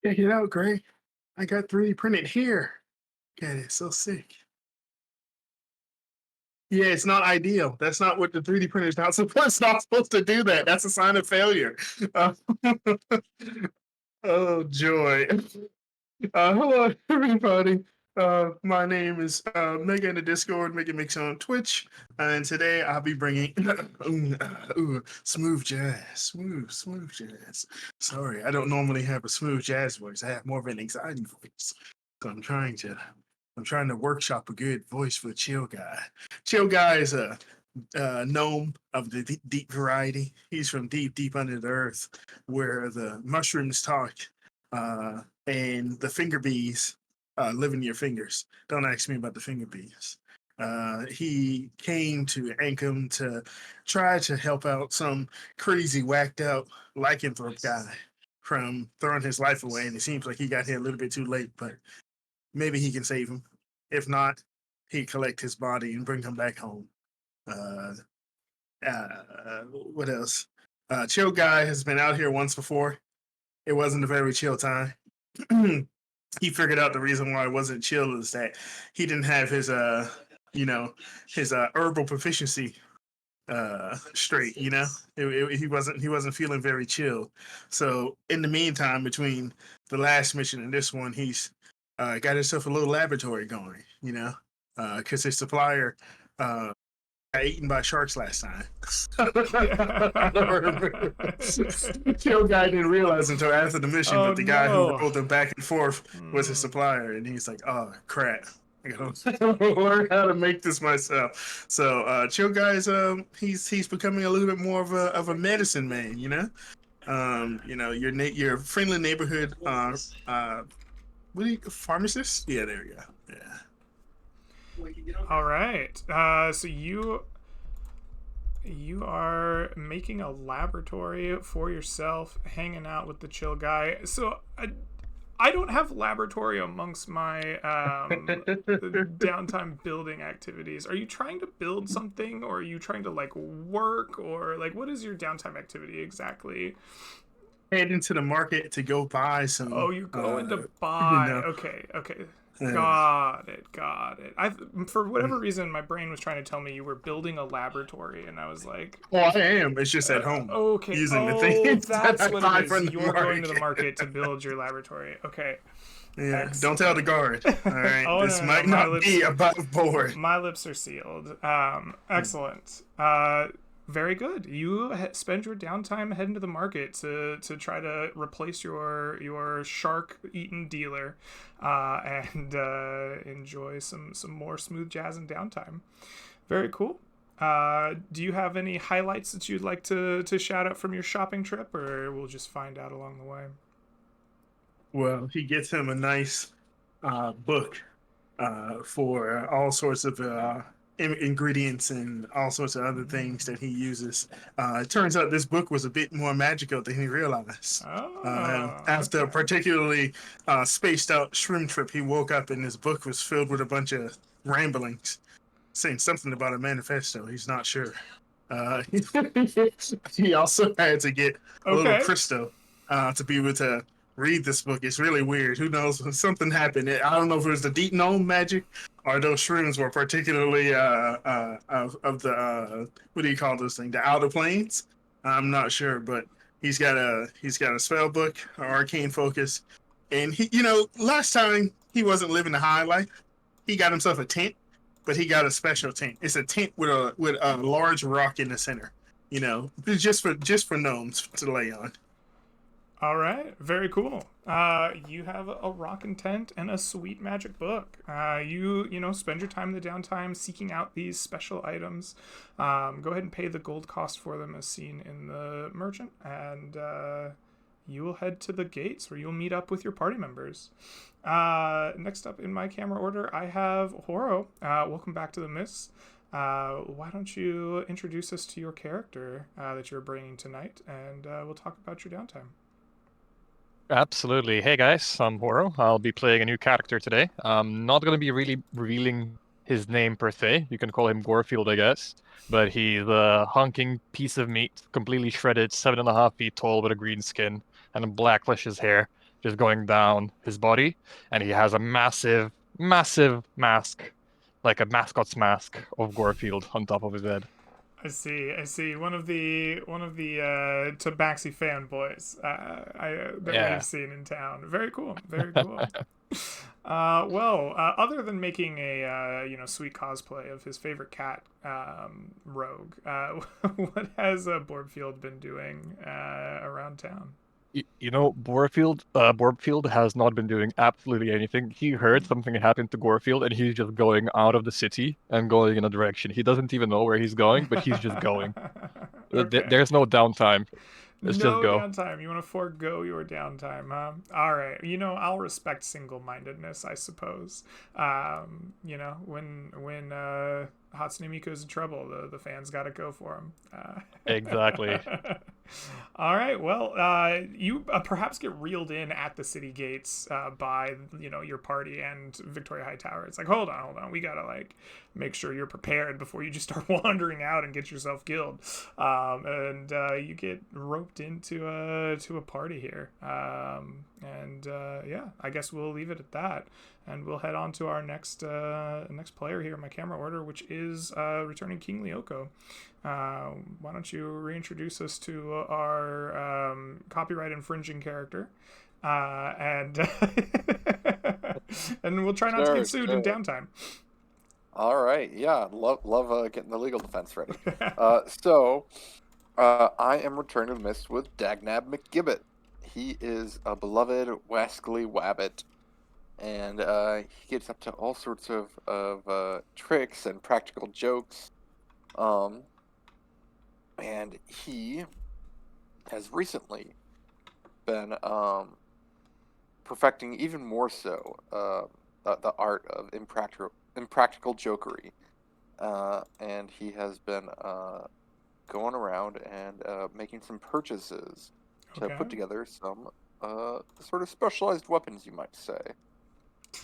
Check it out, Gray. I got 3D printed here. God, it's so sick. Yeah, it's not ideal. That's not what the 3D printer is not supposed. It's not supposed to do that. That's a sign of failure. Uh, oh joy. Hello everybody. My name is Mega in the Discord, Mega Mix on Twitch, and today I'll be bringing smooth jazz, smooth jazz. Sorry, I don't normally have a smooth jazz voice. I have more of an anxiety voice, so I'm trying to workshop a good voice for the chill guy. Chill guy is a gnome of the deep variety. He's from deep under the earth, where the mushrooms talk, and the finger bees live in your fingers. Don't ask me about the finger bees. He came to Ankum to try to help out some crazy, whacked out lycanthrope guy from throwing his life away, and it seems like he got here a little bit too late, but maybe he can save him. If not, he collect his body and bring him back home. Uh, what else? Chill guy has been out here once before. It wasn't a very chill time. He figured out the reason why it wasn't chill is that he didn't have his his herbal proficiency straight. He wasn't feeling very chill. So in the meantime, between the last mission and this one, he's got himself a little laboratory going. Because his supplier got eaten by sharks last time. I don't remember. Kill guy didn't realize until after the mission, Oh, but the guy who no. rolled them back and forth was his supplier, and he's like, "Oh crap." I gotta learn how to make this myself. So, chill guys, he's becoming a little bit more of a medicine man. Your friendly neighborhood what do you pharmacist? Yeah, there we go. Yeah. All right. So you are making a laboratory for yourself, hanging out with the chill guy. So I don't have laboratory amongst my downtime building activities. Are you trying to build something, or are you trying to like work, or like what is your downtime activity exactly? Head into the market to go buy Oh, some you're going to you buy. know Okay. uh, Got it. For whatever reason, my brain was trying to tell me you were building a laboratory, and I was like, well, I am. It's just at home okay. using the Oh, things that that's I what it buy is. from the You're going to the market. market to build your laboratory. Okay. Yeah, don't tell the Excellent. guard. All right, Oh, this no. might not be above board. My lips are sealed. Excellent. Very good. You spend your downtime heading to the market to try to replace your shark-eaten dealer, and enjoy some more smooth jazz and downtime. Very cool. Do you have any highlights that you'd like to shout out from your shopping trip, or we'll just find out along the way? Well, he gets him a nice book for all sorts of ingredients and all sorts of other things that he uses. It turns out this book was a bit more magical than he realized. Oh, After a okay. particularly spaced out shroom trip, he woke up and his book was filled with a bunch of ramblings, saying something about a manifesto. He's not sure. Uh, he also had to get a little Okay. crystal to be able to read this book. It's really weird. Who knows? Something happened. I don't know if it was the deep gnome magic or those shrooms were particularly of the what do you call those things? The outer planes. I'm not sure, but he's got a spell book, an arcane focus, and last time he wasn't living the high life. He got himself a tent, but he got a special tent. It's a tent with a large rock in the center. Just for gnomes to lay on. All right, very cool. You have a rockin' tent and a sweet magic book. You spend your time in the downtime seeking out these special items. Go ahead and pay the gold cost for them as seen in the merchant, and you will head to the gates where you'll meet up with your party members. Next up in my camera order, I have Horo. Welcome back to the Mists. Why don't you introduce us to your character that you're bringing tonight, and we'll talk about your downtime. Absolutely. Hey guys, I'm Horo. I'll be playing a new character today. I'm not going to be really revealing his name per se. You can call him Gorefield, I guess. But he's a hunking piece of meat, completely shredded, 7.5 feet tall with a green skin and a black luscious hair. is going down his body, and he has a massive, massive mask, like a mascot's mask of Gorefield on top of his head. I see. I see. One of the Tabaxi fanboys that Yeah. we've seen in town. Very cool. Very cool. Other than making a sweet cosplay of his favorite cat, Rogue, what has Borbfield been doing around town? Borfield has not been doing absolutely anything. He heard something had happened to Gorefield, and he's just going out of the city and going in a direction. He doesn't even know where he's going, but he's just going. Okay. There's no downtime. It's just No go. downtime. You want to forego your downtime, huh? All right. I'll respect single-mindedness, I suppose. When Hatsune Miiku's in trouble, the fans got to go for him. Exactly. All right. Well, you perhaps get reeled in at the city gates by your party and Victoria Hightower. It's like, hold on. We gotta make sure you're prepared before you just start wandering out and get yourself killed. And you get roped into a party here. Yeah, I guess we'll leave it at that, and we'll head on to our next player here in my camera order, which is returning King Lyoko. Why don't you reintroduce us to our copyright infringing character, and and we'll try not to get sued in downtime. All right, yeah, love getting the legal defense ready. I am returning to the mist with Dagnab McGibbet. He is a beloved Wascally Wabbit, and he gets up to all sorts of tricks and practical jokes. And he has recently been perfecting even more so the art of impractical jokery, and he has been going around and making some purchases to put together some sort of specialized weapons, you might say.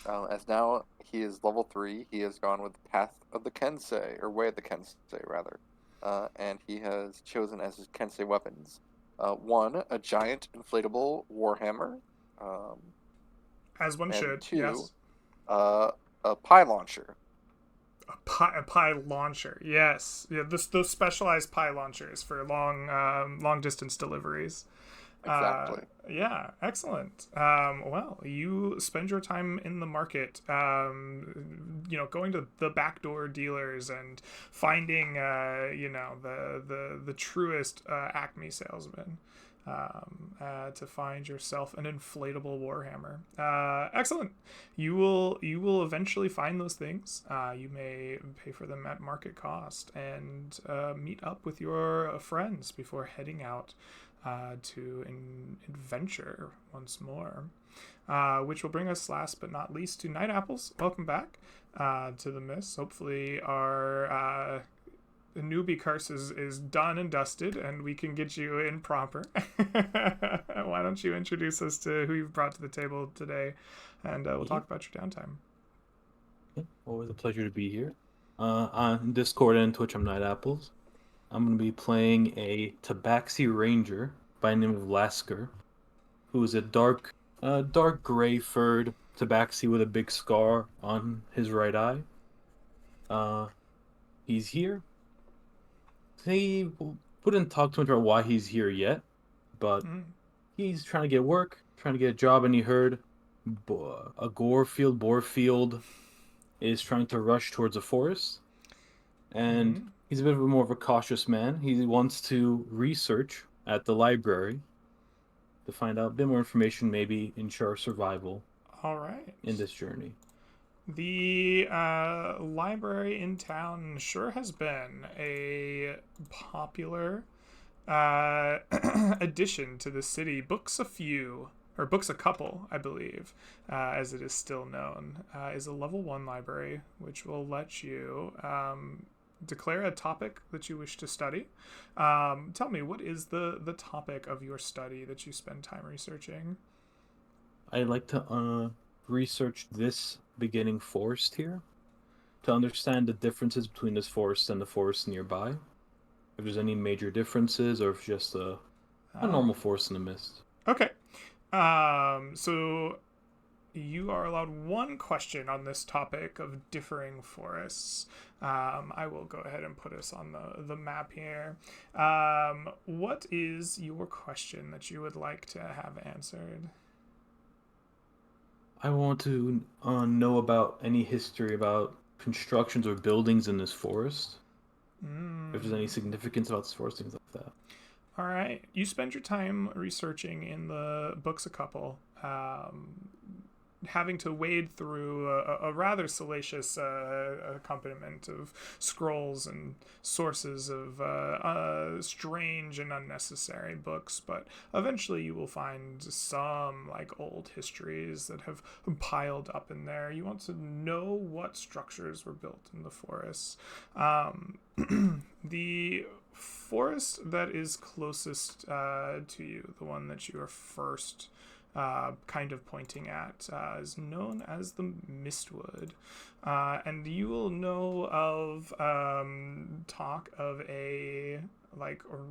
As now he is level 3, he has gone with Path of the Kensei, or Way of the Kensei, rather. And he has chosen as his Kensei weapons, 1, a giant inflatable warhammer. As one should, 2, yes. A pie launcher. A pie launcher, yes. Yeah, those specialized pie launchers for long distance deliveries. Exactly. Yeah, excellent. Well, you spend your time in the market, going to the backdoor dealers and finding, the truest Acme salesman. To find yourself an inflatable warhammer. Excellent. You will eventually find those things. You may pay for them at market cost and meet up with your friends before heading out to an adventure once more. Which will bring us last but not least to Night Apples. Welcome back to the Mist. Hopefully our the newbie curse is done and dusted, and we can get you in proper. Why don't you introduce us to who you've brought to the table today, and we'll talk about your downtime. Always a pleasure to be here. On Discord and Twitch, I'm Night Apples. I'm going to be playing a Tabaxi Ranger by the name of Lasker, who is a dark gray furred Tabaxi with a big scar on his right eye. He's here. He wouldn't talk too much about why he's here yet, but he's trying to get work, trying to get a job, and he heard a Borefield is trying to rush towards a forest, and he's a bit more of a cautious man. He wants to research at the library to find out a bit more information, maybe ensure survival. All right. In this journey. The library in town sure has been a popular addition to the city. Books a Couple, I believe, as it is still known, is a level 1 library, which will let you declare a topic that you wish to study. Tell me, what is the topic of your study that you spend time researching? I'd like to research this beginning forest here to understand the differences between this forest and the forest nearby. If there's any major differences, or if just a normal forest in the mist. Okay. So you are allowed one question on this topic of differing forests. I will go ahead and put us on the map here. What is your question that you would like to have answered? I want to know about any history about constructions or buildings in this forest. If there's any significance about this forest, things like that. All right. You spend your time researching in the books a couple, having to wade through a rather salacious accompaniment of scrolls and sources of strange and unnecessary books, but eventually you will find some like old histories that have piled up in there. You want to know what structures were built in the forests. The forest that is closest to you, the one that you are first kind of pointing at, is known as the Mistwood. And you will know of talk of a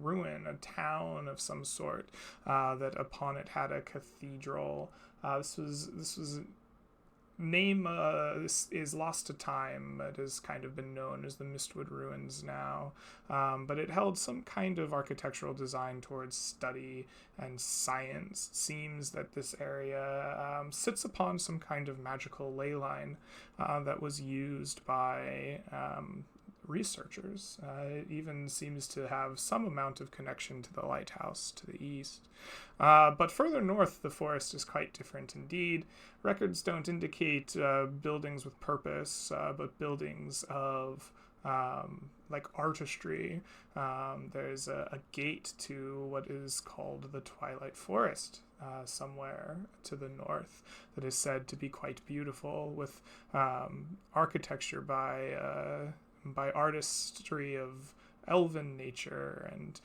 ruin, a town of some sort, that upon it had a cathedral. This was name is lost to time. It has kind of been known as the Mistwood Ruins now, but it held some kind of architectural design towards study and science. It seems that this area sits upon some kind of magical ley line that was used by researchers. It even seems to have some amount of connection to the lighthouse to the east. But further north, the forest is quite different indeed. Records don't indicate buildings with purpose, but buildings of artistry. There's a gate to what is called the Twilight Forest, somewhere to the north, that is said to be quite beautiful, with architecture by artistry of elven nature and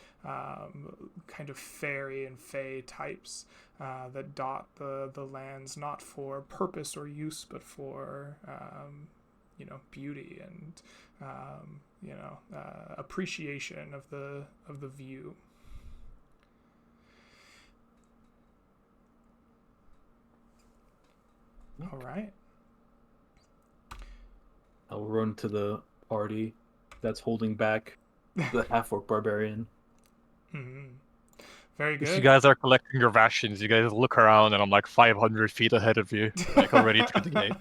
kind of fairy and fae types that dot the lands, not for purpose or use, but for beauty and appreciation of the view. All right. I'll run to the party that's holding back the half-orc barbarian. Mm-hmm. Very good. If you guys are collecting your rations, you guys look around and I'm like 500 feet ahead of you, like already through the gate.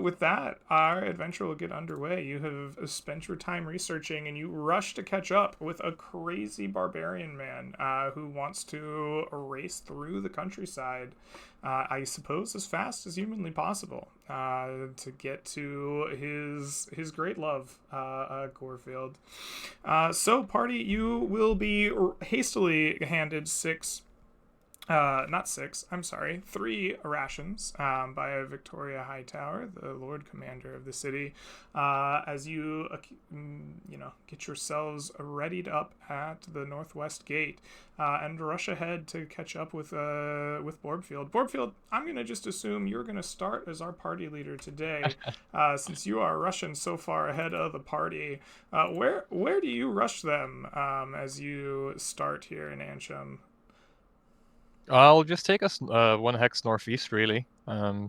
With that, our adventure will get underway. You have spent your time researching, and you rush to catch up with a crazy barbarian man who wants to race through the countryside, I suppose as fast as humanly possible, to get to his great love, Gorefield. So, party, you will be hastily handed 3 rations by Victoria Hightower, the Lord Commander of the city, as you get yourselves readied up at the Northwest Gate and rush ahead to catch up with Borbfield. Borbfield, I'm going to just assume you're going to start as our party leader today, since you are rushing so far ahead of the party. Where do you rush them as you start here in Ansham? I'll just take us 1 hex northeast, really. Yeah,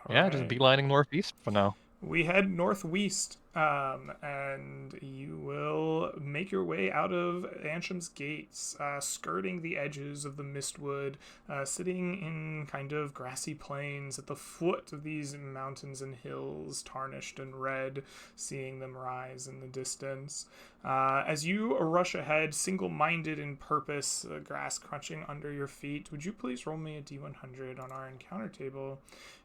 just Alright. beelining northeast for now. We head northwest, and you will make your way out of Ansham's gates, skirting the edges of the Mistwood, sitting in kind of grassy plains at the foot of these mountains and hills, tarnished and red, seeing them rise in the distance. As you rush ahead, single-minded in purpose, grass crunching under your feet, would you please roll me a d100 on our encounter table?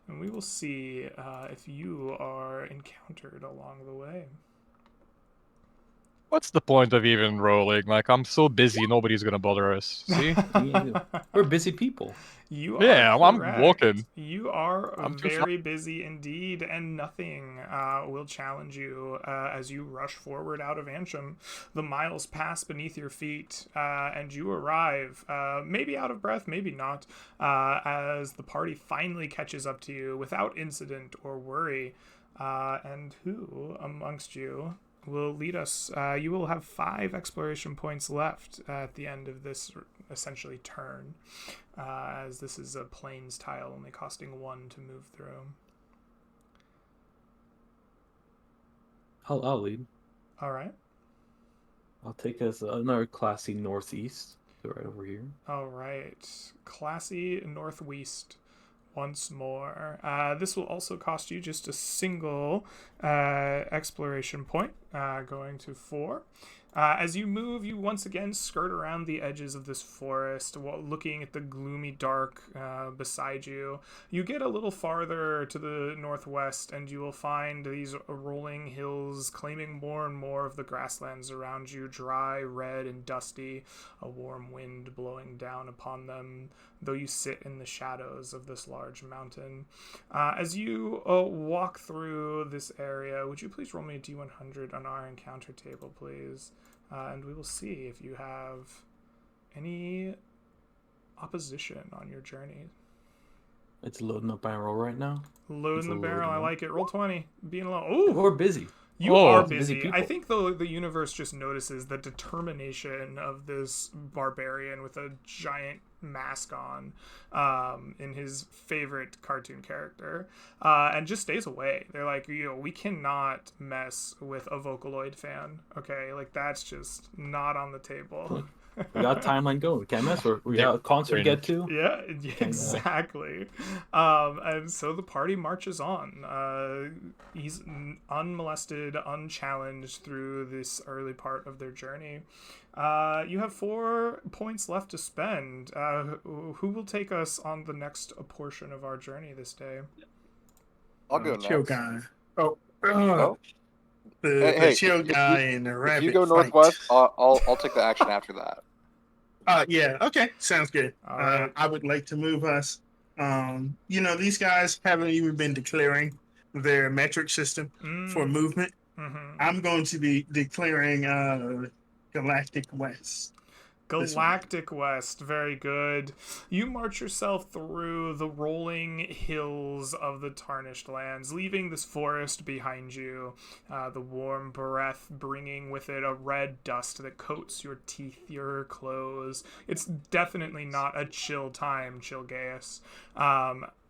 And we will see if you are encountered along the way. What's the point of even rolling? Like, I'm so busy, nobody's gonna bother us. See? We're busy people. You are Yeah, I'm correct. walking. You are I'm too very busy indeed, and nothing will challenge you as you rush forward out of Ansham. The miles pass beneath your feet, and you arrive, maybe out of breath, maybe not, as the party finally catches up to you without incident or worry. And who amongst you will lead us. You will have 5 exploration points left at the end of this essentially turn, as this is a plains tile, only costing 1 to move through. I'll lead. All right. I'll take us another classy northeast. So right over here. All right. Classy northwest once more. This will also cost you just a single exploration point, going to 4. As you move, you once again skirt around the edges of this forest, while looking at the gloomy dark beside you. You get a little farther to the northwest, and you will find these rolling hills claiming more and more of the grasslands around you, dry, red, and dusty, a warm wind blowing down upon them, though you sit in the shadows of this large mountain. As you walk through this area, would you please roll me a D100 on our encounter table, please? And we will see if you have any opposition on your journey. It's loading up my roll right now. Loading the barrel, I loading up. like it. Roll 20. Being low. Ooh, We're busy. you Oh, are busy busy. I people. think the universe just notices the determination of this barbarian with a giant mask on, in his favorite cartoon character, and just stays away. They're like, we cannot mess with a Vocaloid fan. Okay, like that's just not on the table. We got timeline going. Can't mess with. We got a concert to get to. Yeah, exactly. And so the party marches on. He's unmolested, unchallenged through this early part of their journey. You have 4 points left to spend. Who will take us on the next portion of our journey this day? I'll go next. Chill guy. Oh. Oh. The Hey, chill if guy you- and the If rabbit you go fight. northwest, I'll take the action after that. Yeah, okay, sounds good. All right. I would like to move us. These guys haven't even been declaring their metric system for movement. Mhm. I'm going to be declaring Galactic West. Galactic West, very good. You march yourself through the rolling hills of the Tarnished Lands, leaving this forest behind you, the warm breath bringing with it a red dust that coats your teeth, your clothes. It's definitely not a chill time, Chilgaeus.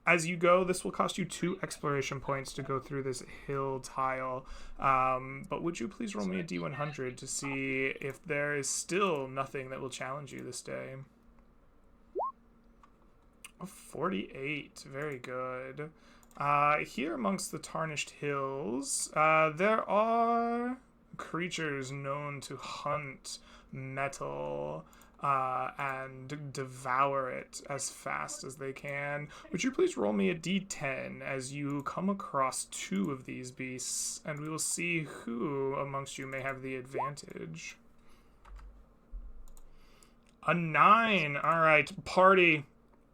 As you go, this will cost you 2 exploration points to go through this hill tile. But would you please roll me a D100 to see if there is still nothing that will challenge you this day? 48, very good. Here amongst the Tarnished Hills, there are creatures known to hunt metal and devour it as fast as they can. Would you please roll me a d10 as you come across 2 of these beasts, and we will see who amongst you may have the advantage. A 9. All right, party.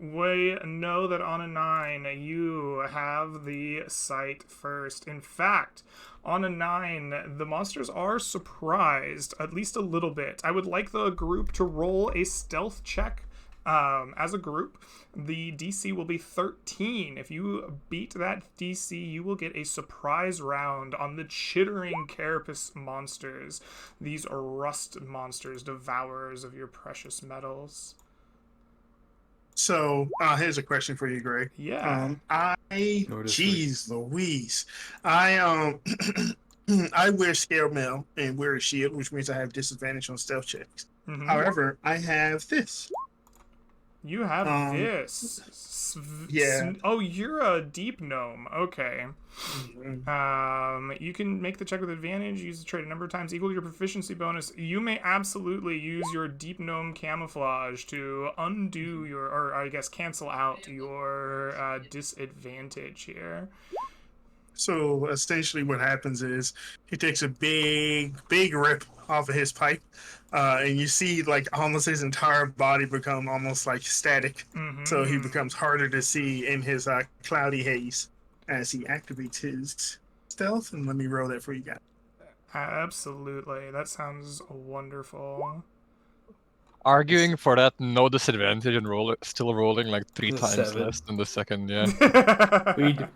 We know that on a 9, you have the sight first. In fact, on a 9, the monsters are surprised, at least a little bit. I would like the group to roll a stealth check. As a group, the DC will be 13. If you beat that DC, you will get a surprise round on the chittering carapace monsters. These are rust monsters, devourers of your precious metals. So here's a question for you, Greg. Yeah. Jeez Louise, I wear scale mail and wear a shield, which means I have disadvantage on stealth checks. Mhm. However, I have this. You have this. Yeah. Oh, you're a deep gnome. Okay. You can make the check with advantage. Use the trait a number of times equal to your proficiency bonus. You may absolutely use your deep gnome camouflage to undo or I guess cancel out your disadvantage here. So essentially, what happens is he takes a big rip off of his pipe, and you see like almost his entire body become almost like static. So he becomes harder to see in his cloudy haze as he activates his stealth. And let me roll that for you guys. Absolutely, that sounds wonderful. Arguing for that, no disadvantage and still rolling like 3 The times 7. less than the second, yeah.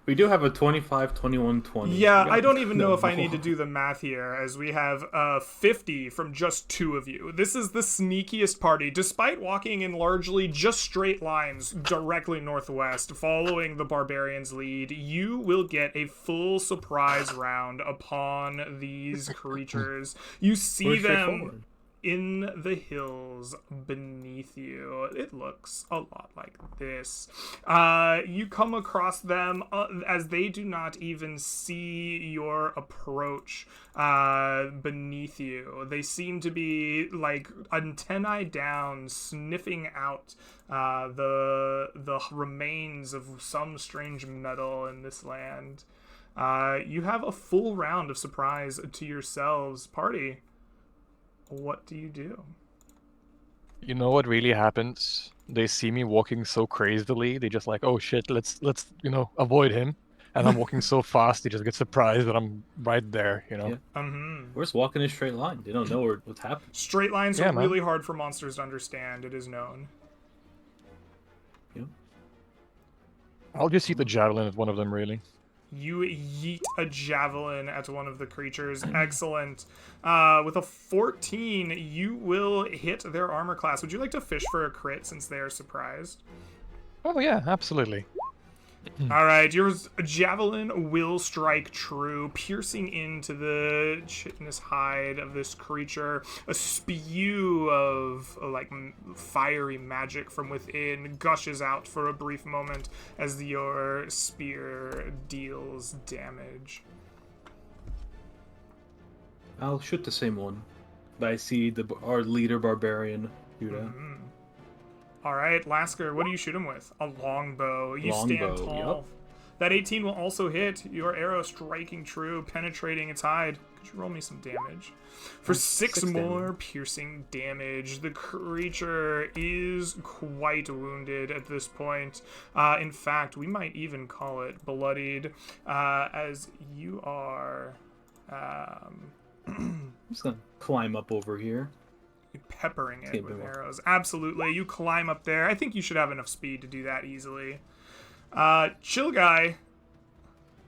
We do have a 25, 21, 20. Yeah, We I got don't even know if I no. need to do the math here, as we have 50 from just 2 of you. This is the sneakiest party, despite walking in largely just straight lines directly northwest, following the barbarians' lead. You will get a full surprise round upon these creatures. You see We're them straightforward. in the hills beneath you. It looks a lot like this. You come across them as they do not even see your approach beneath you. They seem to be like antennae down, sniffing out the remains of some strange metal in this land. You have a full round of surprise to yourselves, party. What do you do? You know what really happens? They see me walking so crazily, they just like, oh shit, let's avoid him. And I'm walking so fast, they just get surprised that I'm right there, you know. Yeah. We're just walking in a straight line. They don't know what's happening. Straight lines Yeah, are man. really hard for monsters to understand, it is known. Yeah. I'll just eat the javelin at one of them, really. You yeet a javelin at one of the creatures. Excellent. With a 14, you will hit their armor class. Would you like to fish for a crit since they are surprised? Oh yeah, absolutely. All right, your javelin will strike true, piercing into the chitinous hide of this creature. A spew of fiery magic from within gushes out for a brief moment as your spear deals damage. I'll shoot the same one. But I see our leader barbarian, Yuda. All right, Lasker, what do you shoot him with? A longbow. You stand Longbow, tall. yep. That 18 will also hit. Your arrow striking true, penetrating its hide. Could you roll me some damage? For 6 6 more damage. piercing damage. The creature is quite wounded at this point. In fact, we might even call it bloodied, as you are I'm just gonna climb up over here. peppering it Can't with be more. arrows. Absolutely. You climb up there. I think you should have enough speed to do that easily. Chill guy,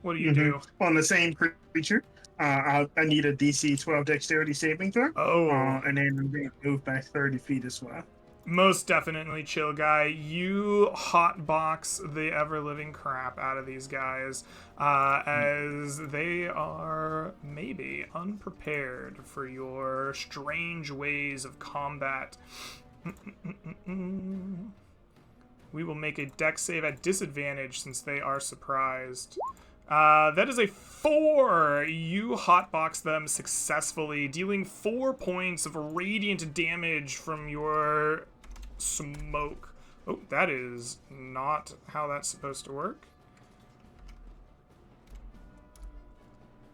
what do you do? On the same creature. I need a DC 12 dexterity saving throw. Oh, And then I'm going to move back 30 feet as well. most definitely, chill guy. You hotbox the ever-living crap out of these guys as they are maybe unprepared for your strange ways of combat. We will make a dex save at disadvantage since they are surprised. That is a 4. You hotbox them successfully, dealing 4 points of radiant damage from your smoke. Oh, that is not how that's supposed to work.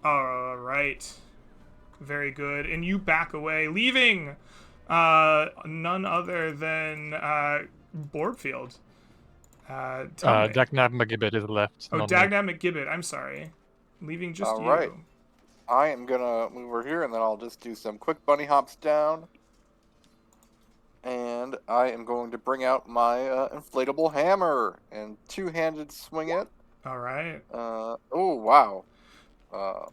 All right. Very good. And you back away, leaving none other than Boardfield. Tell me. Dagnab McGibbet is left. Oh, not me. Dagnab McGibbet, I'm sorry. Leaving just All you. right. I am gonna move over here, and then I'll just do some quick bunny hops down. And I am going to bring out my inflatable hammer and two-handed swing it. All right. Oh, wow.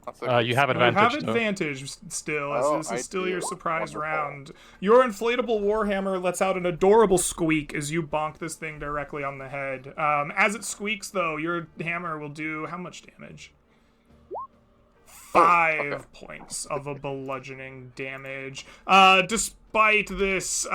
That's a You have You have advantage, though. advantage still, as Oh, this is I still do. your surprise Wonderful. round. Your inflatable warhammer lets out an adorable squeak as you bonk this thing directly on the head. As it squeaks, though, your hammer will do how much damage? 5 points of a bludgeoning damage. Despite this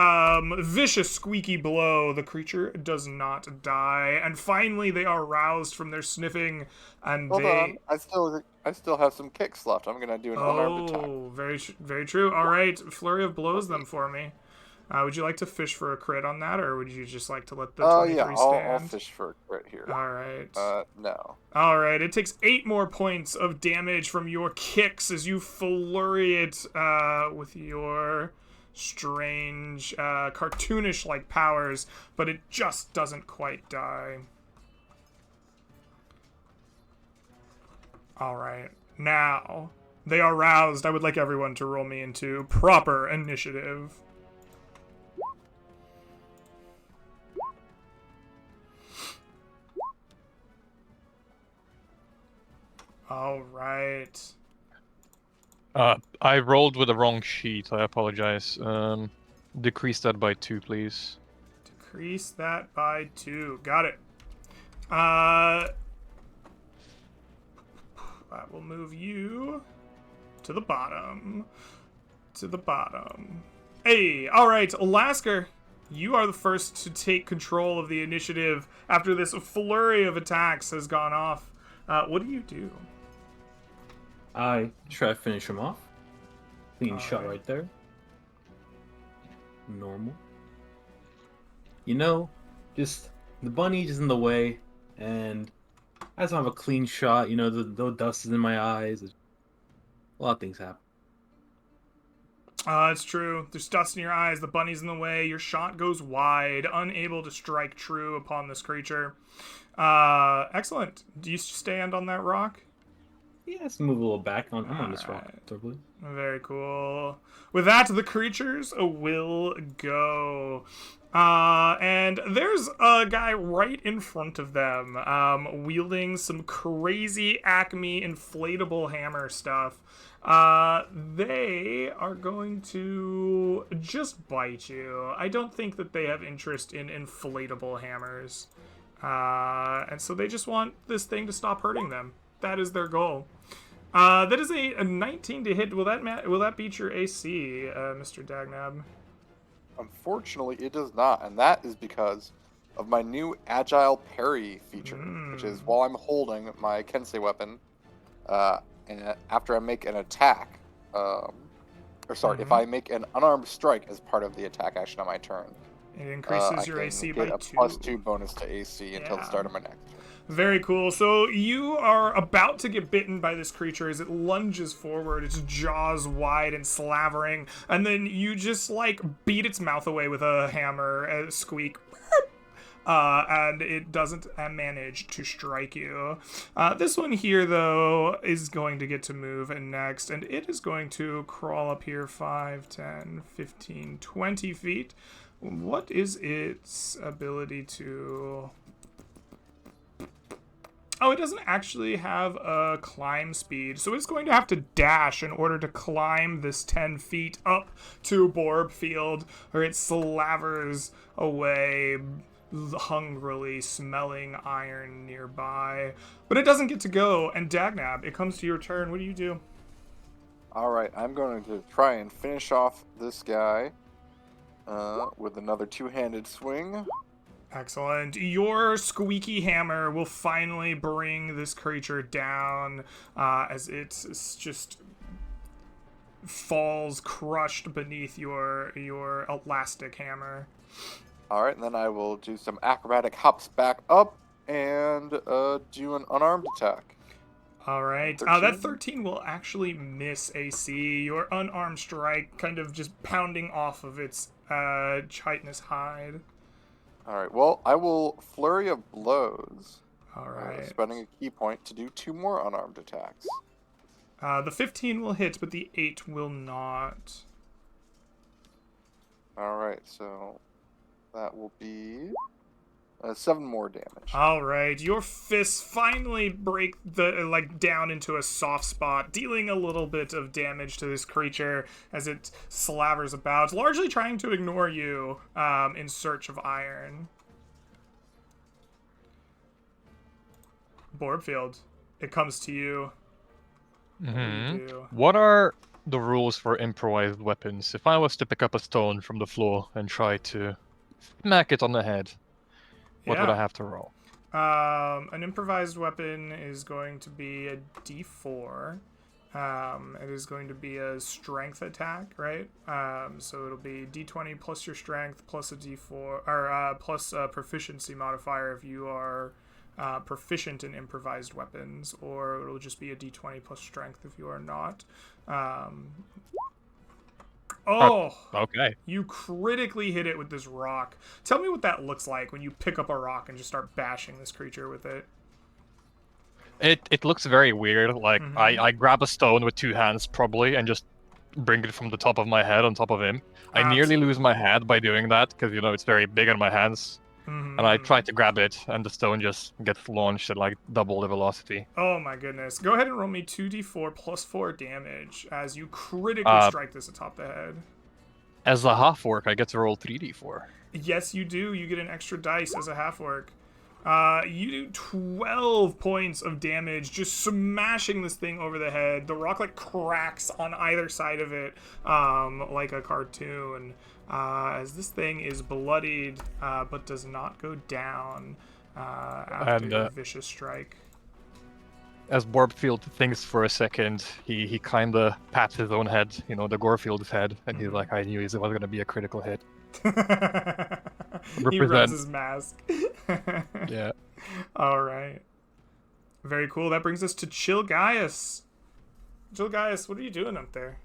vicious squeaky blow, the creature does not die. And finally, they are roused from their sniffing, and Hold they... on. I still have some kicks left. I'm gonna do an unarmed attack. Oh, very true. All right, flurry of blows them for me. Would you like to fish for a crit on that, or would you just like to let the 23 Yeah, I'll stand? fish for a crit here. All right. No. All right. It takes 8 more points of damage from your kicks as you flurry it with your strange, cartoonish-like powers, but it just doesn't quite die. All right. Now, they are roused. I would like everyone to roll me into proper initiative. All right. I rolled with the wrong sheet. I apologize. Decrease that by 2, please. Decrease that by 2. Got it. That will move you to the bottom. To the bottom. Hey, all right, Lasker, you are the first to take control of the initiative after this flurry of attacks has gone off. What do you do? I try to finish him off. Clean shot Alright. right there. Normal. You know, just the bunny is in the way, and I just don't have a clean shot. You know, the dust is in my eyes. A lot of things happen. It's true. There's dust in your eyes. The bunny's in the way. Your shot goes wide, unable to strike true upon this creature. Excellent. Do you stand on that rock? Yeah, let's move a little back. I'm on this rock. Alright. Totally. Very cool. With that, the creatures will go. And there's a guy right in front of them, wielding some crazy Acme inflatable hammer stuff. They are going to just bite you. I don't think that they have interest in inflatable hammers. And so they just want this thing to stop hurting them. That is their goal. That is a 19 to hit. Will that beat your AC, Mr. Dagnab? Unfortunately, it does not, and that is because of my new Agile Parry feature, which is while I'm holding my Kensei weapon, and after I make an attack, if I make an unarmed strike as part of the attack action on my turn, It increases I your can AC get by a 2. +2 bonus to AC until the Yeah. start of my next turn. Very cool. So you are about to get bitten by this creature as it lunges forward, its jaws wide and slavering, and then you just like beat its mouth away with a hammer, squeak. And it doesn't manage to strike you. This one here, though, is going to get to move next, and it is going to crawl up here 5, 10, 15, 20 feet. What is its ability to... Oh, it doesn't actually have a climb speed, so it's going to have to dash in order to climb this 10 feet up to Borb Field, where it slavers away, hungrily smelling iron nearby. But it doesn't get to go, and Dagnab, it comes to your turn. What do you do? Alright, I'm going to try and finish off this guy with another two-handed swing. Excellent. Your squeaky hammer will finally bring this creature down as it just falls crushed beneath your elastic hammer. Alright, and then I will do some acrobatic hops back up and do an unarmed attack. All right. 13? That 13 will actually miss AC. Your unarmed strike kind of just pounding off of its chitinous hide. Alright, well, I will Flurry of Blows. All right. Spending a key point to do 2 more unarmed attacks. The 15 will hit, but the 8 will not. Alright, so that will be 7 more damage. All right, your fists finally break down into a soft spot, dealing a little bit of damage to this creature as it slavers about, largely trying to ignore you in search of iron. Borbfield, it comes to you. What do you do? What are the rules for improvised weapons? If I was to pick up a stone from the floor and try to smack it on the head, what would I have to roll? An improvised weapon is going to be a D4. It is going to be a strength attack, right? So it'll be D20 plus your strength plus a D4, or plus a proficiency modifier if you are proficient in improvised weapons, or it'll just be a D20 plus strength if you are not. Okay. You critically hit it with this rock. Tell me what that looks like when you pick up a rock and just start bashing this creature with it. It looks very weird. Like, I grab a stone with 2 hands, probably, and just bring it from the top of my head on top of him. I nearly lose my head by doing that, because, it's very big on my hands. Mhm, and I mhm. try to grab it, and the stone just gets launched at like double the velocity. Oh my goodness. Go ahead and roll me 2d4 plus 4 damage as you critically Uh, strike this atop the head. As a half orc, I get to roll 3d4. Yes, you do. You get an extra dice as a half orc. You do 12 points of damage, just smashing this thing over the head. The rock like cracks on either side of it, like a cartoon. As this thing is bloodied, but does not go down after And, your vicious strike. As Borbfield thinks for a second, he kind of pats his own head, the Gorefield's head, and he's like, I knew it was going to be a critical hit. He rubs Represent. his mask. Yeah. All right. Very cool. That brings us to Chill Gaius. Chill Gaius, what are you doing up there?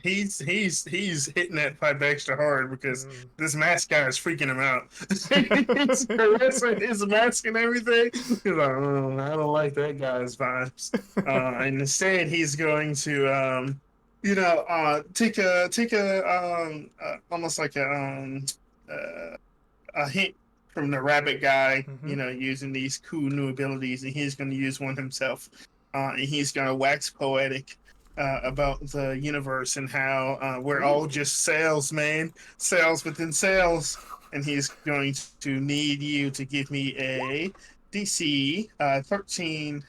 He's hitting that pipe extra hard because this mask guy is freaking him out. He's caressing his mask and everything. He's like, oh, I don't like that guy's vibes. And instead, he's going to, take almost like a hint from the rabbit guy, using these cool new abilities, and he's going to use one himself. And he's going to wax poetic about the universe and how we're all just cells, man. Cells within cells. And he's going to need you to give me a DC 13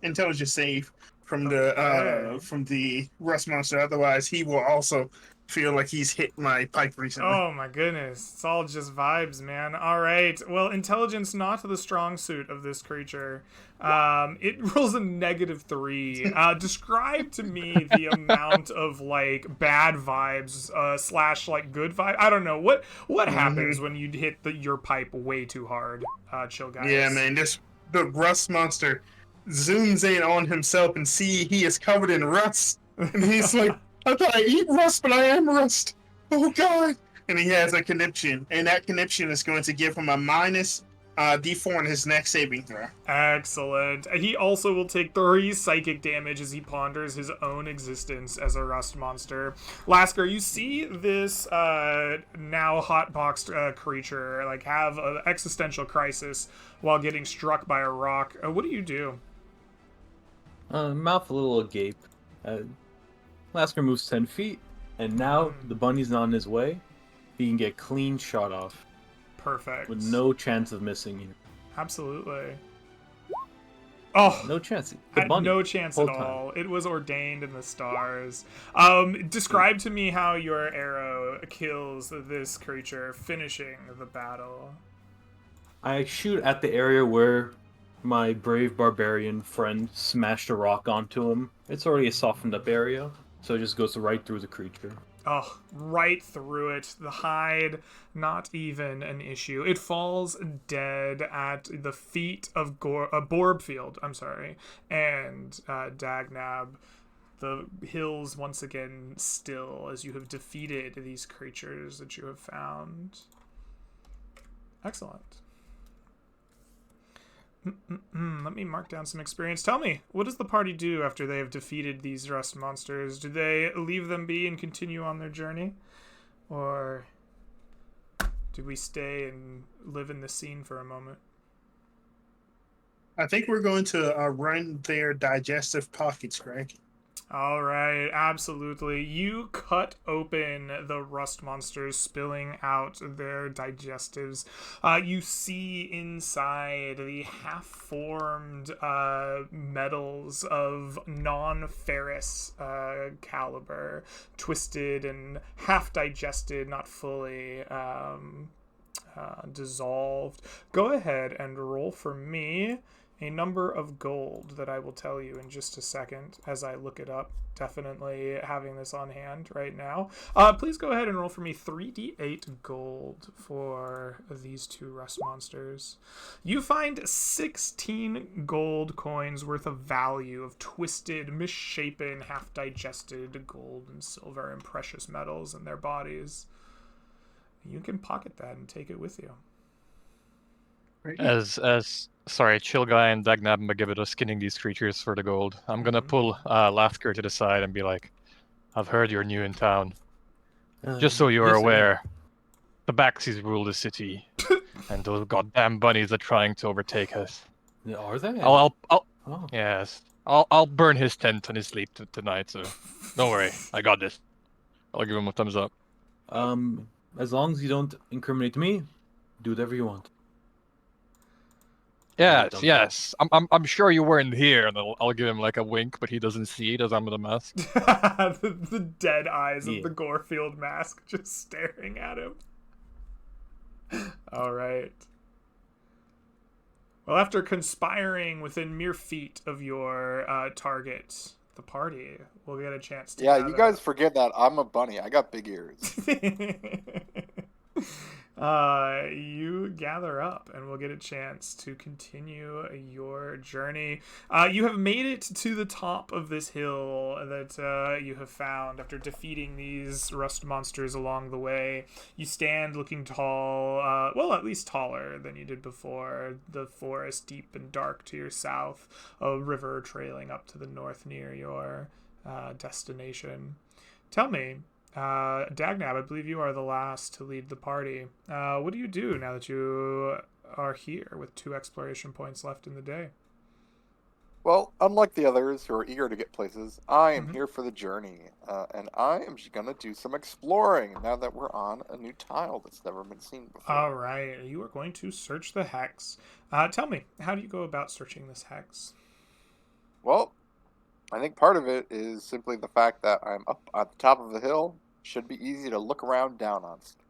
intelligence save from the rust monster. Otherwise, he will also feel like he's hit my pipe recently. Oh my goodness. It's all just vibes, man. All right. Well, intelligence not the strong suit of this creature. It rolls a -3. Describe to me the amount of like bad vibes slash like good vibe. I don't know. What happens when you hit your pipe way too hard, Chill Guys? Yeah, man. The rust monster zooms in on himself and see he is covered in rust. And he's like, I thought I eat rust, but I am rust. Oh, God. And he has a conniption. And that conniption is going to give him a minus D4 in his next saving throw. Excellent. He also will take 3 psychic damage as he ponders his own existence as a rust monster. Lasker, you see this now hotboxed creature like have an existential crisis while getting struck by a rock. What do you do? Mouth a little agape. Lasker moves 10 feet, and now the bunny's not on his way. He can get clean shot off. Perfect. With no chance of missing you. Absolutely. Oh, no chance. The bunny, no chance at all. It was ordained in the stars. Describe to me how your arrow kills this creature, finishing the battle. I shoot at the area where my brave barbarian friend smashed a rock onto him. It's already a softened up area, so it just goes right through the creature. Oh, right through it. The hide, not even an issue. It falls dead at the feet of Borbfield, and Dagnab. The hills once again still as you have defeated these creatures that you have found. Excellent. Let me mark down some experience. Tell me, what does the party do after they have defeated these rust monsters? Do they leave them be and continue on their journey? Or do we stay and live in the scene for a moment? I think we're going to run their digestive pockets, Greg. All right, absolutely. You cut open the rust monsters, spilling out their digestives. You see inside the half-formed metals of non-ferrous caliber, twisted and half-digested, not fully dissolved. Go ahead and roll for me a number of gold that I will tell you in just a second as I look it up. Definitely having this on hand right now. Please go ahead and roll for me 3d8 gold for these 2 rust monsters. You find 16 gold coins worth of value of twisted, misshapen, half-digested gold and silver and precious metals in their bodies. You can pocket that and take it with you. Sorry, Chill Guy and Dagnab Magivit are skinning these creatures for the gold. I'm gonna pull Lasker to the side and be like, I've heard you're new in town. Just so you're aware, Tabaxis rule the city, and those goddamn bunnies are trying to overtake us. Are they? I'll Oh. yes. I'll burn his tent on his sleep tonight, so don't worry. I got this. I'll give him a thumbs up. As long as you don't incriminate me, do whatever you want. Yes, Thumbs up. yes. I'm sure you weren't here, and I'll give him like a wink, but he doesn't see it as I'm in the mask. The dead eyes of Yeah. the Gorefield mask just staring at him. All right. Well, after conspiring within mere feet of your target, the party will get a chance to Yeah, you gather. guys forget that I'm a bunny. I got big ears. You gather up and will get a chance to continue your journey. You have made it to the top of this hill that you have found after defeating these rust monsters along the way. You stand looking tall, well, at least taller than you did before. The forest deep and dark to your south, a river trailing up to the north near your destination. Tell me, Dagnab, I believe you are the last to lead the party. What do you do now that you are here with 2 exploration points left in the day? Well, unlike the others who are eager to get places, I am Mhm. here for the journey, and I am just gonna do some exploring now that we're on a new tile that's never been seen before. All right, you are going to search the hex. Tell me, how do you go about searching this hex? Well, I think part of it is simply the fact that I'm up at the top of the hill. Should be easy to look around down on stuff.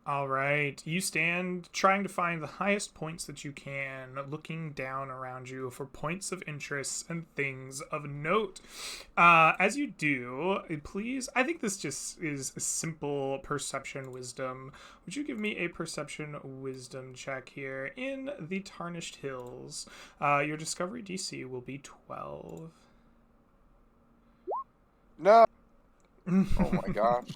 All right, you stand trying to find the highest points that you can, looking down around you for points of interest and things of note. As you do, please, I think this just is a simple perception wisdom. Would you give me a perception wisdom check here in the Tarnished Hills? Your discovery DC will be 12. No. Oh my gosh.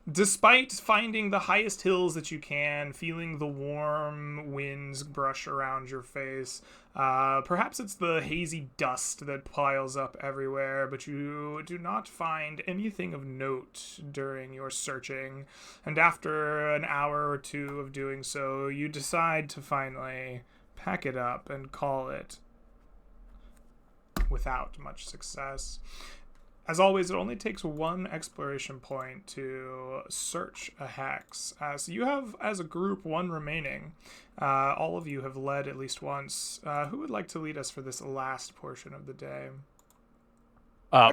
Despite finding the highest hills that you can, feeling the warm winds brush around your face, perhaps it's the hazy dust that piles up everywhere, but you do not find anything of note during your searching. And after an hour or 2 of doing so, you decide to finally pack it up and call it without much success. As always, it only takes 1 exploration point to search a hex. So you have, as a group, 1 remaining. All of you have led at least once. Who would like to lead us for this last portion of the day?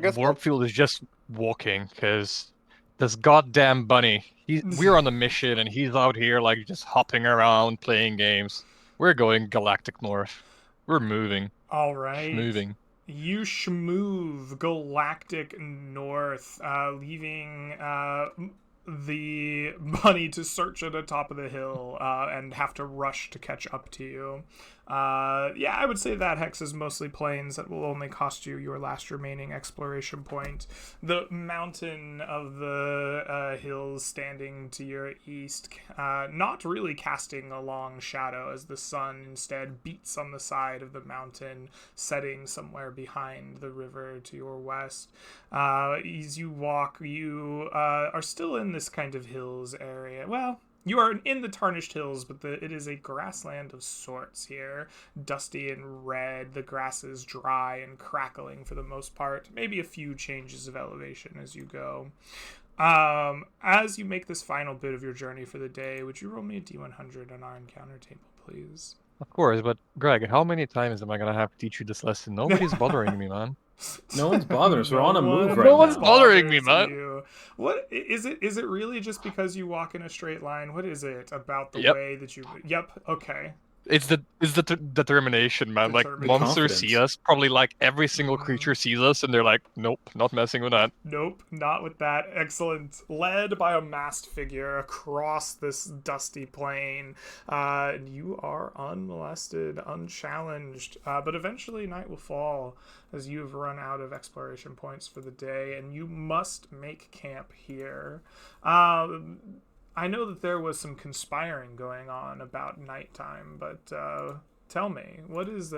guess Warpfield is just walking, because this goddamn bunny, we're on a mission, and he's out here, like, just hopping around, playing games. We're going galactic north. We're moving. All right. Moving. You schmoove galactic north, leaving the bunny to search at the top of the hill and have to rush to catch up to you. Yeah, I would say that hex is mostly plains that will only cost you your last remaining exploration point. The mountain of the hills standing to your east, not really casting a long shadow as the sun instead beats on the side of the mountain, setting somewhere behind the river to your west. As you walk, you are still in this kind of hills area. Well, you are in the Tarnished Hills, but it is a grassland of sorts here. Dusty and red, the grass is dry and crackling for the most part. Maybe a few changes of elevation as you go. As you make this final bit of your journey for the day, would you roll me a D100 on our encounter table, please? Of course, but Greg, how many times am I gonna have to teach you this lesson? Nobody's bothering me, man. No one's bothering us. We're on a move one right No one's now. bothering me, bothers man. you. What is it? Is it really just because you walk in a straight line? What is it about the Yep. way that you? Yep. Okay. It's the determination, man. Like Determination. monsters see Confidence. us, probably like every single Mhm. creature sees us, and they're like, "Nope, not messing with that." Nope, not with that. Excellent. Led by a masked figure across this dusty plain. You are unmolested, unchallenged. But eventually night will fall as you've run out of exploration points for the day, and you must make camp here. I know that there was some conspiring going on about nighttime, but tell me, what is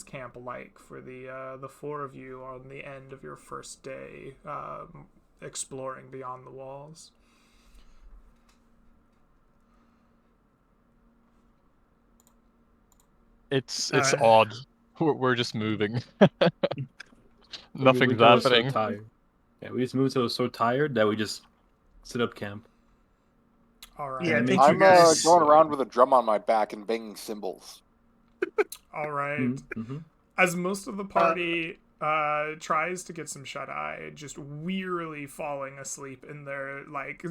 camp like for the 4 of you on the end of your first day exploring beyond the walls? It's Uh, odd. We're just moving. We Nothing's got so happening. tired. Yeah, we just moved so so tired that we just set up camp. All right. Yeah, I And think make you I'm guys. going around with a drum on my back and banging cymbals. All right. Mm-hmm. As most of the Uh, party tries to get some shut eye, just wearily falling asleep in their like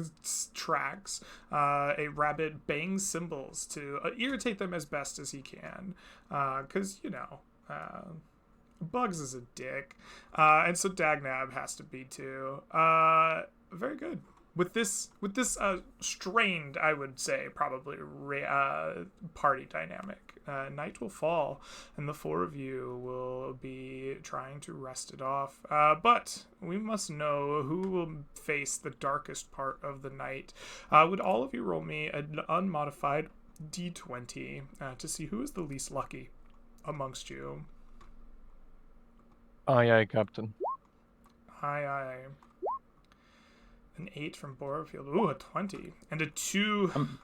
tracks, a rabbit bangs cymbals to irritate them as best as he can, because Bugs is a dick, and so Dagnab has to be too. Very good. With this strained, I would say, probably party dynamic, night will fall, and the four of you will be trying to rest it off. But we must know who will face the darkest part of the night. Would all of you roll me an unmodified d20 to see who is the least lucky amongst you? Aye, aye, Captain. Aye. An 8 from Borofield. Ooh, a 20. And a 2. I'm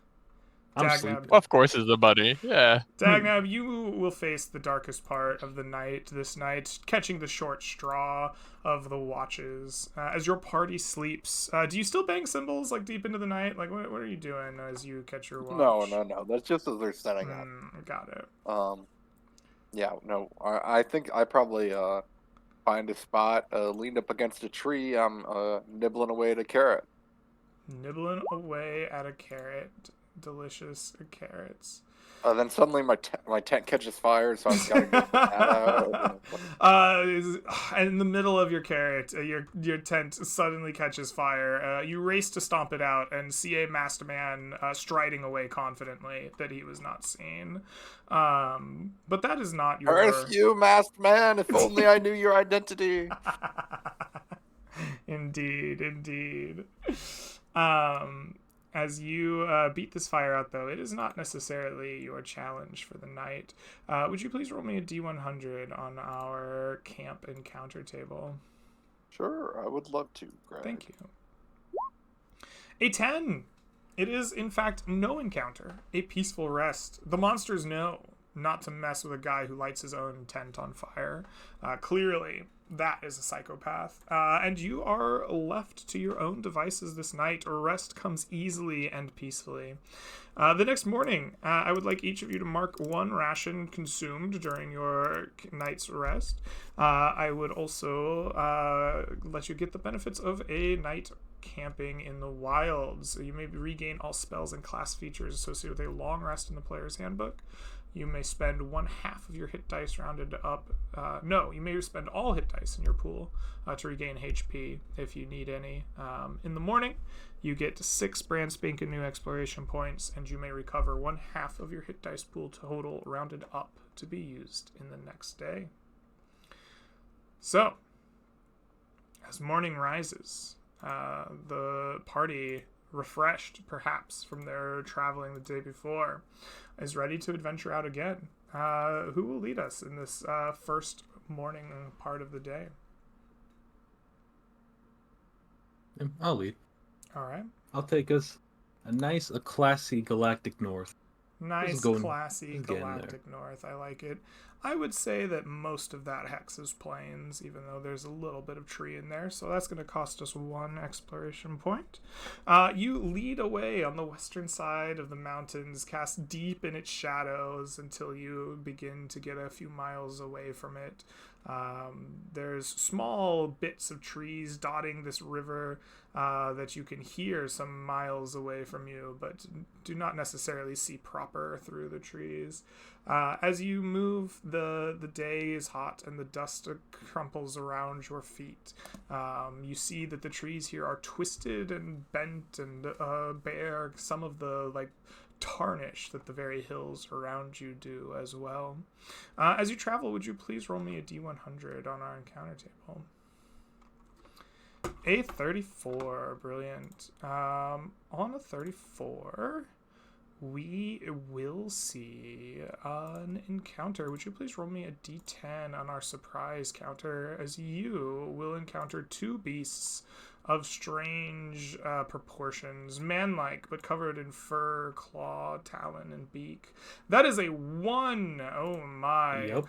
Dagnab. sleeping. Of course, is the buddy. Yeah. Dagnab, you will face the darkest part of the night this night, catching the short straw of the watches. As your party sleeps, do you still bang cymbals like deep into the night? Like, what are you doing as you catch your watch? No. That's just as they're setting up. Got it. Yeah, no. I think I probably find a spot, leaned up against a tree. I'm nibbling away at a carrot. Nibbling away at a carrot. Delicious carrots. Then suddenly my tent catches fire, so I've got to get that out. In the middle of your carrot, your tent suddenly catches fire. You race to stomp it out and see a masked man striding away confidently that he was not seen. But that is not your. Earth, you masked man! If only I knew your identity. Indeed. As you beat this fire out, though, it is not necessarily your challenge for the night. Would you please roll me a d100 on our camp encounter table? Sure, I would love to, Greg. Thank you. A 10! It is, in fact, no encounter. A peaceful rest. The monsters know not to mess with a guy who lights his own tent on fire. Clearly, that is a psychopath. And you are left to your own devices this night. Rest comes easily and peacefully. The next morning, I would like each of you to mark one ration consumed during your night's rest. I would also let you get the benefits of a night camping in the wilds. You may regain all spells and class features associated with a long rest in the player's handbook. You may spend 1/2 of your hit dice rounded up. You may spend all hit dice in your pool to regain HP if you need any. In the morning, you get 6 brand spanking new exploration points, and you may recover 1/2 of your hit dice pool total rounded up to be used in the next day. So, as morning rises, the party, refreshed perhaps from their traveling the day before, is ready to adventure out again. Who will lead us in this first morning part of the day? I'll lead. All right. I'll take us a classy galactic north. Nice, classy, getting galactic north. I like it. I would say that most of that hex is plains, even though there's a little bit of tree in there, so that's going to cost us 1 exploration point. You lead away on the western side of the mountains, cast deep in its shadows until you begin to get a few miles away from it. There's small bits of trees dotting this river that you can hear some miles away from you, but do not necessarily see proper through the trees. As you move, the day is hot and the dust crumples around your feet. You see that the trees here are twisted and bent and bear some of the tarnish that the very hills around you do as well. As you travel, would you please roll me a d100 on our encounter table? A 34, brilliant. On a 34, we will see an encounter. Would you please roll me a d10 on our surprise counter, as you will encounter 2 beasts of strange proportions, man-like, but covered in fur, claw, talon, and beak. That is a 1. Oh my. Yep.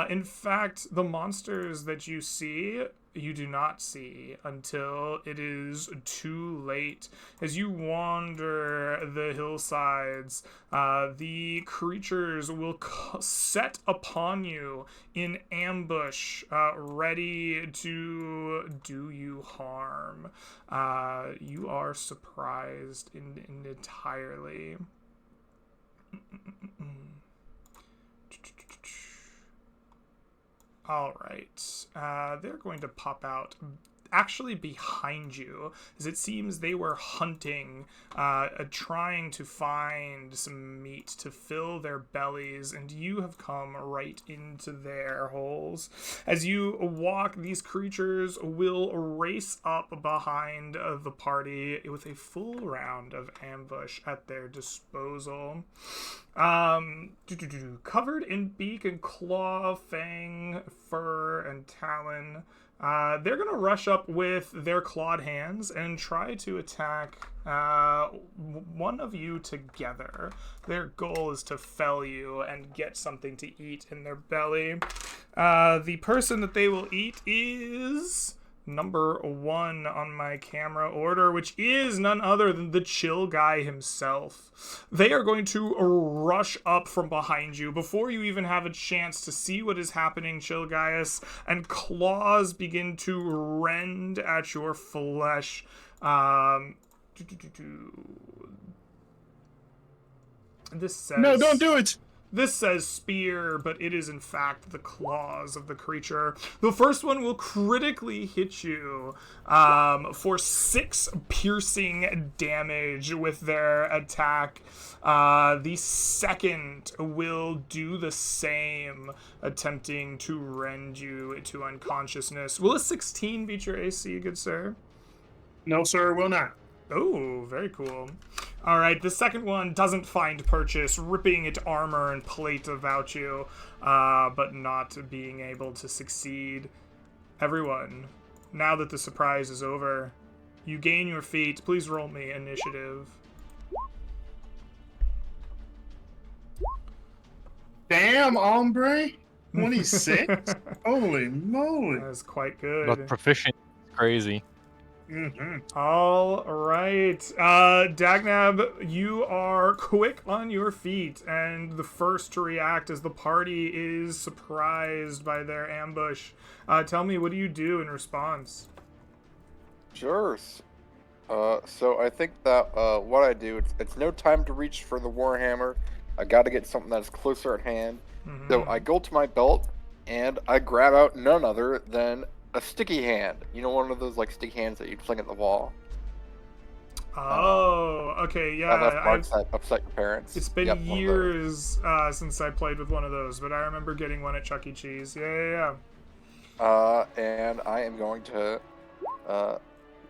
In fact, the monsters that you see, you do not see until it is too late. As you wander the hillsides, the creatures will set upon you in ambush, ready to do you harm. You are surprised entirely. All right. They're going to pop out actually behind you, as it seems they were hunting, trying to find some meat to fill their bellies, and you have come right into their holes. As you walk, these creatures will race up behind the party with a full round of ambush at their disposal. Covered in beak and claw, fang, fur, and talon, they're gonna rush up with their clawed hands and try to attack one of you together. Their goal is to fell you and get something to eat in their belly. The person that they will eat is number 1 on my camera order, which is none other than the chill guy himself. They are going to rush up from behind you before you even have a chance to see what is happening, Chill Gaius, and claws begin to rend at your flesh. This says... No, don't do it! This says spear, but it is in fact the claws of the creature. The first one will critically hit you for 6 piercing damage with their attack. The second will do the same, attempting to rend you to unconsciousness. Will a 16 beat your AC, good sir? No, sir, will not. Oh, very cool. All right, the second one doesn't find purchase, ripping its armor and plate about you, but not being able to succeed. Everyone, now that the surprise is over, you gain your feet. Please roll me initiative. Damn, hombre. 26? Holy moly. That is quite good. Not proficient. It's crazy. Mm-hmm. All right. Dagnab, you are quick on your feet and the first to react as the party is surprised by their ambush. Tell me, what do you do in response? Sure. So I think that what I do, it's no time to reach for the Warhammer. I got to get something that's closer at hand. Mm-hmm. So I go to my belt and I grab out none other than a sticky hand. You know, one of those like sticky hands that you'd fling at the wall. Oh, okay, yeah. That left marks that upset your parents. It's been Yep, one of those. years since I played with one of those, but I remember getting one at Chuck E. Cheese. Yeah. And I am going to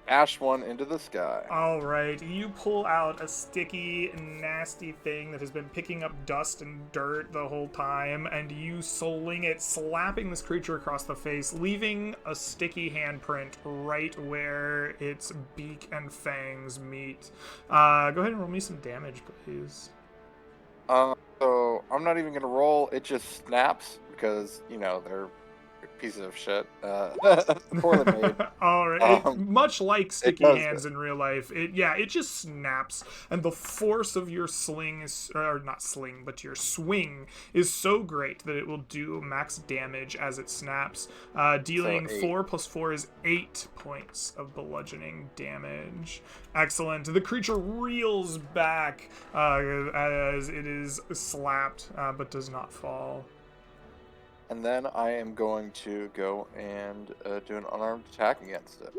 ash one into the sky. All right, you pull out a sticky, nasty thing that has been picking up dust and dirt the whole time, and you sling it, slapping this creature across the face, leaving a sticky handprint right where its beak and fangs meet. Go ahead and roll me some damage, please. So I'm not even gonna roll. It just snaps because you know they're pieces of shit. Poorly made. All right. Much like sticky does hands in real life, it just snaps, and the force of your sling is, or not sling, but your swing is so great that it will do max damage as it snaps, dealing So 4 plus 4 is 8 points of bludgeoning damage. Excellent. The creature reels back as it is slapped, but does not fall. And then I am going to go and do an unarmed attack against it.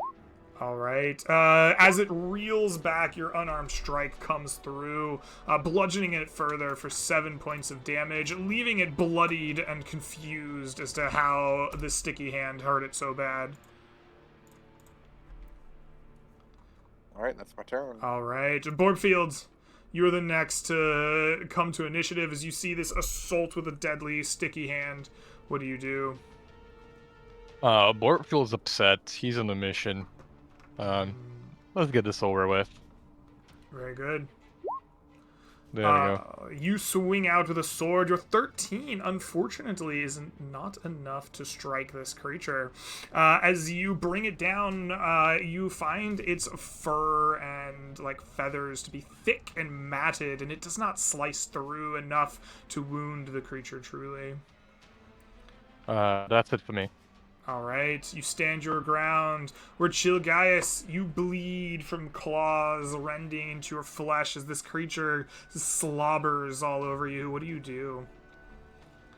All right. As it reels back, your unarmed strike comes through, bludgeoning it further for 7 points of damage, leaving it bloodied and confused as to how the sticky hand hurt it so bad. All right, that's my turn. All right. Borgfield, you're the next to come to initiative as you see this assault with a deadly sticky hand. What do you do? Bort feels upset. He's on a mission. Let's get this over with. Very good. There we go. You swing out with a sword. Your 13, unfortunately, is not enough to strike this creature. As you bring it down, you find its fur and like feathers to be thick and matted, and it does not slice through enough to wound the creature truly. That's it for me. All right, you stand your ground. Where Chilgaius, you bleed from claws rending into your flesh as this creature slobbers all over you. What do you do?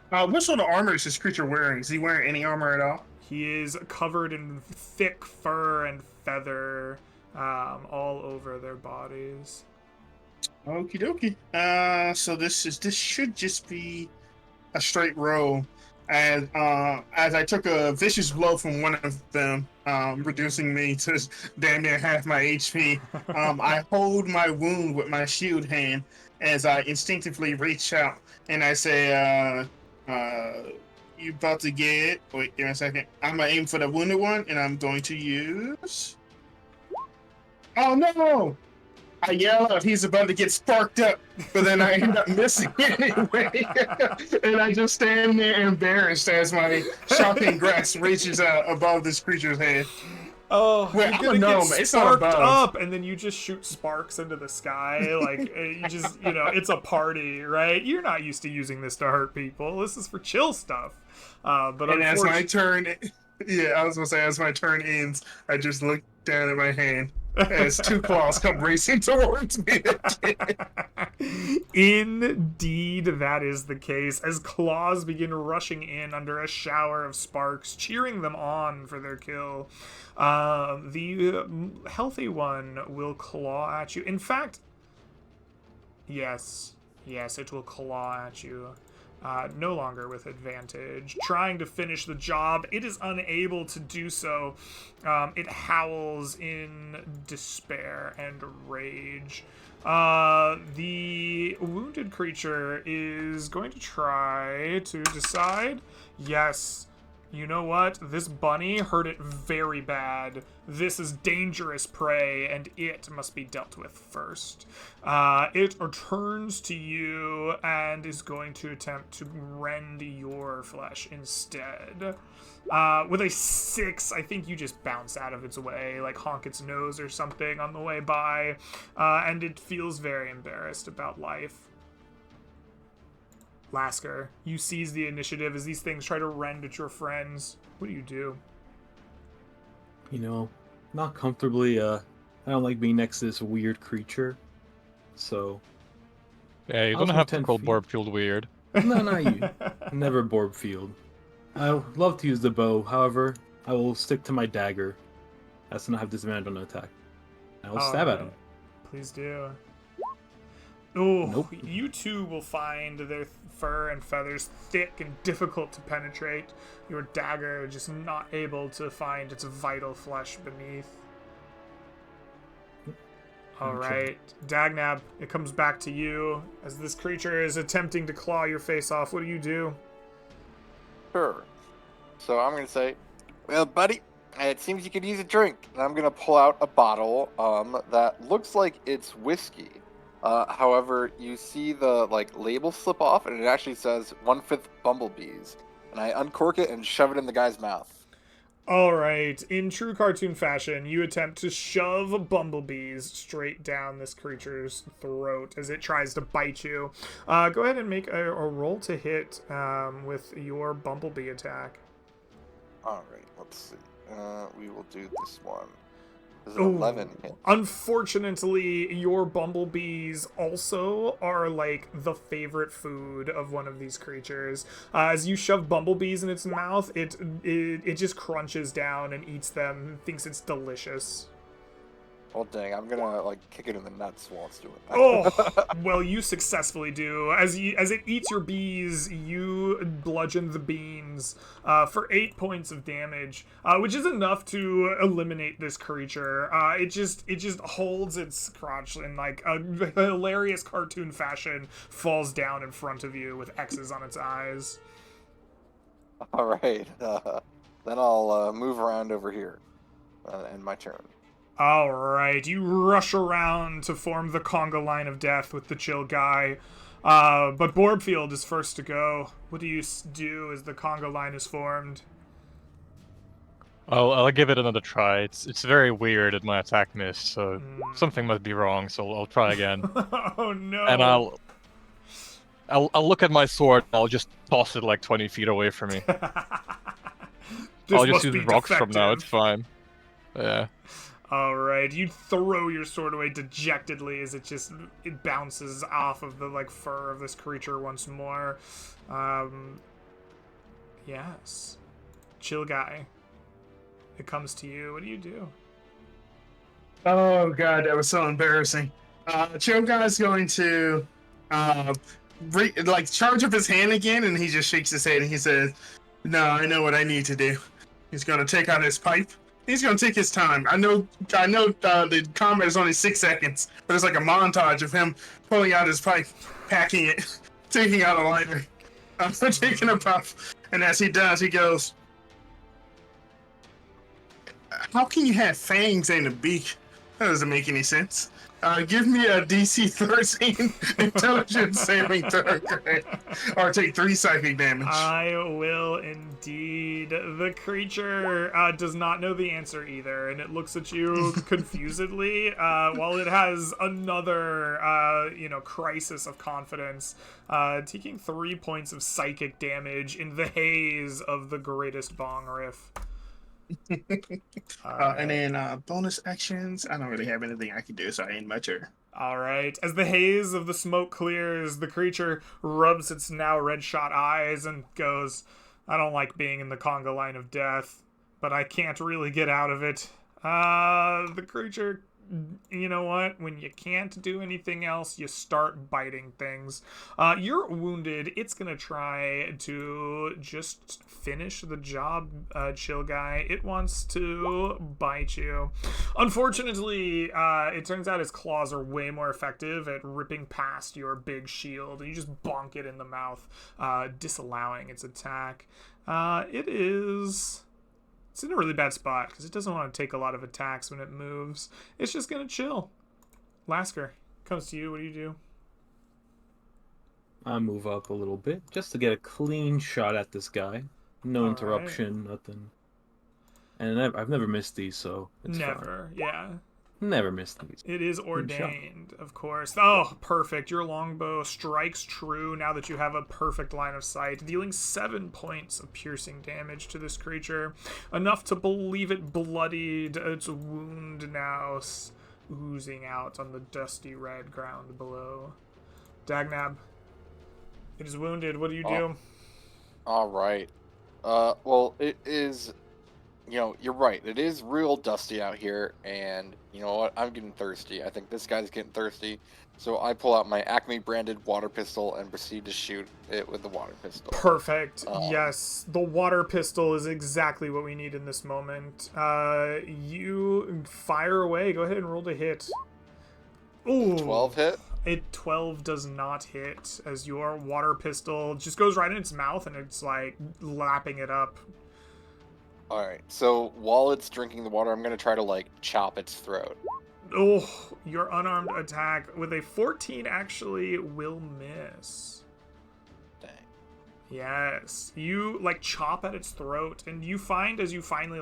What sort of armor is this creature wearing? Is he wearing any armor at all? He is covered in thick fur and feather all over their bodies. Okie dokie. So this should just be a straight roll. As I took a vicious blow from one of them, reducing me to damn near half my HP, I hold my wound with my shield hand as I instinctively reach out and I say, you about to get... Wait, give me a second. I'm going to aim for the wounded one, and I'm going to use... Oh, no! I yell out, he's about to get sparked up, but then I end up missing anyway. And I just stand there embarrassed as my shocking grasp reaches above this creature's head. Oh, well, you're gonna know, get it's not sparked above. up, and then you just shoot sparks into the sky. Like, you just, it's a party, right? You're not used to using this to hurt people. This is for chill stuff. But and as my turn, yeah, I was gonna say, as my turn ends, I just look down at my hand as two claws come racing towards me again. Indeed, that is the case. As claws begin rushing in under a shower of sparks, cheering them on for their kill, the healthy one will claw at you. In fact, yes, it will claw at you. No longer with advantage. Trying to finish the job, it is unable to do so. It howls in despair and rage. The wounded creature is going to try to decide, yes, you know what? This bunny hurt it very bad. This is dangerous prey, and it must be dealt with first. It returns to you and is going to attempt to rend your flesh instead. With a 6, I think you just bounce out of its way, like honk its nose or something on the way by, and it feels very embarrassed about life. Lasker, you seize the initiative as these things try to rend at your friends. What do you do? Not comfortably, I don't like being next to this weird creature. So... Yeah, you I'll don't move have to 10 call feet. Borbfield weird. No, not you. Never Borbfield. I would love to use the bow, however, I will stick to my dagger. That's not have disadvantage on the attack. I will stab at him. Please do. Oh, Nope. You two will find their fur and feathers thick and difficult to penetrate. Your dagger just not able to find its vital flesh beneath. Alright, Dagnab, it comes back to you. As this creature is attempting to claw your face off, what do you do? Sure. So I'm gonna say, well, buddy, it seems you could use a drink. And I'm gonna pull out a bottle that looks like it's whiskey. However, you see the label slip off, and it actually says 1/5 bumblebees. And I uncork it and shove it in the guy's mouth. Alright, in true cartoon fashion, you attempt to shove bumblebees straight down this creature's throat as it tries to bite you. Go ahead and make a roll to hit with your bumblebee attack. Alright, let's see. We will do this one. This is 11 hit. Unfortunately, your bumblebees also are like the favorite food of one of these creatures. As you shove bumblebees in its mouth, it just crunches down and eats them, thinks it's delicious. Well, dang, I'm gonna kick it in the nuts while it's doing that. Oh, well, you successfully do. As it eats your bees, you bludgeon the beans for 8 points of damage, which is enough to eliminate this creature. It just holds its crotch in a hilarious cartoon fashion, falls down in front of you with X's on its eyes. All right, then I'll move around over here, and my turn. All right, you rush around to form the conga line of death with the chill guy. But Borbfield is first to go. What do you do as the conga line is formed? I'll give it another try. It's very weird that my attack missed, so something must be wrong. So I'll try again, Oh no! and I'll look at my sword. And I'll just toss it like 20 feet away from me. This I'll just must use be rocks from now. It's defective. fine. Yeah. All right, you throw your sword away dejectedly as it bounces off of the like fur of this creature once more. Yes, chill guy. It comes to you. What do you do? Oh god, that was so embarrassing. Chill guy's going to charge up his hand again, and he just shakes his head and he says, "No, I know what I need to do." He's going to take out his pipe. He's going to take his time. I know. The combat is only 6 seconds, but it's like a montage of him pulling out his pipe, packing it, taking out a lighter, taking a puff, and as he does, he goes, "How can you have fangs and a beak? That doesn't make any sense. Give me a DC 13 intelligence saving throw, or take 3 psychic damage." I will indeed. The creature does not know the answer either, and it looks at you confusedly while it has another, crisis of confidence, taking 3 points of psychic damage in the haze of the greatest bong riff. And then bonus actions. I don't really have anything I can do, so I ain't my turn. All right. As the haze of the smoke clears, the creature rubs its now red-shot eyes and goes, "I don't like being in the conga line of death, but I can't really get out of it." The creature, you know what? When you can't do anything else, you start biting things. You're wounded. It's gonna try to just finish the job, chill guy. It wants to bite you. Unfortunately, it turns out its claws are way more effective at ripping past your big shield. You just bonk it in the mouth, disallowing its attack. It's in a really bad spot because it doesn't want to take a lot of attacks when it moves. It's just going to chill. Lasker, comes to you. What do you do? I move up a little bit just to get a clean shot at this guy. No All interruption, nothing. And I've never missed these, so it's Never, yeah. fine. Never missed these. It is ordained, of course. Oh, perfect. Your longbow strikes true now that you have a perfect line of sight, dealing 7 points of piercing damage to this creature. Enough to believe it bloodied, its wound now oozing out on the dusty red ground below. Dagnab, it is wounded. What do you do? All right. Well, it is... you're right. It is real dusty out here, and you know what? I'm getting thirsty. I think this guy's getting thirsty. So I pull out my Acme branded water pistol and proceed to shoot it with the water pistol. Perfect. Yes, the water pistol is exactly what we need in this moment. You fire away. Go ahead and roll to hit. Ooh. 12 hit? 12 does not hit, as your water pistol just goes right in its mouth and it's like lapping it up. Alright, so while it's drinking the water, I'm going to try to, chop its throat. Oh, your unarmed attack with a 14 actually will miss. Dang. Yes. You, chop at its throat, and you find as you finally,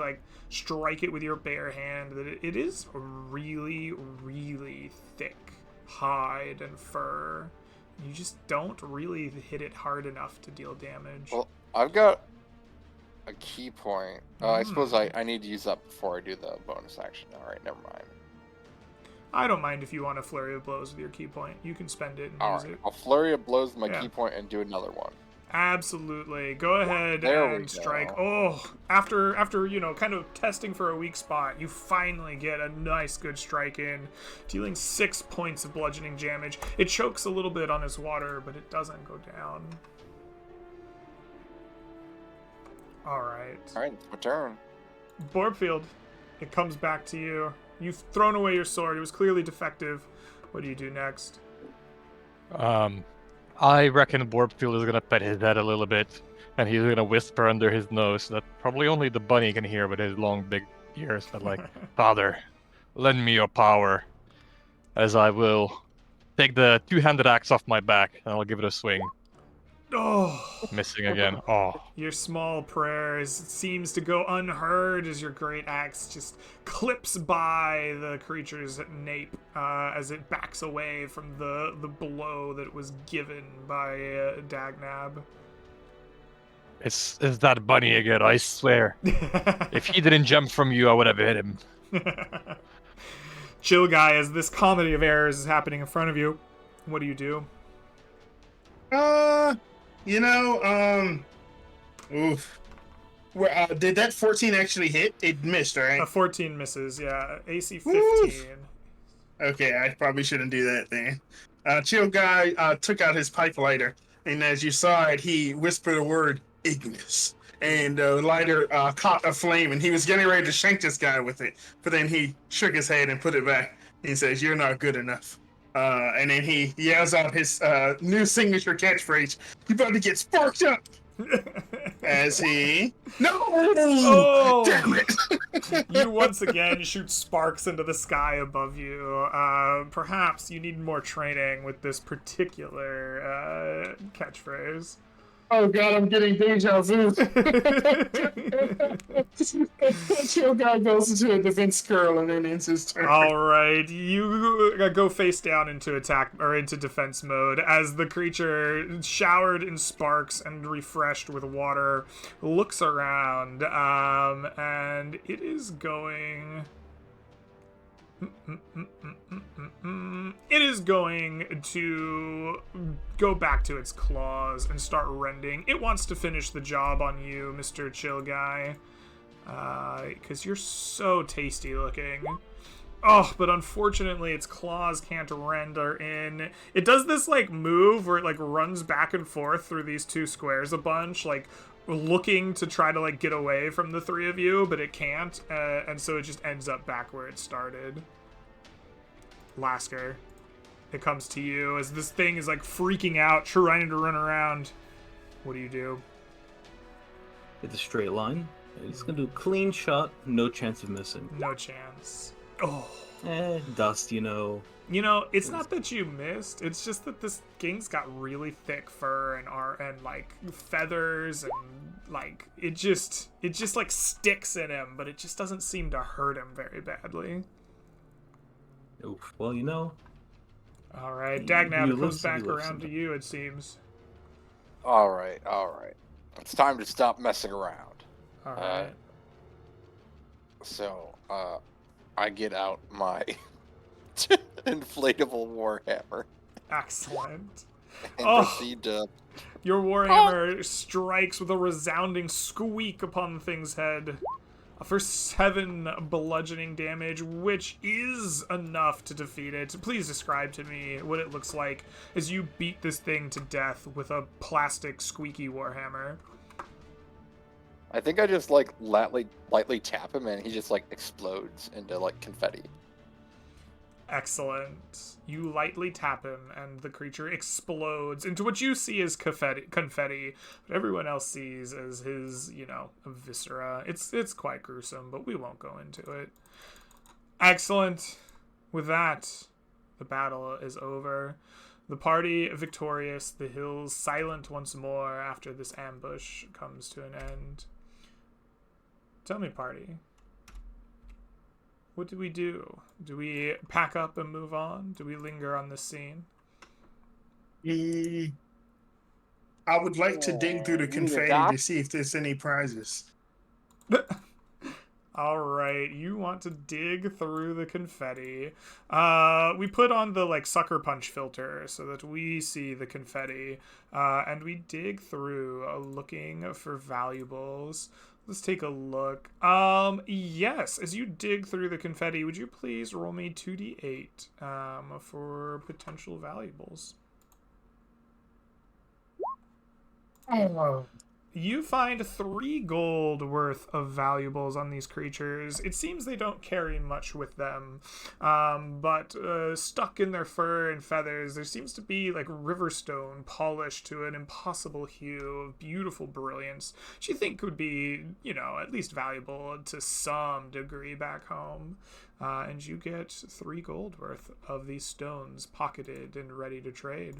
strike it with your bare hand that it is really, really thick hide and fur. You just don't really hit it hard enough to deal damage. Well, I've got a key point. I suppose I need to use that before I do the bonus action. Alright, never mind. I don't mind if you want a flurry of blows with your key point. You can spend it and use Alright, it. I'll flurry of blows with my key point and do another one. Absolutely. Go ahead There we and strike. go. Oh, after kind of testing for a weak spot, you finally get a nice good strike in, dealing 6 points of bludgeoning damage. It chokes a little bit on its water, but it doesn't go down. Alright. Alright, it's my turn. Borbfield, it comes back to you. You've thrown away your sword. It was clearly defective. What do you do next? I reckon Borbfield is gonna pet his head a little bit, and he's gonna whisper under his nose that probably only the bunny can hear with his long, big ears, but Father, lend me your power, as I will take the two-handed axe off my back and I'll give it a swing. Oh, Missing again. Oh, your small prayers seems to go unheard as your great axe just clips by the creature's nape as it backs away from the blow that was given by Dagnab. it's that bunny again, I swear. If he didn't jump from you, I would have hit him. Chill guy, as this comedy of errors is happening in front of you, what do you do? Oof. Did that 14 actually hit? It missed, right? A 14 misses, yeah. AC 15. Woof. Okay, I probably shouldn't do that then. Chill guy took out his pipe lighter, and as you saw it, he whispered a word, Ignis. And the lighter caught a flame, and he was getting ready to shank this guy with it. But then he shook his head and put it back. He says, "You're not good enough." And then he yells out his new signature catchphrase, "You about to get sparked up!" As he... No! Oh! Damn it! You once again shoot sparks into the sky above you. Perhaps you need more training with this particular catchphrase. Oh god, I'm getting deja vu. Chill guy goes into a defense curl and then ends his turn. All right, you go face down into attack or into defense mode as the creature, showered in sparks and refreshed with water, looks around, and it is going. It is going to go back to its claws and start rending. It wants to finish the job on you, Mr. Chill Guy, because you're so tasty looking. Oh, but unfortunately its claws can't render in. It does this like move where it like runs back and forth through these two squares a bunch, like looking to try to like get away from the three of you, but it can't, and so it just ends up back where it started. Lasker, it comes to you as this thing is like freaking out, trying to run around. What do you do? It's a straight line. It's gonna do a clean shot, no chance of missing. No chance. Oh. Dust, you know. You know, it's not that you missed. It's just that this thing's got really thick fur and like feathers and like it just like sticks in him, but it just doesn't seem to hurt him very badly. Oof. Well, you know. All right, Dagnab comes listen, back you around to listen. you. It seems. All right. It's time to stop messing around. All right. So, I get out my inflatable warhammer Excellent. and Oh. proceed to. Your warhammer strikes with a resounding squeak upon the thing's head for 7 bludgeoning damage, which is enough to defeat it. Please describe to me what it looks like as you beat this thing to death with a plastic squeaky warhammer. I think I just like lightly tap him and he just like explodes into like confetti. Excellent. You lightly tap him, and the creature explodes into what you see as confetti, but everyone else sees as his, viscera. It's quite gruesome, but we won't go into it. Excellent. With that, the battle is over. The party victorious, the hills silent once more after this ambush comes to an end. Tell me, party. What do we do? Do we pack up and move on? Do we linger on this scene? I would like to dig through the confetti to see if there's any prizes. All right, you want to dig through the confetti. We put on the sucker punch filter so that we see the confetti, and we dig through looking for valuables. Let's take a look. Yes, as you dig through the confetti, would you please roll me 2d8 for potential valuables? Oh. You find 3 gold worth of valuables on these creatures. It seems they don't carry much with them, but stuck in their fur and feathers, there seems to be like riverstone polished to an impossible hue of beautiful brilliance, which you think would be, at least valuable to some degree back home. And you get 3 gold worth of these stones pocketed and ready to trade.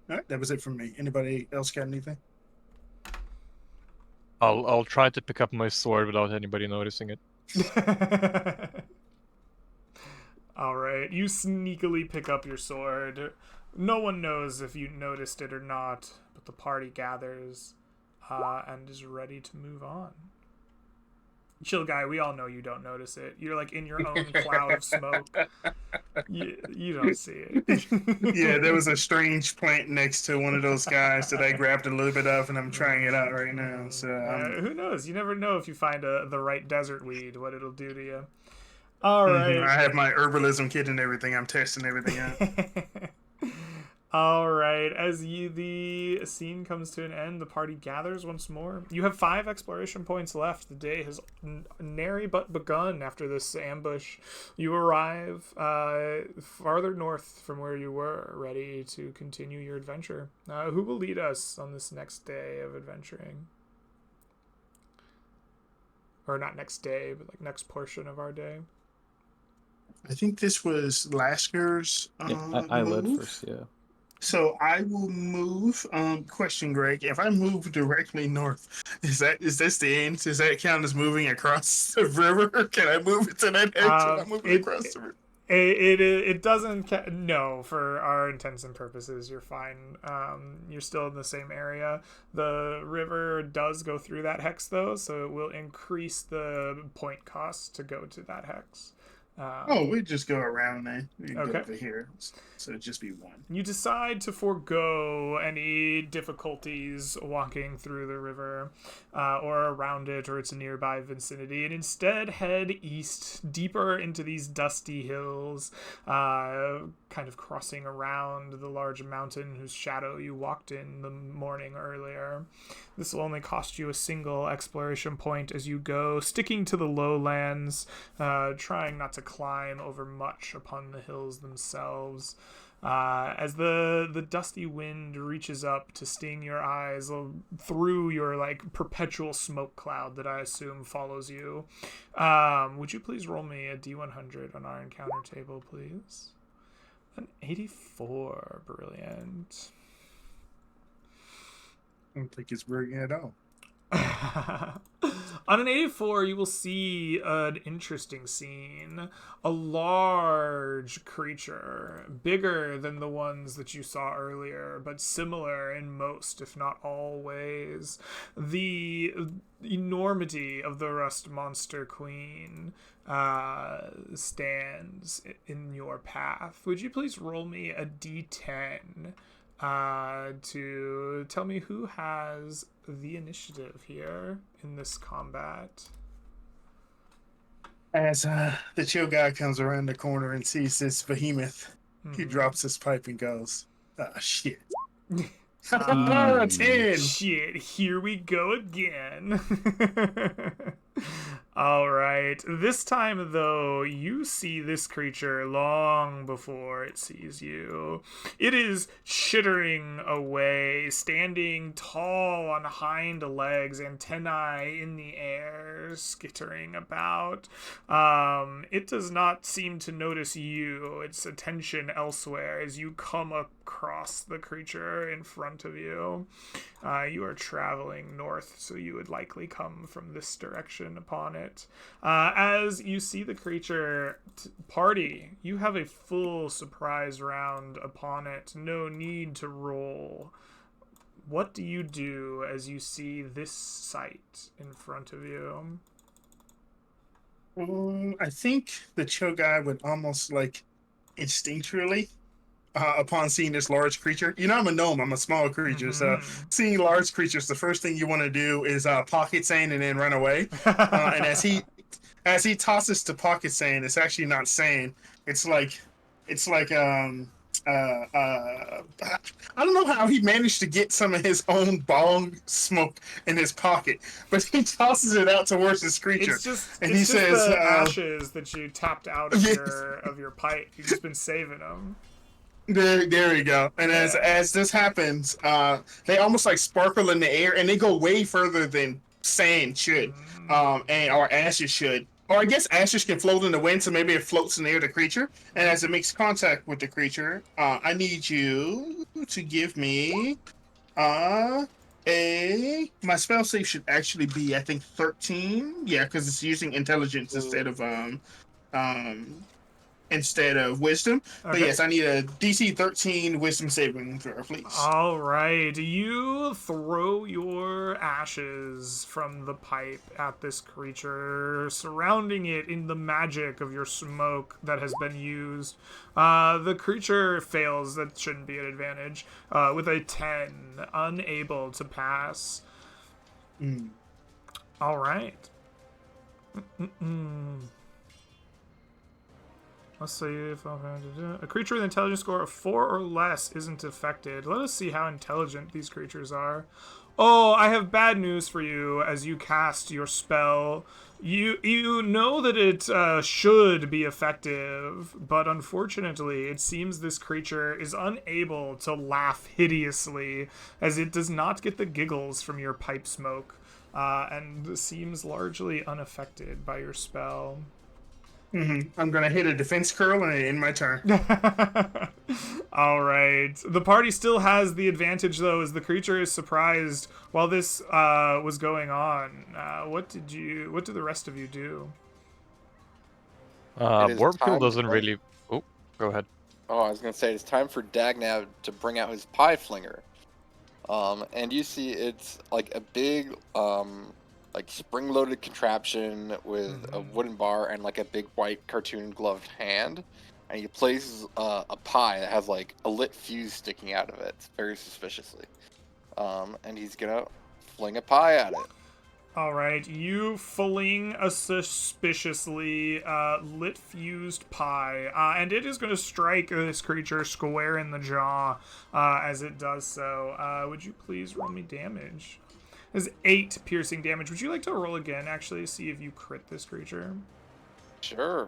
All right, that was it from me. Anybody else got anything? I'll try to pick up my sword without anybody noticing it. All right, you sneakily pick up your sword. No one knows if you noticed it or not, but the party gathers and is ready to move on. Chill guy, we all know you don't notice it. You're like in your own cloud of smoke. You don't see it. Yeah, there was a strange plant next to one of those guys that I grabbed a little bit of, and I'm trying it out right now. So who knows? You never know if you find the right desert weed, what it'll do to you. All right. I have my herbalism kit and everything. I'm testing everything out. All right. As the scene comes to an end, the party gathers once more. You have 5 exploration points left. The day has nary but begun after this ambush. You arrive farther north from where you were, ready to continue your adventure. Who will lead us on this next day of adventuring? Or not next day, but like next portion of our day. I think this was Lasker's I led move. first, yeah. So I will move. Question, Greg. If I move directly north, is this the end? Does that count as moving across the river? Can I move it to that edge? I'm moving across the river. It doesn't no, for our intents and purposes you're fine. You're still in the same area. The river does go through that hex though, so it will increase the point cost to go to that hex. We just go around then. We can go over here. So it'd just be 1. You decide to forego any difficulties walking through the river or around it or its nearby vicinity, and instead head east, deeper into these dusty hills, kind of crossing around the large mountain whose shadow you walked in the morning earlier. This will only cost you a single exploration point as you go, sticking to the lowlands, trying not to climb over much upon the hills themselves. As the dusty wind reaches up to sting your eyes through your like perpetual smoke cloud that I assume follows you, would you please roll me a D100 on our encounter table, please? An 84, brilliant. I don't think it's brilliant at all. On an 84, you will see an interesting scene. A large creature, bigger than the ones that you saw earlier, but similar in most, if not all ways. The enormity of the Rust Monster Queen stands in your path. Would you please roll me a D10 to tell me who has the initiative here in this combat? As the chill guy comes around the corner and sees this behemoth, he drops his pipe and goes, shit. 10! Shit, here we go again. All right. This time, though, you see this creature long before it sees you. It is chittering away, standing tall on hind legs, antennae in the air, skittering about. It does not seem to notice you. Its attention elsewhere as you come across the creature in front of you. You are traveling north, so you would likely come from this direction upon it. As you see the creature, party, you have a full surprise round upon it. No need to roll. What do you do as you see this sight in front of you? I think the chill guy would almost like instinctually, upon seeing this large creature. I'm a gnome. I'm a small creature. So seeing large creatures, the first thing you want to do is pocket sand and then run away. And as he tosses to pocket sand, it's actually not sand. It's like I don't know how he managed to get some of his own bong smoke in his pocket, but he tosses it out towards this creature. It's just the ashes that you tapped out of your pipe. You've just been saving them. There we go. And as this happens, they almost like sparkle in the air, and they go way further than sand should, or ashes should. Or I guess ashes can float in the wind, so maybe it floats near the creature. And as it makes contact with the creature, I need you to give me my spell save should actually be, I think, 13. Yeah, because it's using intelligence instead of wisdom. Okay. But yes, I need a DC 13 wisdom saving throw, please. All right, you throw your ashes from the pipe at this creature, surrounding it in the magic of your smoke that has been used. The creature fails. That shouldn't be an advantage. With a 10, unable to pass. All right. Let's see if a creature with an intelligence score of 4 or less isn't affected. Let us see how intelligent these creatures are. Oh, I have bad news for you as you cast your spell. You know that it should be effective, but unfortunately, it seems this creature is unable to laugh hideously as it does not get the giggles from your pipe smoke, and seems largely unaffected by your spell. I'm gonna hit a defense curl and end my turn. All right. The party still has the advantage, though, as the creature is surprised while this was going on. What did the rest of you do? Warpkill doesn't really. Oh, go ahead. Oh, I was gonna say it's time for Dagnav to bring out his pie flinger. And you see it's like a big like spring-loaded contraption with a wooden bar and like a big white cartoon gloved hand, and he places a pie that has like a lit fuse sticking out of it very suspiciously, and he's gonna fling a pie at it. All right, you fling a suspiciously lit fused pie, and it is going to strike this creature square in the jaw as it does so. Would you please roll me damage? There's 8 piercing damage. Would you like to roll again, actually, to see if you crit this creature? Sure.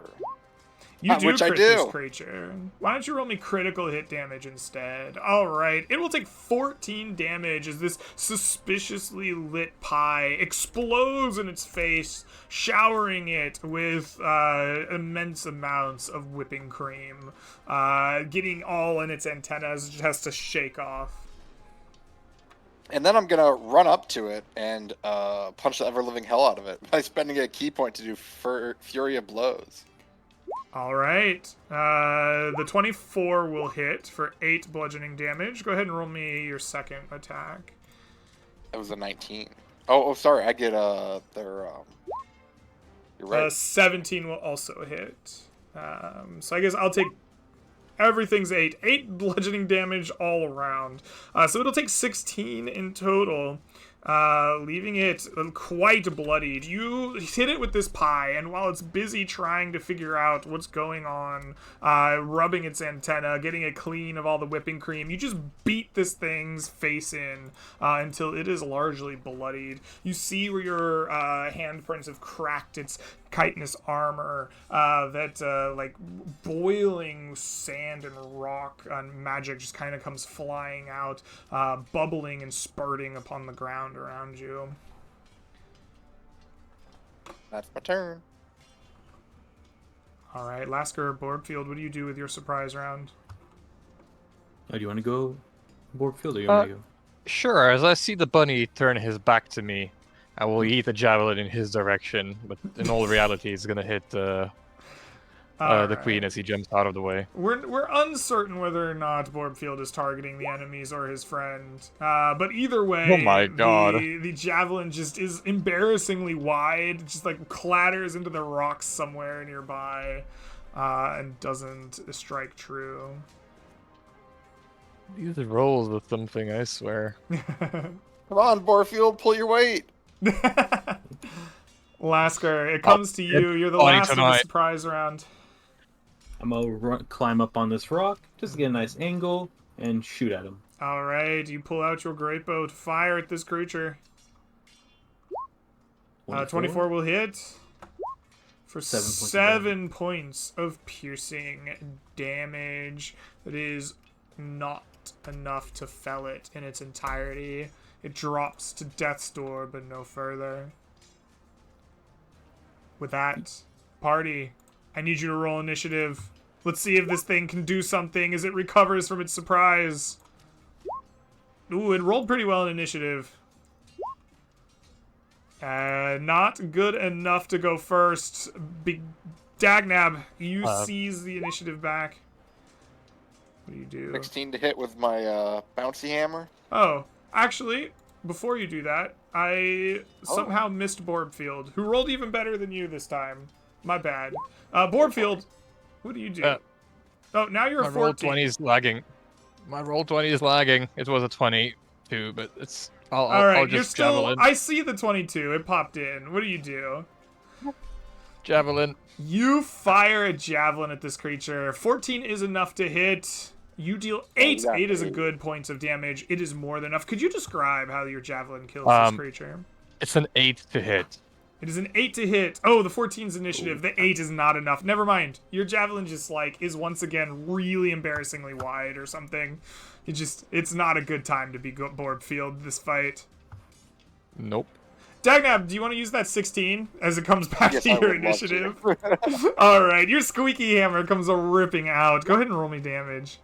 You do which crit I do. this creature. Why don't you roll me critical hit damage instead? All right. It will take 14 damage as this suspiciously lit pie explodes in its face, showering it with immense amounts of whipping cream, getting all in its antennas. It just has to shake off. And then I'm gonna run up to it and punch the ever-living hell out of it by spending a key point to do Fury of Blows. All right. The 24 will hit for 8 bludgeoning damage. Go ahead and roll me your second attack. That was a 19. Oh, sorry. I get their. You're right. 17 will also hit. So I guess I'll take. Everything's 8. 8 bludgeoning damage all around. So it'll take 16 in total, leaving it quite bloodied. You hit it with this pie, and while it's busy trying to figure out what's going on, rubbing its antenna, getting it clean of all the whipping cream, you just beat this thing's face in until it is largely bloodied. You see where your handprints have cracked its chitinous armor, that like boiling sand and rock and magic just kind of comes flying out, bubbling and spurting upon the ground around you. That's my turn. All right, Lasker, Borgfield, what do you do with your surprise round? Oh, do you want to go Borgfield or you want to go? Sure, as I see the bunny turn his back to me, I will eat a javelin in his direction, but in all reality, it's gonna hit the queen as he jumps out of the way. We're uncertain whether or not Borgfield is targeting the enemies or his friend, but either way, Oh my God. the javelin just is embarrassingly wide, just like clatters into the rocks somewhere nearby, and doesn't strike true. These rolls with something, I swear. Come on, Borfield, pull your weight. Lasker, it comes to you. You're the funny last of the tonight. surprise round. I'm gonna climb up on this rock, just to get a nice angle, and shoot at him. All right, you pull out your great bow to fire at this creature. 24 will hit for 7 points of piercing damage. That is not enough to fell it in its entirety. It drops to death's door, but no further. With that, party, I need you to roll initiative. Let's see if this thing can do something as it recovers from its surprise. Ooh, it rolled pretty well in initiative. Not good enough to go first. Dagnab, you seize the initiative back. What do you do? 16 to hit with my bouncy hammer. Oh, actually, before you do that, I somehow missed Borbfield, who rolled even better than you this time. My bad. Borbfield, what do you do? Oh, now you're a 14. My roll 20 is lagging. My roll 20 is lagging. It was a 22, but it's... I'll just you're still... javelin. I see the 22. It popped in. What do you do? Javelin. You fire a javelin at this creature. 14 is enough to hit. You deal 8. 8 is a good points of damage. It is more than enough. Could you describe how your javelin kills this creature? It's an 8 to hit. It is an 8 to hit. Oh, the 14's initiative. The 8 is not enough. Never mind. Your javelin just, is once again really embarrassingly wide or something. It's not a good time to be Borbfield this fight. Nope. Dagnab, do you want to use that 16 as it comes back to your initiative? Alright, your squeaky hammer comes ripping out. Go ahead and roll me damage.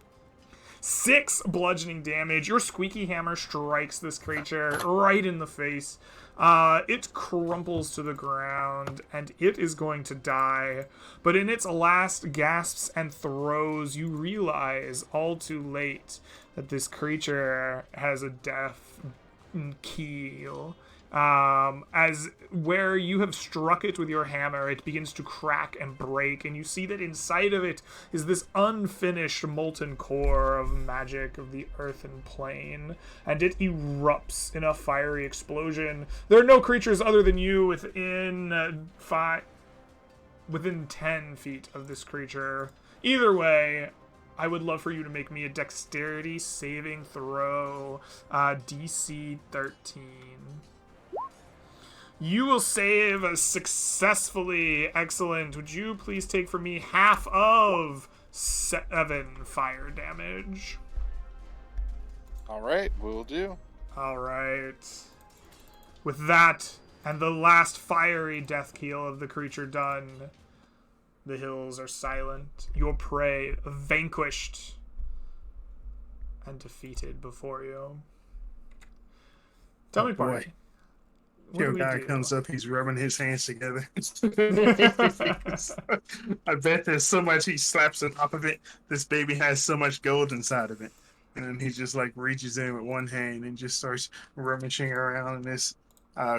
6 bludgeoning damage. Your squeaky hammer strikes this creature right in the face. It crumples to the ground, and it is going to die. But in its last gasps and throes, you realize, all too late, that this creature has a death keel. As where you have struck it with your hammer, it begins to crack and break, and you see that inside of it is this unfinished molten core of magic of the earthen plane, and it erupts in a fiery explosion. There are no creatures other than you within 10 feet of this creature. Either way, I would love for you to make me a dexterity saving throw, DC 13. You will save successfully. Excellent. Would you please take for me half of 7 fire damage? All right, will do. All right. With that and the last fiery death keel of the creature done, the hills are silent. Your prey vanquished and defeated before you. Tell me, party. Your guy comes up, he's rubbing his hands together. I bet there's so much he slaps on top of it. This baby has so much gold inside of it. And then he just reaches in with one hand and just starts rummaging around in this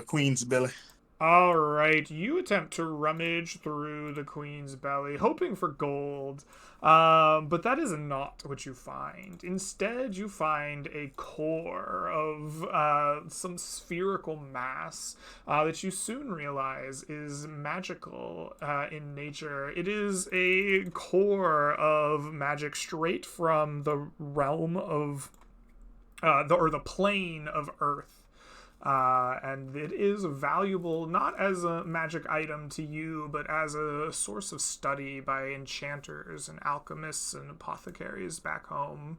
queen's belly. All right, you attempt to rummage through the queen's belly, hoping for gold, but that is not what you find. Instead, you find a core of some spherical mass that you soon realize is magical in nature. It is a core of magic straight from the realm of, the plane of Earth. And it is valuable not as a magic item to you, but as a source of study by enchanters and alchemists and apothecaries back home.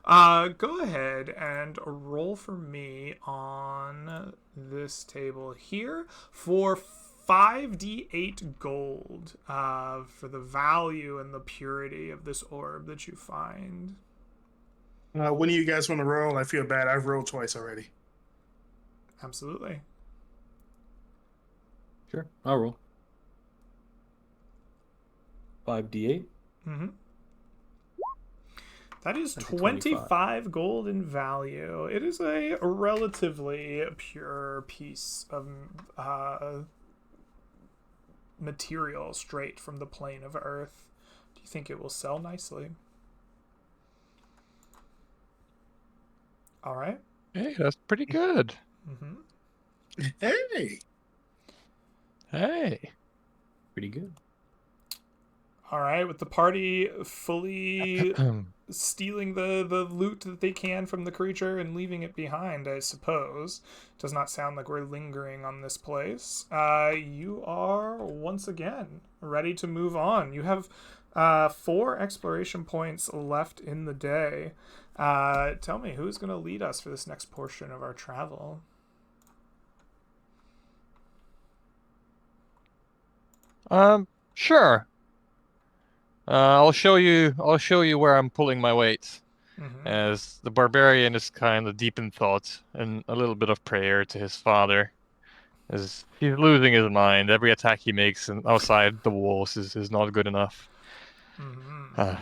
Go ahead and roll for me on this table here for 5d8 gold for the value and the purity of this orb that you find. When do you guys want to roll? I feel bad. I've rolled twice already. Absolutely. Sure, I'll roll. 5d8. Mm-hmm. That is 25 gold in value. It is a relatively pure piece of material straight from the plane of Earth. Do you think it will sell nicely? All right. Hey, that's pretty good. Mm-hmm. Hey. Hey. Pretty good. All right, with the party fully stealing the loot that they can from the creature and leaving it behind, I suppose. Does not sound like we're lingering on this place. You are once again ready to move on. You have 4 exploration points left in the day. Tell me, who's going to lead us for this next portion of our travel? Sure. I'll show you where I'm pulling my weight. Mm-hmm. As the barbarian is kind of deep in thought and a little bit of prayer to his father, as he's losing his mind. Every attack he makes outside the walls is not good enough. Mm-hmm.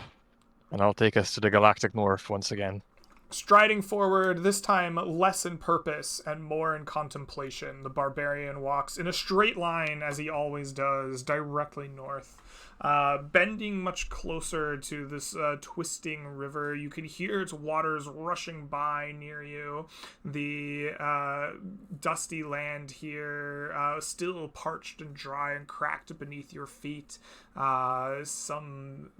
And I'll take us to the Galactic North once again. Striding forward, this time less in purpose and more in contemplation, the barbarian walks in a straight line, as he always does, directly north. Bending much closer to this twisting river. You can hear its waters rushing by near you. The dusty land here, still parched and dry and cracked beneath your feet. Some,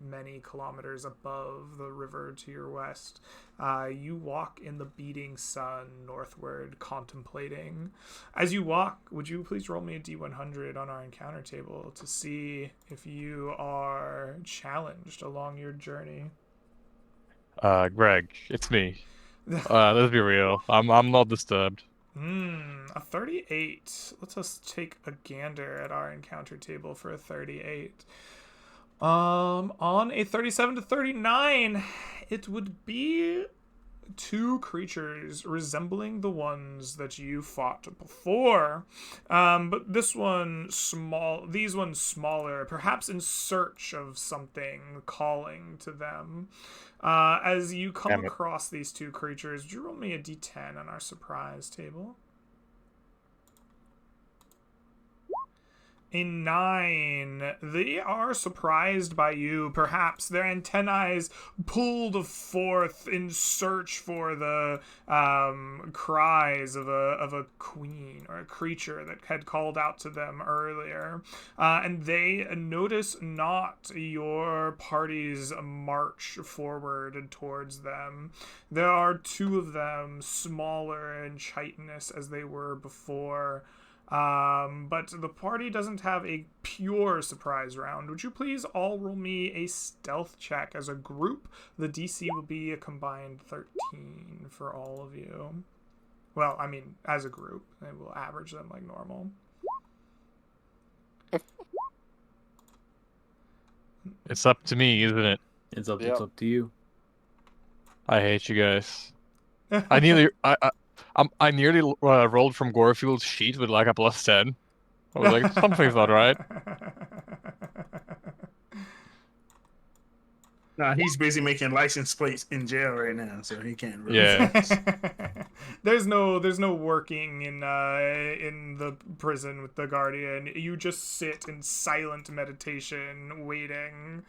many kilometers above the river to your west. You walk in the beating sun northward, contemplating. As you walk, would you please roll me a d100 on our encounter table to see if you are challenged along your journey? Greg, it's me. Let's be real. I'm not disturbed. A 38. Let's us take a gander at our encounter table for a 38. On a 37 to 39, it would be 2 creatures resembling the ones that you fought before. But these ones smaller, perhaps in search of something calling to them. As you come across these 2 creatures, would you roll me a d10 on our surprise table? A 9. They are surprised by you. Perhaps their antennae pulled forth in search for the cries of a queen or a creature that had called out to them earlier. And they notice not your party's march forward towards them. There are 2 of them, smaller and chitinous as they were before. But the party doesn't have a pure surprise round. Would you please all roll me a stealth check as a group? The DC will be a combined 13 for all of you. Well, I mean, as a group. And we'll average them like normal. It's up to me, isn't it? It's up to you. I hate you guys. I nearly rolled from Gorefield's sheet with like a +10. I was like, something's not right. Nah, he's busy making license plates in jail right now, so he can't really. Yeah. There's no working in the prison with the Guardian. You just sit in silent meditation, waiting.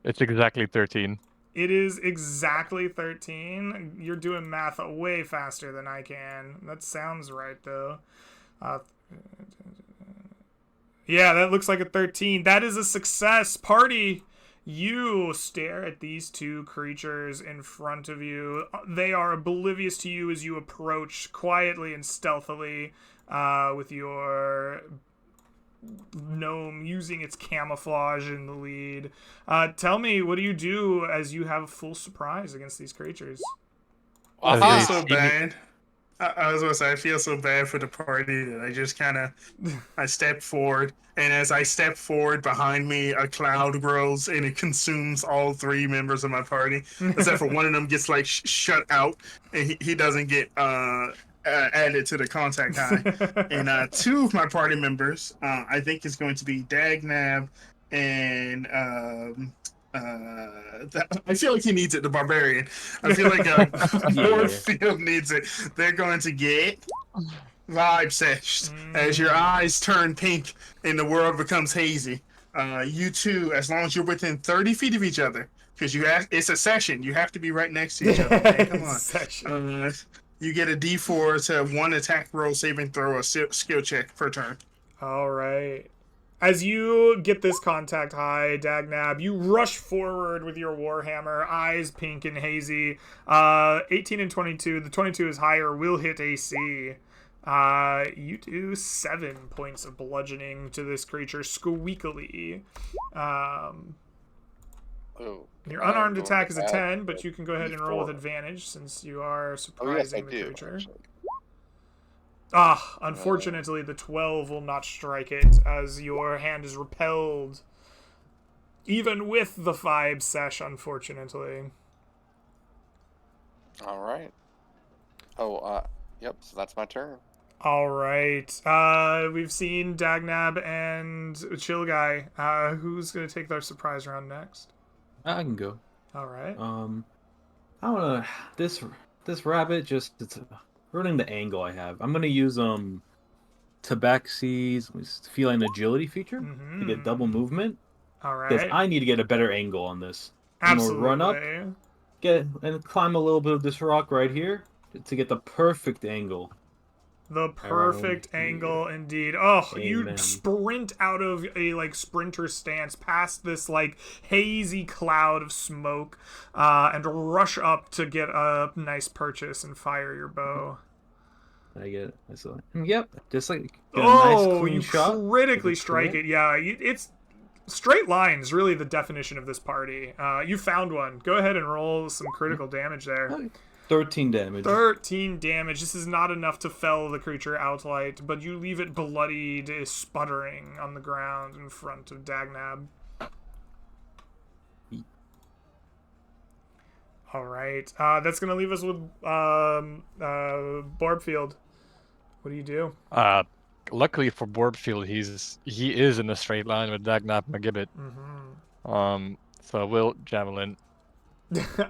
It's exactly 13. It is exactly 13. You're doing math way faster than I can. That sounds right, though. Yeah, that looks like a 13. That is a success. Party, you stare at these 2 creatures in front of you. They are oblivious to you as you approach quietly and stealthily with your gnome using its camouflage in the lead. Tell me, what do you do as you have full surprise against these creatures? I feel so bad. I was gonna say, I feel so bad for the party that I just I step forward, and as I step forward, behind me a cloud grows and it consumes all 3 members of my party, except for one of them gets like shut out, and he doesn't get added to the contact high. And 2 of my party members, I think is going to be Dagnab and I feel like he needs it, the barbarian. I feel like Warfield needs it. They're going to get vibe seshed as your eyes turn pink and the world becomes hazy. You 2, as long as you're within 30 feet of each other, because it's a session. You have to be right next to each other. Okay, come on. You get a D4 to 1 attack roll, saving throw, a skill check per turn. All right. As you get this contact high, Dagnab, you rush forward with your Warhammer, eyes pink and hazy. 18 and 22. The 22 is higher, will hit AC. You do 7 points of bludgeoning to this creature squeakily. Oh, Your I'm unarmed going attack to is a add 10, but you can go ahead and roll with D4. advantage since you are Oh yes, I surprising the do. creature. Actually. Unfortunately, the 12 will not strike it as your hand is repelled. Even with the 5 sesh, unfortunately. All right. Yep. So that's my turn. Alright. We've seen Dagnab and Chill Guy. Who's going to take their surprise round next? I can go. Alright. I wanna this rabbit just it's ruining the angle I have. I'm gonna use Tabaxi's feline agility feature to get double movement because Alright. I need to get a better angle on this. I'm gonna Absolutely. run up, get and climb a little bit of this rock right here to get the perfect angle. The perfect angle indeed. Oh, you Amen. sprint out of a sprinter stance past this hazy cloud of smoke, and rush up to get a nice purchase and fire your bow. I get it. I saw it. Yep, just get a nice clean you shot. critically with a strike crit. it. Yeah, it's straight lines. Really, the definition of this party. You found one. Go ahead and roll some critical damage there. 13 damage. 13 damage. This is not enough to fell the creature outright, but you leave it bloodied, sputtering on the ground in front of Dagnab. Alright. That's going to leave us with Borbfield. What do you do? Luckily for Borbfield, he is in a straight line with Dagnap McGibbet. So we'll javelin.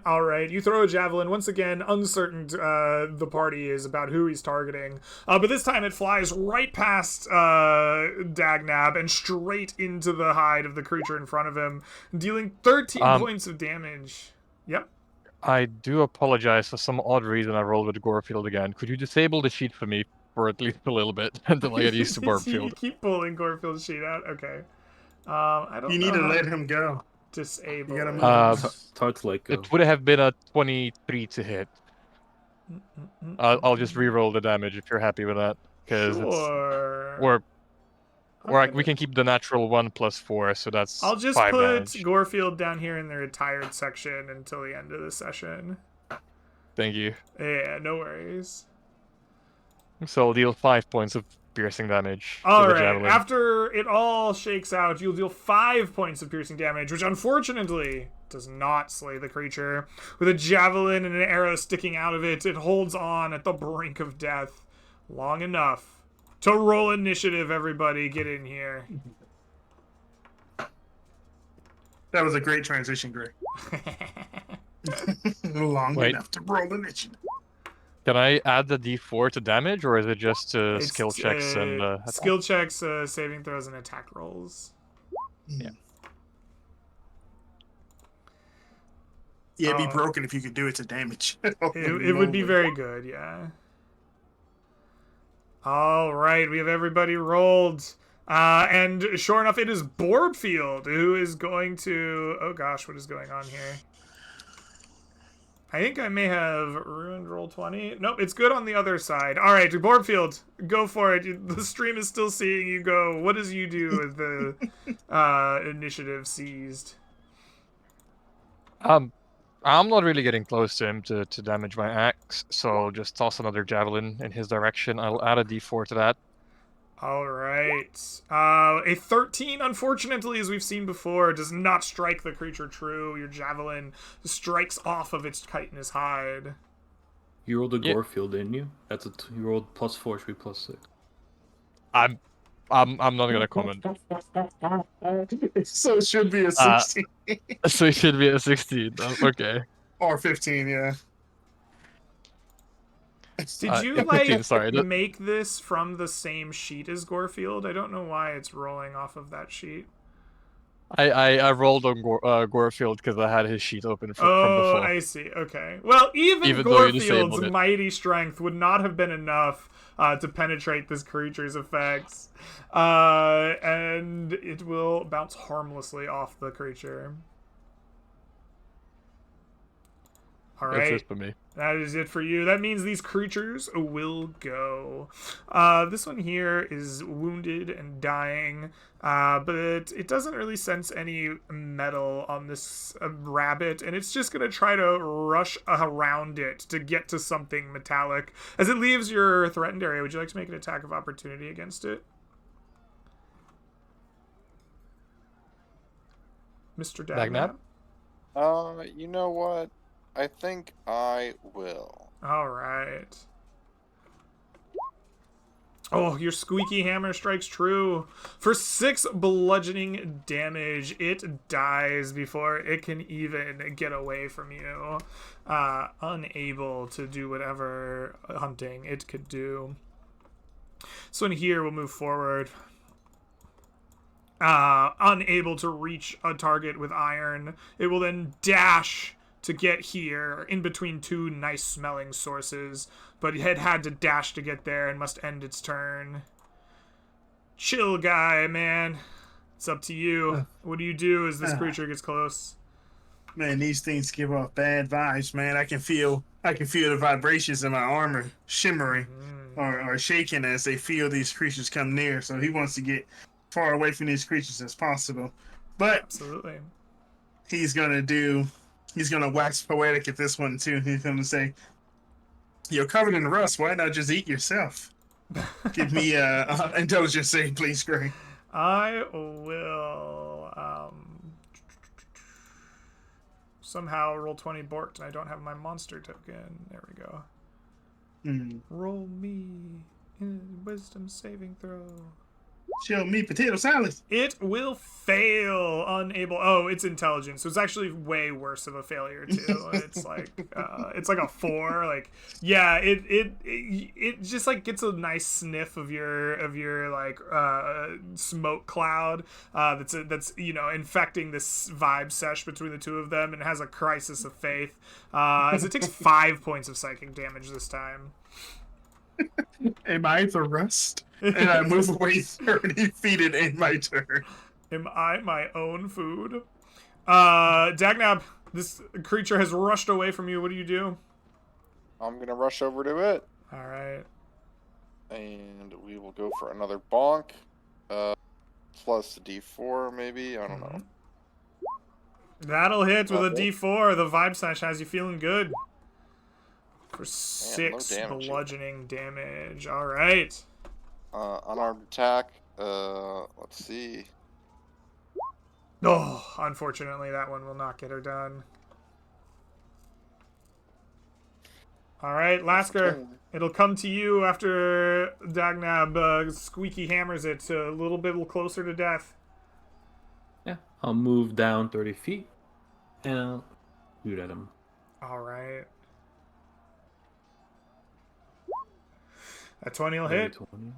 Alright, you throw a javelin. Once again, uncertain the party is about who he's targeting. But this time it flies right past Dagnab and straight into the hide of the creature in front of him, dealing 13 points of damage. Yep. I do apologize. For some odd reason, I rolled with Gorefield again. Could you disable the sheet for me for at least a little bit until I get used to You Borbfield? keep pulling Gorefield's sheet out? Okay. I don't You know need to how let him go. disable You gotta it. move. It's hard to let go. It would have been a 23 to hit. I'll just re-roll the damage if you're happy with that, because Sure. we can keep the natural 1 + 4, so that's I'll just 5 put damage. Gorefield down here in the retired section until the end of the session. Thank you. Yeah, no worries. So I'll deal 5 points of piercing damage All with the right. javelin. After it all shakes out, you'll deal 5 points of piercing damage, which unfortunately does not slay the creature. With a javelin and an arrow sticking out of it, it holds on at the brink of death long enough to roll initiative. Everybody, get in here. That was a great transition, Greg. Long Wait. enough to roll initiative. Can I add the D4 to damage, or is it just It's, skill checks and attack? skill checks, saving throws, and attack rolls. Yeah. Yeah, it'd be Oh. broken if you could do it to damage. It would be very good, yeah. All right, we have everybody rolled. And sure enough, it is Borbfield who is going to... Oh gosh, what is going on here? I think I may have ruined Roll20. Nope, it's good on the other side. All right, Borbfield, go for it. The stream is still seeing you go. What does you do with the initiative seized? I'm not really getting close to him to damage my axe, so I'll just toss another javelin in his direction. I'll add a D4 to that. All right. A 13, unfortunately, as we've seen before, does not strike the creature true. Your javelin strikes off of its chitinous hide. You rolled a Yeah. Gorefield, didn't you? You rolled +4, should be +6. I'm not gonna comment. So it should be a Uh, 16 So it should be a 16. Okay. or 15, yeah. Did you, yeah, 15, sorry. make this from the same sheet as Gorefield? I don't know why it's rolling off of that sheet. I rolled on Gorefield because I had his sheet open from Oh, before. I see. Okay. Well, even Even though you Gorefield's disabled it. mighty strength would not have been enough to penetrate this creature's effects. And it will bounce harmlessly off the creature. All It's right. just for me. That is it for you. That means these creatures will go. This one here is wounded and dying, but it doesn't really sense any metal on this rabbit, and it's just going to try to rush around it to get to something metallic. As it leaves your threatened area, would you like to make an attack of opportunity against it? Mr. Dagnap? You know what? I think I will. All right. Oh, your squeaky hammer strikes true. For 6 bludgeoning damage, it dies before it can even get away from you. Unable to do whatever hunting it could do. So in here, we'll move forward. Unable to reach a target with iron, it will then dash to get here in between 2 nice smelling sources, but it had to dash to get there and must end its turn. Chill, guy, man. It's up to you. What do you do as this creature gets close? Man, these things give off bad vibes, man. I can feel the vibrations in my armor shimmering or shaking as they feel these creatures come near. So he wants to get far away from these creatures as possible. But Absolutely. he's gonna wax poetic at this one too. He's gonna say, "You're covered in rust. Why not just eat yourself?" Give me indulgence save, please, Greg. I will somehow roll 20 borked and I don't have my monster token. There we go. Roll me in wisdom saving throw. Show me potato salad. It will fail. Unable. Oh, it's intelligence. So it's actually way worse of a failure too. It's like a 4. Like, yeah, it just like gets a nice sniff of your like smoke cloud that's infecting this vibe sesh between the two of them, and has a crisis of faith as it takes 5 points of psychic damage this time. Am I the rust? And I move away 30 feet and end my turn. Am I my own food? Dagnab, this creature has rushed away from you. What do you do? I'm gonna rush over to it, All right. and we will go for another bonk. Plus D4, maybe? I don't know. That'll hit with a Okay. D4. The vibe sash has you feeling good. For low 6 damage here. bludgeoning damage. All right. Unarmed attack. Let's see. Oh, unfortunately, that one will not get her done. All right, Lasker. It'll come to you after Dagnab squeaky hammers it a little bit closer to death. Yeah, I'll move down 30 feet and I'll shoot at him. All right. That 20 will hit 20.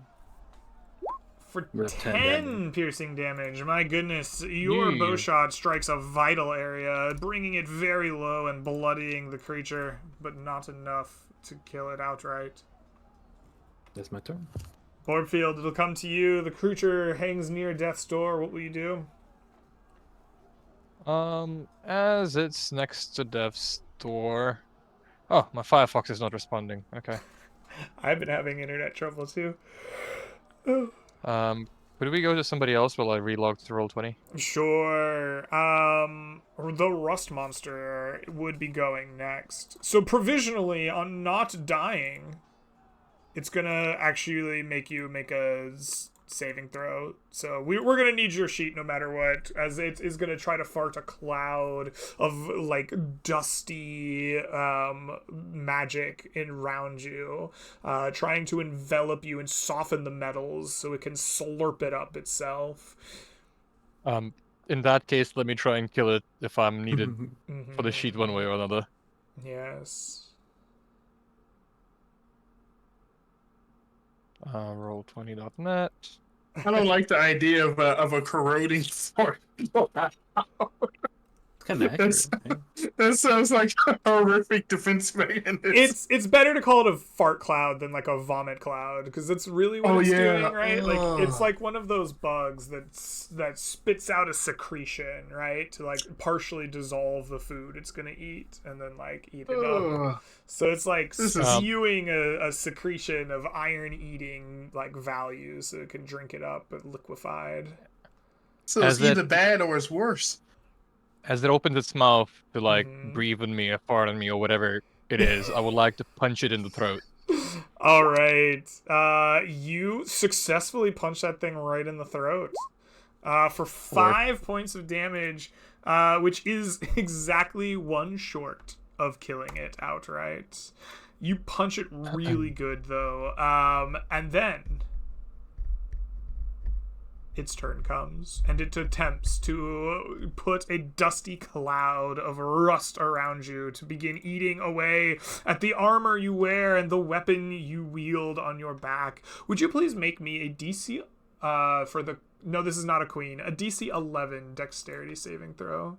for We're at 10 10 piercing damage. My goodness, your Yeah. bow shot strikes a vital area, bringing it very low and bloodying the creature, but not enough to kill it outright. That's my turn. Borbfield, it'll come to you. The creature hangs near death's door. What will you do? As it's next to Dev's door. Oh, my Firefox is not responding. Okay. I've been having internet trouble too. Could we go to somebody else while I relog to Roll20? Sure. The rust monster would be going next. So provisionally, on not dying, it's gonna actually make you make a saving throw. So we're gonna need your sheet no matter what, as it is gonna try to fart a cloud of like dusty magic around you, trying to envelop you and soften the metals so it can slurp it up itself. In that case, let me try and kill it if I'm needed Mm-hmm. for the sheet one way or another. Yes. Roll20.net. I don't like the idea of a corroding sword. It's kind of accurate. Right? That sounds like a horrific defense mechanism. It's better to call it a fart cloud than like a vomit cloud, because that's really what Oh, it's yeah. doing, right? Like it's Ugh. like one of those bugs that spits out a secretion, right, to like partially dissolve the food it's gonna eat and then like eat it up. Ugh. So it's like This is- spewing a secretion of iron eating like value, so it can drink it up but liquefied. So it's As it- either bad or it's worse. As it opens its mouth to like Mhm. breathe on me or fart on me or whatever it is, I would like to punch it in the throat. All right. You successfully punch that thing right in the throat. For 5 points of damage, which is exactly one short of killing it outright. You punch it really good though. And then its turn comes, and it attempts to put a dusty cloud of rust around you to begin eating away at the armor you wear and the weapon you wield on your back. Would you please make me a DC for the... No, this is not a queen. A DC 11 dexterity saving throw.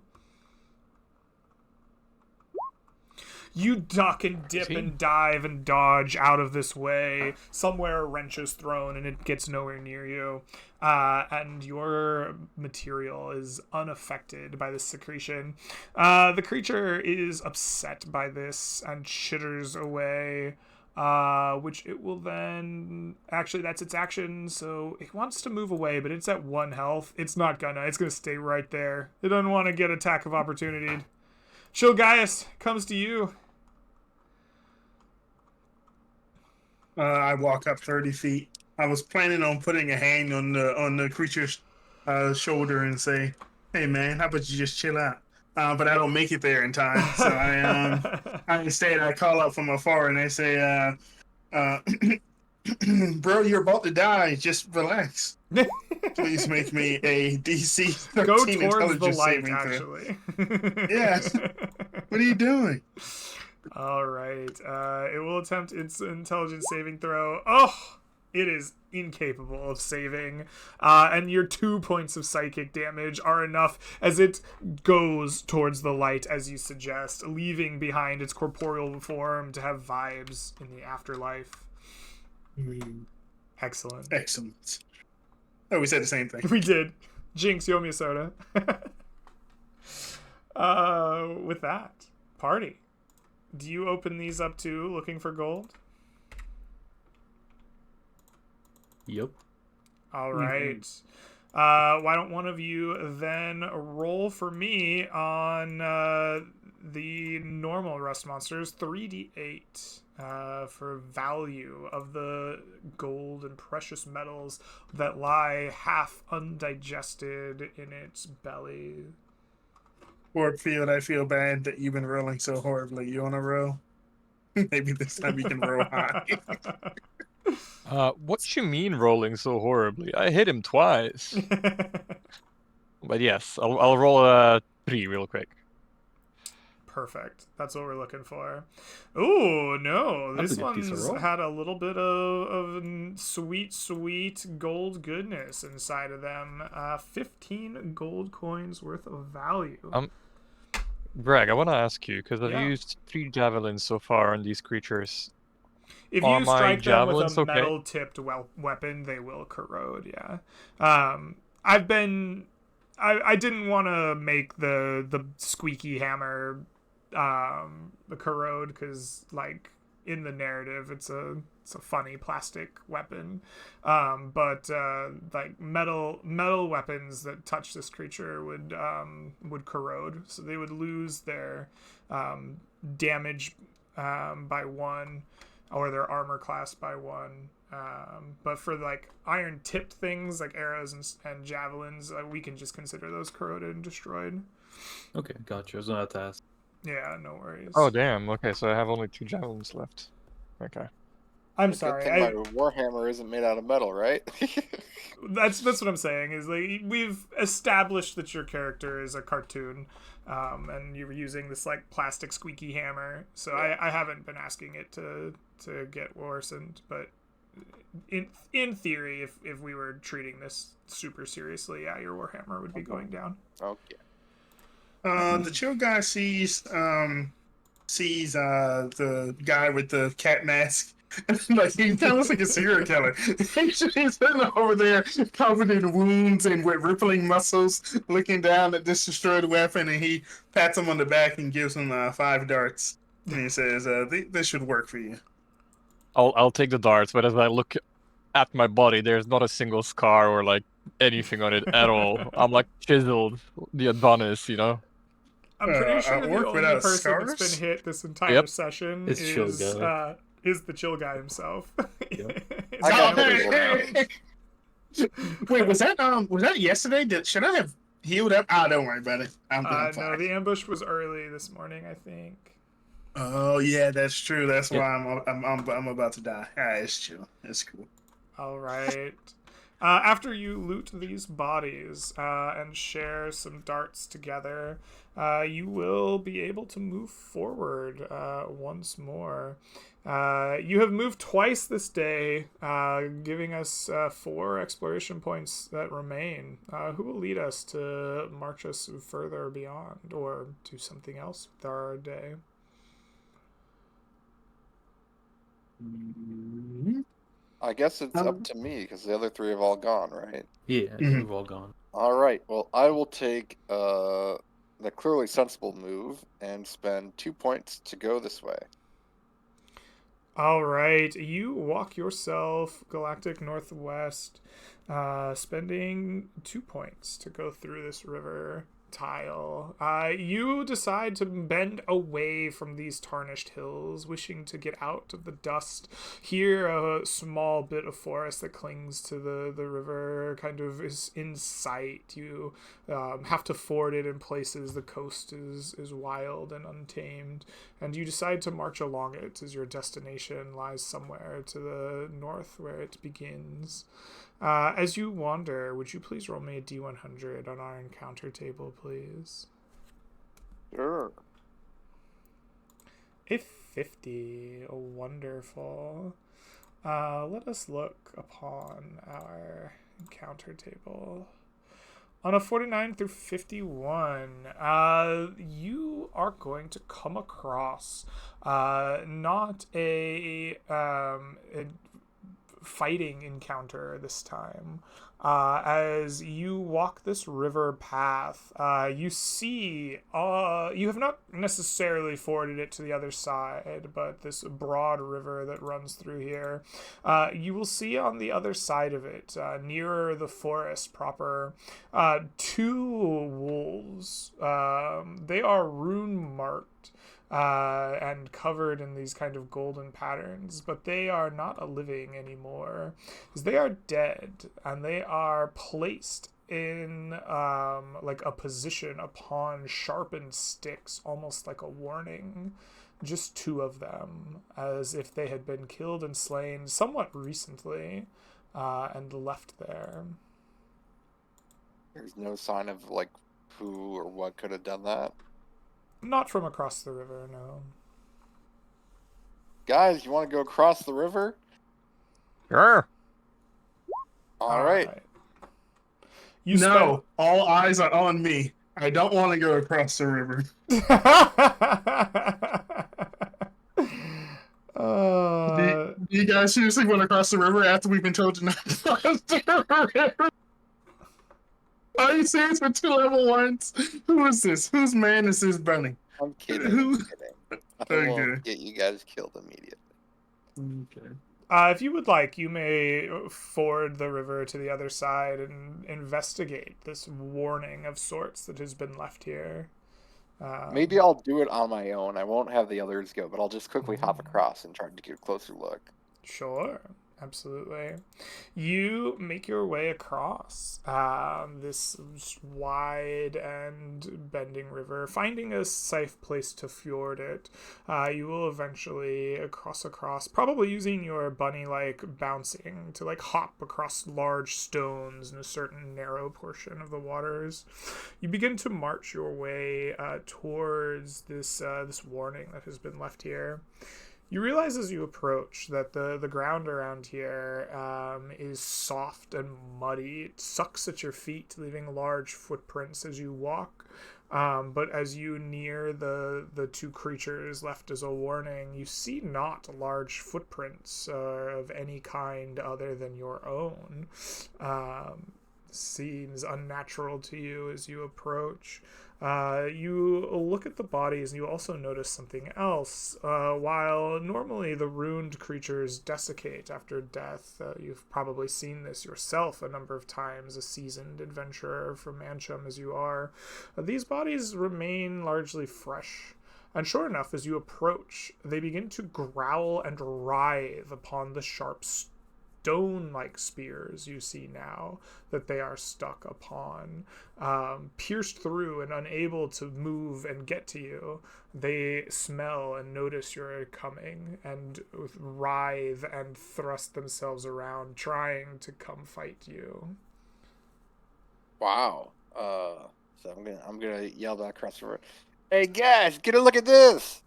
You duck and dip See? and dive and dodge out of this way. Somewhere a wrench is thrown and it gets nowhere near you. And your material is unaffected by this secretion. The creature is upset by this and chitters away. Which it will then... Actually, that's its action, so it wants to move away, but it's at 1 health. It's not gonna. It's gonna stay right there. It doesn't want to get attack of opportunity. Chilgaius comes to you. I walk up 30 feet. I was planning on putting a hand on the creature's shoulder and say, "Hey man, how about you just chill out?" But I don't make it there in time, so instead I call out from afar and I say, "Bro, you're about to die. Just relax. Please make me a DC 13 Go towards the intelligence light, saving throw." actually. Yes. What are you doing? All right. It will attempt its intelligence saving throw. Oh, it is incapable of saving. And your 2 points of psychic damage are enough as it goes towards the light, as you suggest, leaving behind its corporeal form to have vibes in the afterlife. Excellent. Excellent. Oh, we said the same thing. We did. Jinx, you owe me a soda. With that, party. Do you open these up too, looking for gold? Yep. All right. Why don't one of you then roll for me on the normal rust monsters, 3d8 for value of the gold and precious metals that lie half undigested in its belly. Warpfield, I feel bad that you've been rolling so horribly. You want to roll? Maybe this time you can roll high. What you mean rolling so horribly? I hit him twice. But yes, I'll roll a 3 real quick. Perfect. That's what we're looking for. Ooh, no. That's This a good piece of one's roll. had a little bit of sweet gold goodness inside of them. 15 gold coins worth of value. Greg, I want to ask you, because I've Yeah. used 3 javelins so far on these creatures. If Are you my strike them with javelins a okay? metal-tipped weapon, they will corrode, yeah. I didn't want to make the squeaky hammer the corrode, because like in the narrative it's a funny plastic weapon, but like metal weapons that touch this creature would corrode, so they would lose their damage by 1, or their armor class by 1. But for like iron tipped things like arrows and javelins, we can just consider those corroded and destroyed. Okay, gotcha. I was gonna have to ask. Yeah, no worries. Oh, damn. Okay, so I have only 2 javelins left. Okay. I'm Good sorry. thing my Warhammer isn't made out of metal, right? That's what I'm saying, is like we've established that your character is a cartoon, and you're using this like plastic squeaky hammer. So I haven't been asking it to get worsened, but in theory, if we were treating this super seriously, yeah, your Warhammer would be going down. Okay. The chill guy sees the guy with the cat mask. Like he kind of looks like a serial killer. He's sitting over there covered in wounds and with rippling muscles, looking down at this destroyed weapon, and he pats him on the back and gives him 5 darts. And he says, "This should work for you." I'll take the darts, but as I look at my body, there's not a single scar or like anything on it at all. I'm like chiseled, the Adonis, you know. I'm pretty sure at the work only without person that's scars? been hit this entire Yep. session It's Chill Guy. is the chill guy himself. Yep. It's I got not people around. Wait, was that yesterday? Should I have healed up? Don't worry about it. I'm No, fine. the ambush was early this morning, I think. Oh yeah, that's true. That's Yeah. why I'm about to die. It's chill. It's cool. All right. After you loot these bodies and share some darts together, you will be able to move forward once more. You have moved twice this day, giving us 4 exploration points that remain. Who will lead us to march us further beyond or do something else with our day? I guess it's up to me because the other 3 have all gone, right? Yeah, Mhm. we've all gone. All right. Well, I will take the clearly sensible move and spend 2 points to go this way. All right, you walk yourself Galactic Northwest, spending 2 points to go through this river tile. You decide to bend away from these tarnished hills, wishing to get out of the dust. Here, a small bit of forest that clings to the river kind of is in sight. You have to ford it in places. The coast is wild and untamed, and you decide to march along it as your destination lies somewhere to the north where it begins. As you wander, would you please roll me a D100 on our encounter table, please? Sure. A 50. Wonderful. Let us look upon our encounter table. On a 49 through 51, you are going to come across not a fighting encounter this time. As you walk this river path, you see, you have not necessarily forded it to the other side, but this broad river that runs through here, you will see on the other side of it, nearer the forest proper, 2 wolves. They are rune marked. And covered in these kind of golden patterns, but they are not living anymore, because they are dead, and they are placed in like a position upon sharpened sticks, almost like a warning. Just 2 of them, as if they had been killed and slain somewhat recently, and left there. There's no sign of like who or what could have done that. Not from across the river, no. Guys, you want to go across the river? Sure. All right. You No, all eyes are on me. I don't want to go across the river. Do you guys seriously want to cross the river after we've been told to not cross the river? Are you serious with 2 level 1s? Who is this? Whose man is this burning? I'm kidding. Who- I'm kidding. I won't Okay. get you guys killed immediately. Okay. If you would like, you may ford the river to the other side and investigate this warning of sorts that has been left here. Maybe I'll do it on my own. I won't have the others go, but I'll just quickly hop across and try to get a closer look. Sure, absolutely. You make your way across this wide and bending river, finding a safe place to fjord it. You will eventually cross across, probably using your bunny-like bouncing to like hop across large stones in a certain narrow portion of the waters. You begin to march your way towards this warning that has been left here. You realize as you approach that the ground around here is soft and muddy. It sucks at your feet, leaving large footprints as you walk. But as you near the two creatures left as a warning, you see not large footprints of any kind other than your own. Seems unnatural to you as you approach. You look at the bodies and you also notice something else. While normally the ruined creatures desiccate after death, you've probably seen this yourself a number of times, a seasoned adventurer from Mancham as you are. These bodies remain largely fresh. And sure enough, as you approach, they begin to growl and writhe upon the sharp stone-like spears you see now that they are stuck upon. Pierced through and unable to move and get to you, they smell and notice you're coming and writhe and thrust themselves around, trying to come fight you. Wow. So I'm gonna yell back across the room. Hey guys, get a look at this!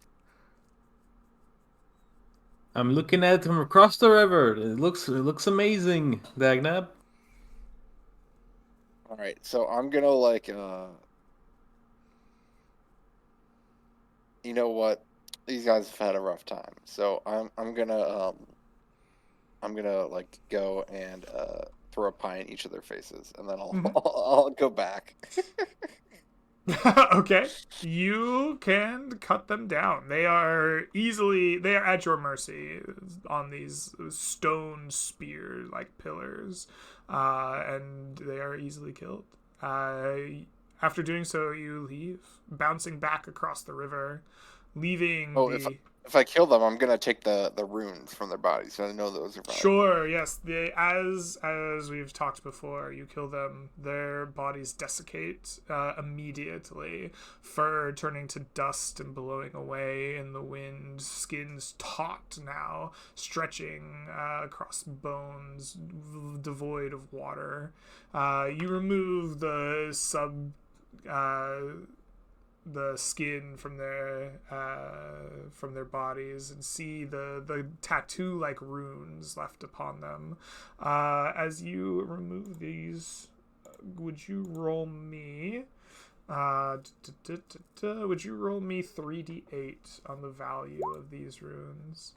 I'm looking at it from across the river. It looks amazing, Dagnab. All right, so I'm gonna like, you know what? These guys have had a rough time, so I'm gonna like go and throw a pie in each of their faces, and then I'll I'll go back. Okay, you can cut them down. They are at your mercy on these stone spear like pillars, and they are easily killed. After doing so, you leave, bouncing back across the river, leaving If I kill them, I'm gonna take the runes from their bodies, so I know those are valuable. Sure, yes. As we've talked before, you kill them, their bodies desiccate immediately, fur turning to dust and blowing away in the wind, skins taut now, stretching across bones, devoid of water. You remove the skin from their bodies and see the tattoo like runes left upon them. As you remove these, would you roll me 3d8 on the value of these runes?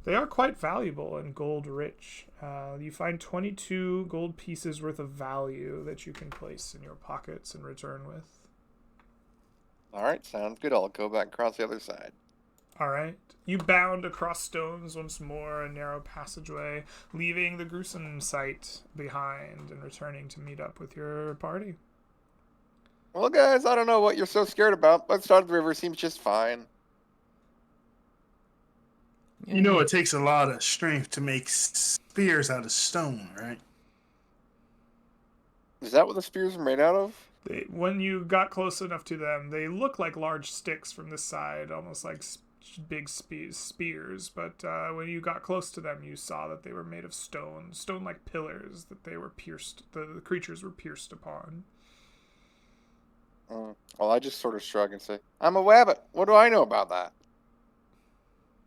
They are quite valuable and gold rich. You find 22 gold pieces worth of value that you can place in your pockets and return with. All right, sounds good. I'll go back across the other side. All right. You bound across stones once more, a narrow passageway, leaving the gruesome sight behind and returning to meet up with your party. Well, guys, I don't know what you're so scared about, but Side of the River seems just fine. You know, it takes a lot of strength to make spears out of stone, right? Is that what the spears are made out of? When you got close enough to them, they look like large sticks from this side, almost like big spears. But when you got close to them, you saw that they were made of stone-like pillars that they were pierced. The creatures were pierced upon. Well, I just sort of shrug and say, "I'm a wabbit. What do I know about that?"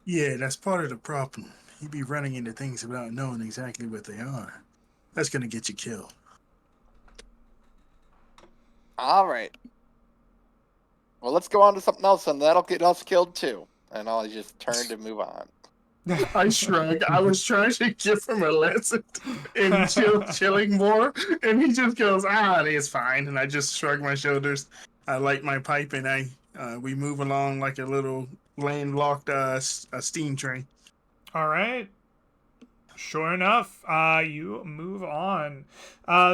Yeah, that's part of the problem. You be running into things without knowing exactly what they are. That's gonna get you killed. All right. Well, let's go on to something else, and that'll get us killed too. And I'll just turn to move on. I shrugged. I was trying to give him a lesson in chilling more, and he just goes, it's fine. And I just shrug my shoulders. I light my pipe, and we move along like a little landlocked steam train. All right. Sure enough, you move on.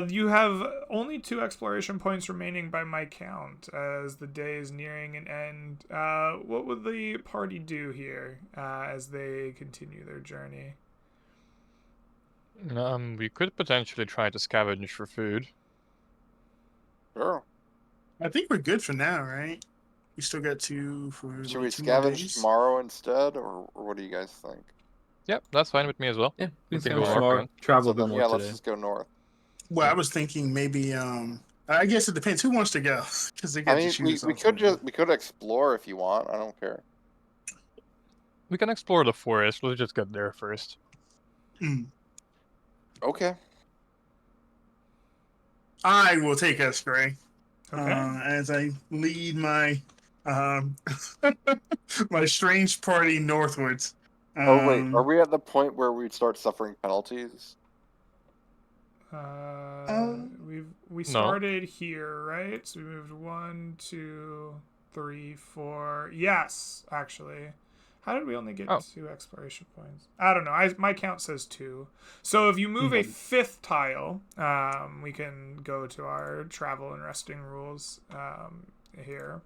You have only 2 exploration points remaining by my count as the day is nearing an end. What would the party do here as they continue their journey? We could potentially try to scavenge for food. Sure. I think we're good for now, right? We still got 2 for. Should like we 2 more scavenge days? tomorrow instead, or what do you guys think? Yep, that's fine with me as well. Yeah, we can can go go north tomorrow. then. Travel So then, north yeah, let's today. just go north. Well, I was thinking maybe. I guess it depends. Who wants to go? Because they got I mean, to choose. we could explore if you want. I don't care. We can explore the forest. Let's just get there first. Okay. I will take us, Gray. Okay. As I lead my my strange party northwards. Oh wait, are we at the point where we start suffering penalties? We started here, right? So we moved 1, 2, 3, 4. Yes, actually. How did we only get 2 exploration points? I don't know. My count says 2. So if you move a 5th tile, we can go to our travel and resting rules here.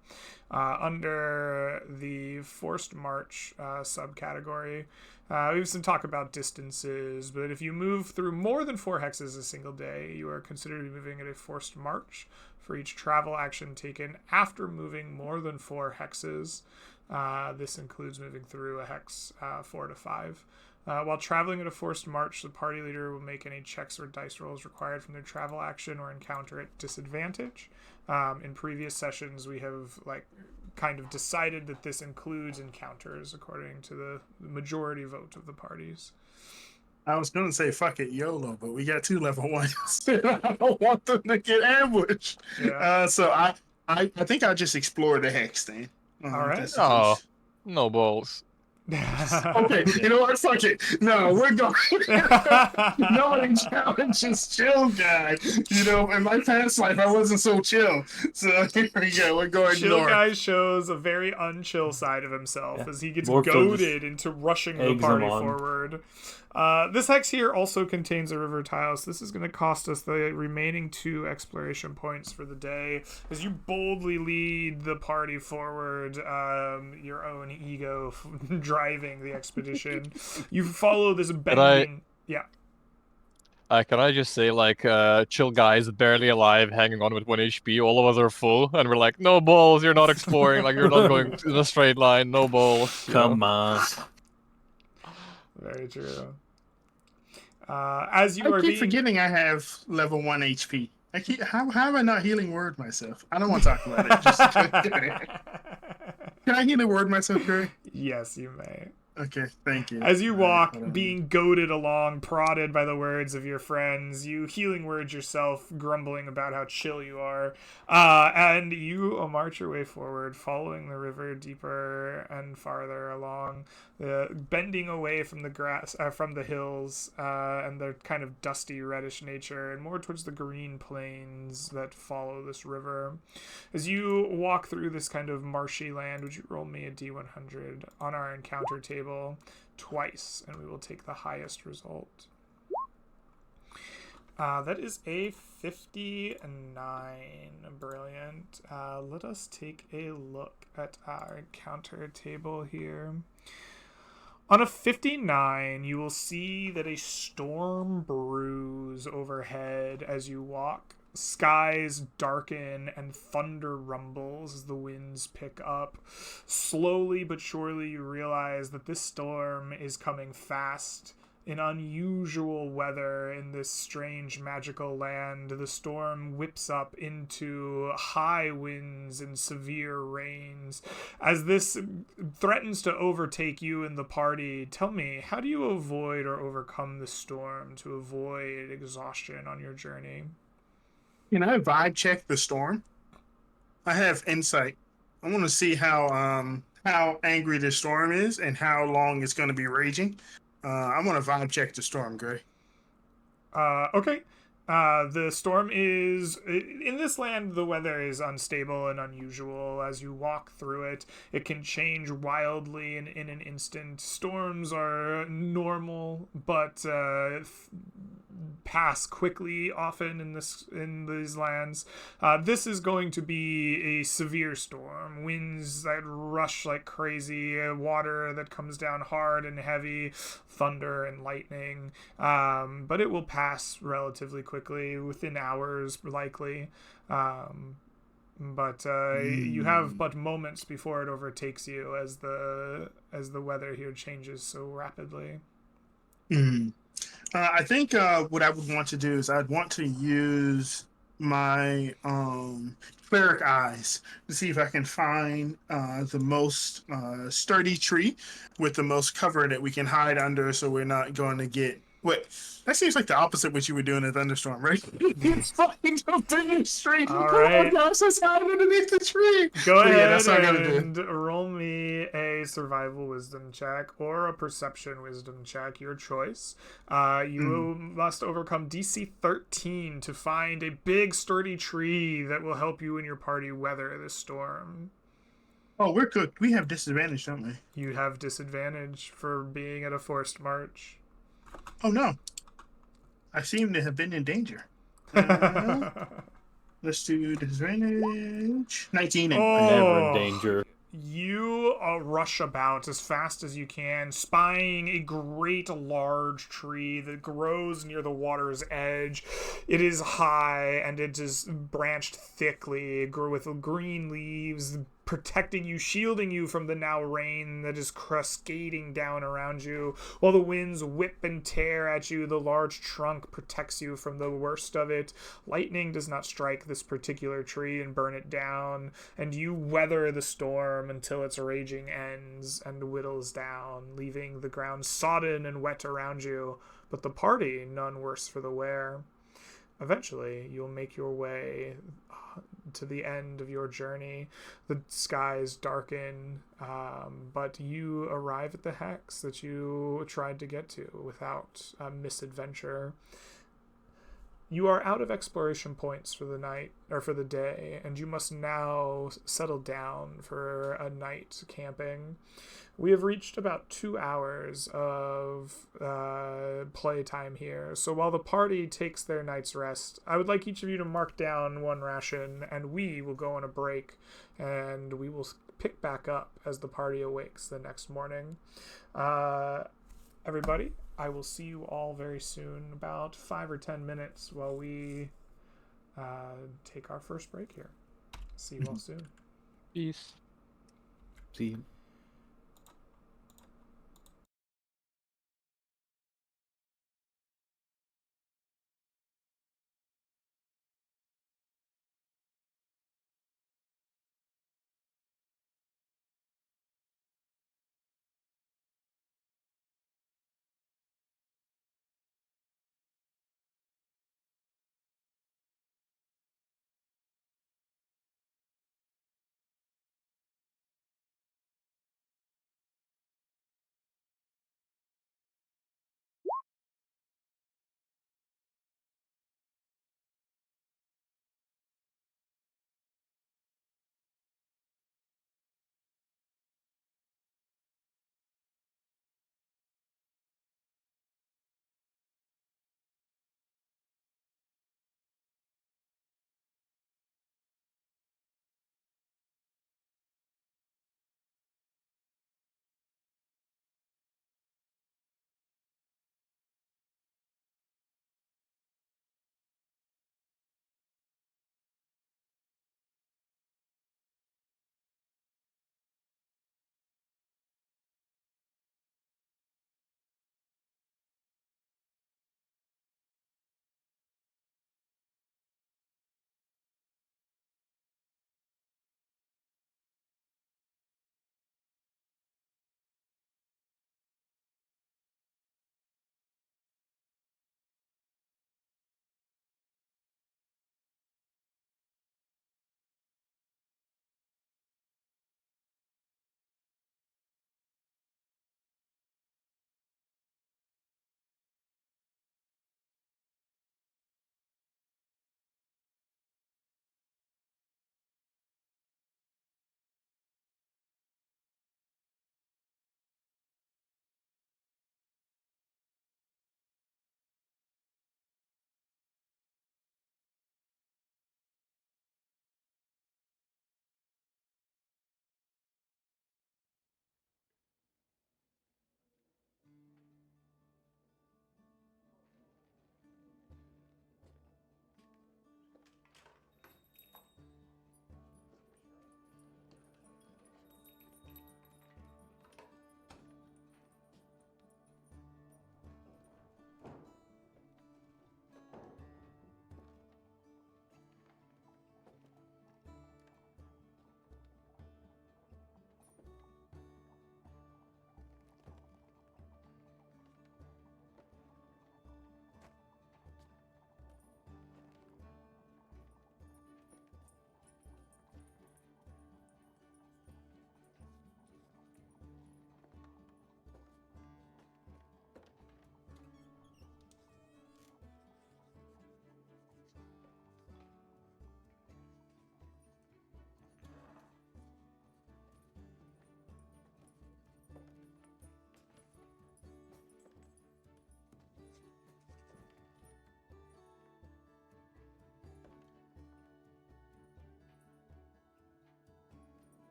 Under the forced march subcategory, we have some talk about distances, but if you move through more than 4 hexes a single day, you are considered to be moving at a forced march for each travel action taken after moving more than 4 hexes. This includes moving through a hex 4 to 5. While traveling at a forced march, the party leader will make any checks or dice rolls required from their travel action or encounter at disadvantage. In previous sessions, we have kind of decided that this includes encounters according to the majority vote of the parties. I was going to say fuck it, YOLO, but we got 2 level 1s. I don't want them to get ambushed. Yeah. So I think I'll just explore the hex then. All right. That's the Oh, case. no balls. Okay, you know what? Fuck it. No, we're going. Nobody challenges chill guy. You know, in my past life, I wasn't so chill. So here we go. We're going Chill north. guy shows a very unchill side of himself as he gets Morpho just goaded into rushing the eggs him party on. forward. This hex here also contains a river tile, so this is going to cost us the remaining 2 exploration points for the day. As you boldly lead the party forward, your own ego driving the expedition, you follow this bending. Yeah. Can I just say, chill guy is barely alive, hanging on with 1 HP. All of us are full, and we're like, no balls, you're not exploring. You're not going in a straight line. No balls. Come on. Very true. As you I are keep being... forgetting I have level 1 HP. How am I not healing word myself? I don't want to talk about it. Just, can I heal a word myself, Gray? Yes, you may. Okay, thank you. As you walk, being goaded along, prodded by the words of your friends, you healing words yourself, grumbling about how chill you are, and you march your way forward, following the river deeper and farther along, bending away from the grass, from the hills, and their kind of dusty reddish nature, and more towards the green plains that follow this river. As you walk through this kind of marshy land, would you roll me a D100 on our encounter table twice, and we will take the highest result. That is a 59. Brilliant. Let us take a look at our encounter table here. On a 59, you will see that a storm brews overhead as you walk. Skies darken and thunder rumbles as the winds pick up. Slowly but surely you realize that this storm is coming fast. In unusual weather in this strange magical land, the storm whips up into high winds and severe rains. As this threatens to overtake you and the party, tell me, how do you avoid or overcome the storm to avoid exhaustion on your journey? Can I vibe check the storm? I have insight. I want to see how angry the storm is and how long it's going to be raging. I want to vibe check the storm, Gray. Okay. The storm is... In this land, the weather is unstable and unusual. As you walk through it, it can change wildly in an instant. Storms are normal, but pass quickly often in these lands. This is going to be a severe storm. Winds that rush like crazy, water that comes down hard and heavy, thunder and lightning. But it will pass relatively quickly, within hours likely. But you have but moments before it overtakes you as the weather here changes so rapidly. I think what I would want to do is I'd want to use my cleric eyes to see if I can find the most sturdy tree with the most cover that we can hide under, so we're not going to get. Wait, that seems like the opposite what you were doing in Thunderstorm, right? It's find the biggest tree. All Come on, right. guys, let's hide underneath the tree. Go But yeah, ahead that's what I gotta do. and roll me a survival wisdom check or a perception wisdom check, your choice. You must overcome DC 13 to find a big sturdy tree that will help you and your party weather the storm. Oh, we're good. We have disadvantage, don't we? You have disadvantage for being at a forced march. Oh no, I seem to have been in danger. Let's do disadvantage. 19 anyway. Never in Oh. danger. You rush about as fast as you can, spying a great large tree that grows near the water's edge. It is high and it is branched thickly with green leaves, protecting you, shielding you from the now rain that is cascading down around you. While the winds whip and tear at you, the large trunk protects you from the worst of it. Lightning does not strike this particular tree and burn it down, and you weather the storm until its raging ends and whittles down, leaving the ground sodden and wet around you, but the party none worse for the wear. Eventually, you'll make your way to the end of your journey. The skies darken, but you arrive at the hex that you tried to get to without misadventure. You are out of exploration points for the night, or for the day, and you must now settle down for a night camping. We have reached about 2 hours of playtime here, so while the party takes their night's rest, I would like each of you to mark down 1 ration, and we will go on a break, and we will pick back up as the party awakes the next morning. Everybody, I will see you all very soon, about 5 or 10 minutes, while we take our first break here. See you all soon. Peace. See you.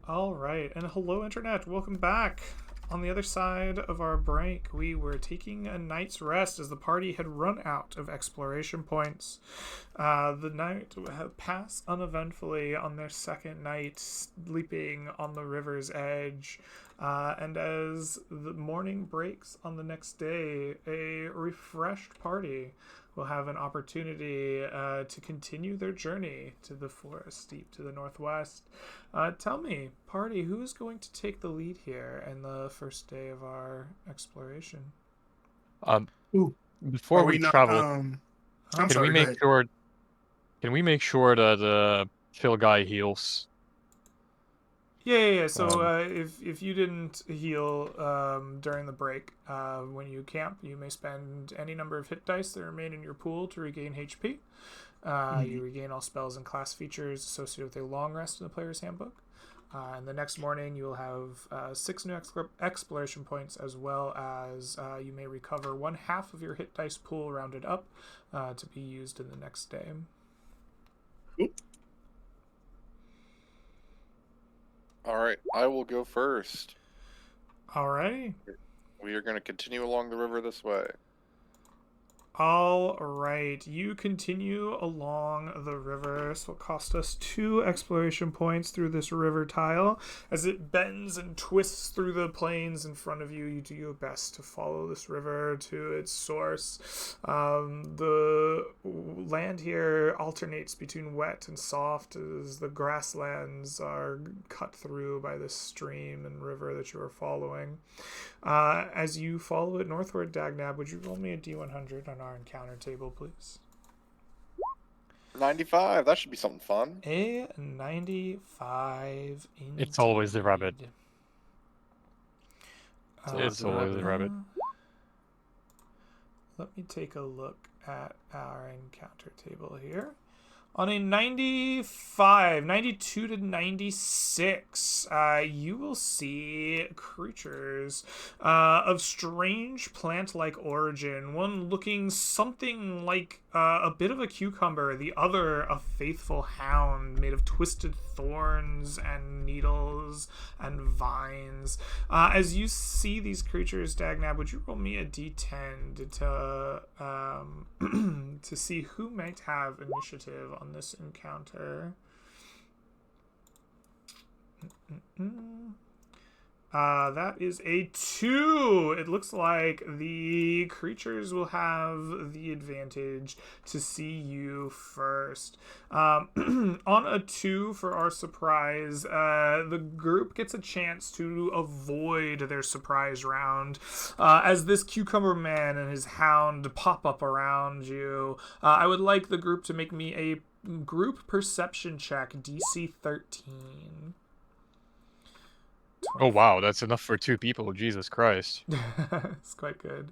All right, and hello, Internet. Welcome back. On the other side of our break, we were taking a night's rest as the party had run out of exploration points. The night had passed uneventfully on their second night, sleeping on the river's edge. And as the morning breaks on the next day, a refreshed party will have an opportunity to continue their journey to the forest deep to the northwest. Tell me, party, who is going to take the lead here in the first day of our exploration? Ooh, Before are we we not? travel, I'm Huh? sorry. Go ahead. can we make sure that Phil guy heals? Yeah. So Um, if you didn't heal during the break, when you camp, you may spend any number of hit dice that remain in your pool to regain HP. You regain all spells and class features associated with a long rest in the player's handbook. And the next morning, you'll have 6 new exploration points, as well as you may recover 1/2 of your hit dice pool rounded up to be used in the next day. All right, I will go first. Alrighty. We are going to continue along the river this way. All right, you continue along the river, so it'll cost us 2 exploration points through this river tile. As it bends and twists through the plains in front of you, you do your best to follow this river to its source. The land here alternates between wet and soft as the grasslands are cut through by this stream and river that you are following. As you follow it northward, Dagnab, would you roll me a D100 on our encounter table, please? 95. That should be something fun. A 95 indeed. It's always the rabbit. It's the always the rabbit. Let me take a look at our encounter table here. On a 95, 92 to 96, you will see creatures of strange plant-like origin. One looking something like a bit of a cucumber, the other a faithful hound made of twisted thorns and needles and vines. As you see these creatures, Dagnab, would you roll me a d10 to see who might have initiative on this encounter? That is a 2. It looks like the creatures will have the advantage to see you first. On a 2 for our surprise, the group gets a chance to avoid their surprise round as this cucumber man and his hound pop up around you. I would like the group to make me a group perception check, DC 13. Oh wow, that's enough for 2 people. Jesus Christ. It's quite good.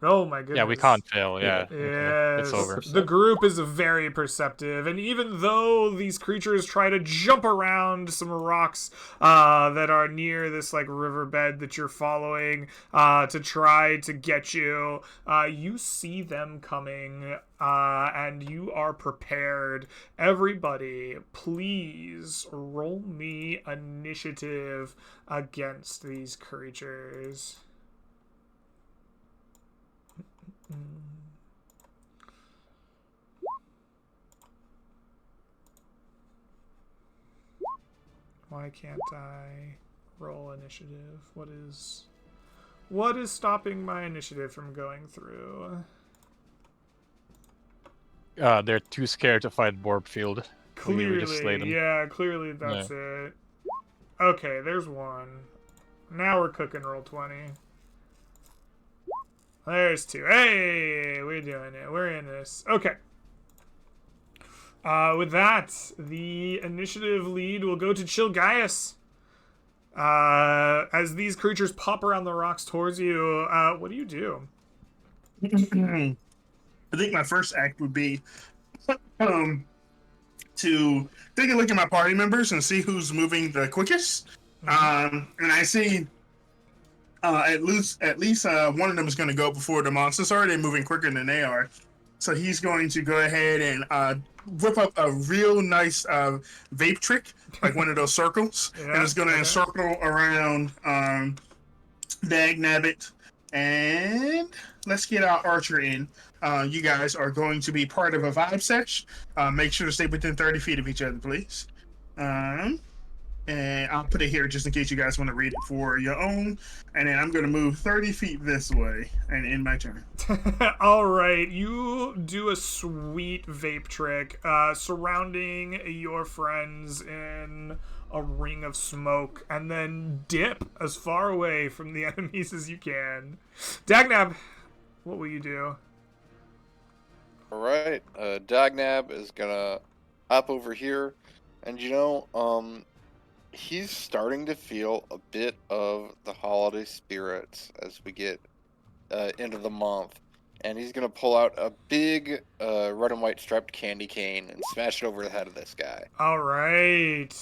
Oh my goodness. Yeah, we can't fail. Yeah, Yes. it's over. The group is very perceptive, and even though these creatures try to jump around some rocks that are near this like riverbed that you're following to try to get you, you see them coming, and you are prepared. Everybody, please roll me initiative against these creatures. Why can't I roll initiative? What is stopping my initiative from going through? They're too scared to fight Borbfield. We just slay them. Yeah, clearly that's it. Okay, there's one. Now we're cooking. Roll 20. There's 2. Hey, we're doing it. We're in this. Okay. With that, the initiative lead will go to Chilgaius. As these creatures pop around the rocks towards you, what do you do? I think my first act would be to take a look at my party members and see who's moving the quickest. And I see at least one of them is going to go before the monsters are. They're moving quicker than they are. So he's going to go ahead and whip up a real nice vape trick, like one of those circles, Yeah, and it's going to okay. encircle around Dag Nabbit. And let's get our archer in. You guys are going to be part of a vibe sesh. Make sure to stay within 30 feet of each other, please. And I'll put it here just in case you guys want to read it for your own. And then I'm going to move 30 feet this way and end my turn. All right, you do a sweet vape trick, surrounding your friends in a ring of smoke, and then dip as far away from the enemies as you can. Dagnab, what will you do? All right, Dagnab is gonna hop over here, and he's starting to feel a bit of the holiday spirits as we get into the month, and he's gonna pull out a big red and white striped candy cane and smash it over the head of this guy. All right,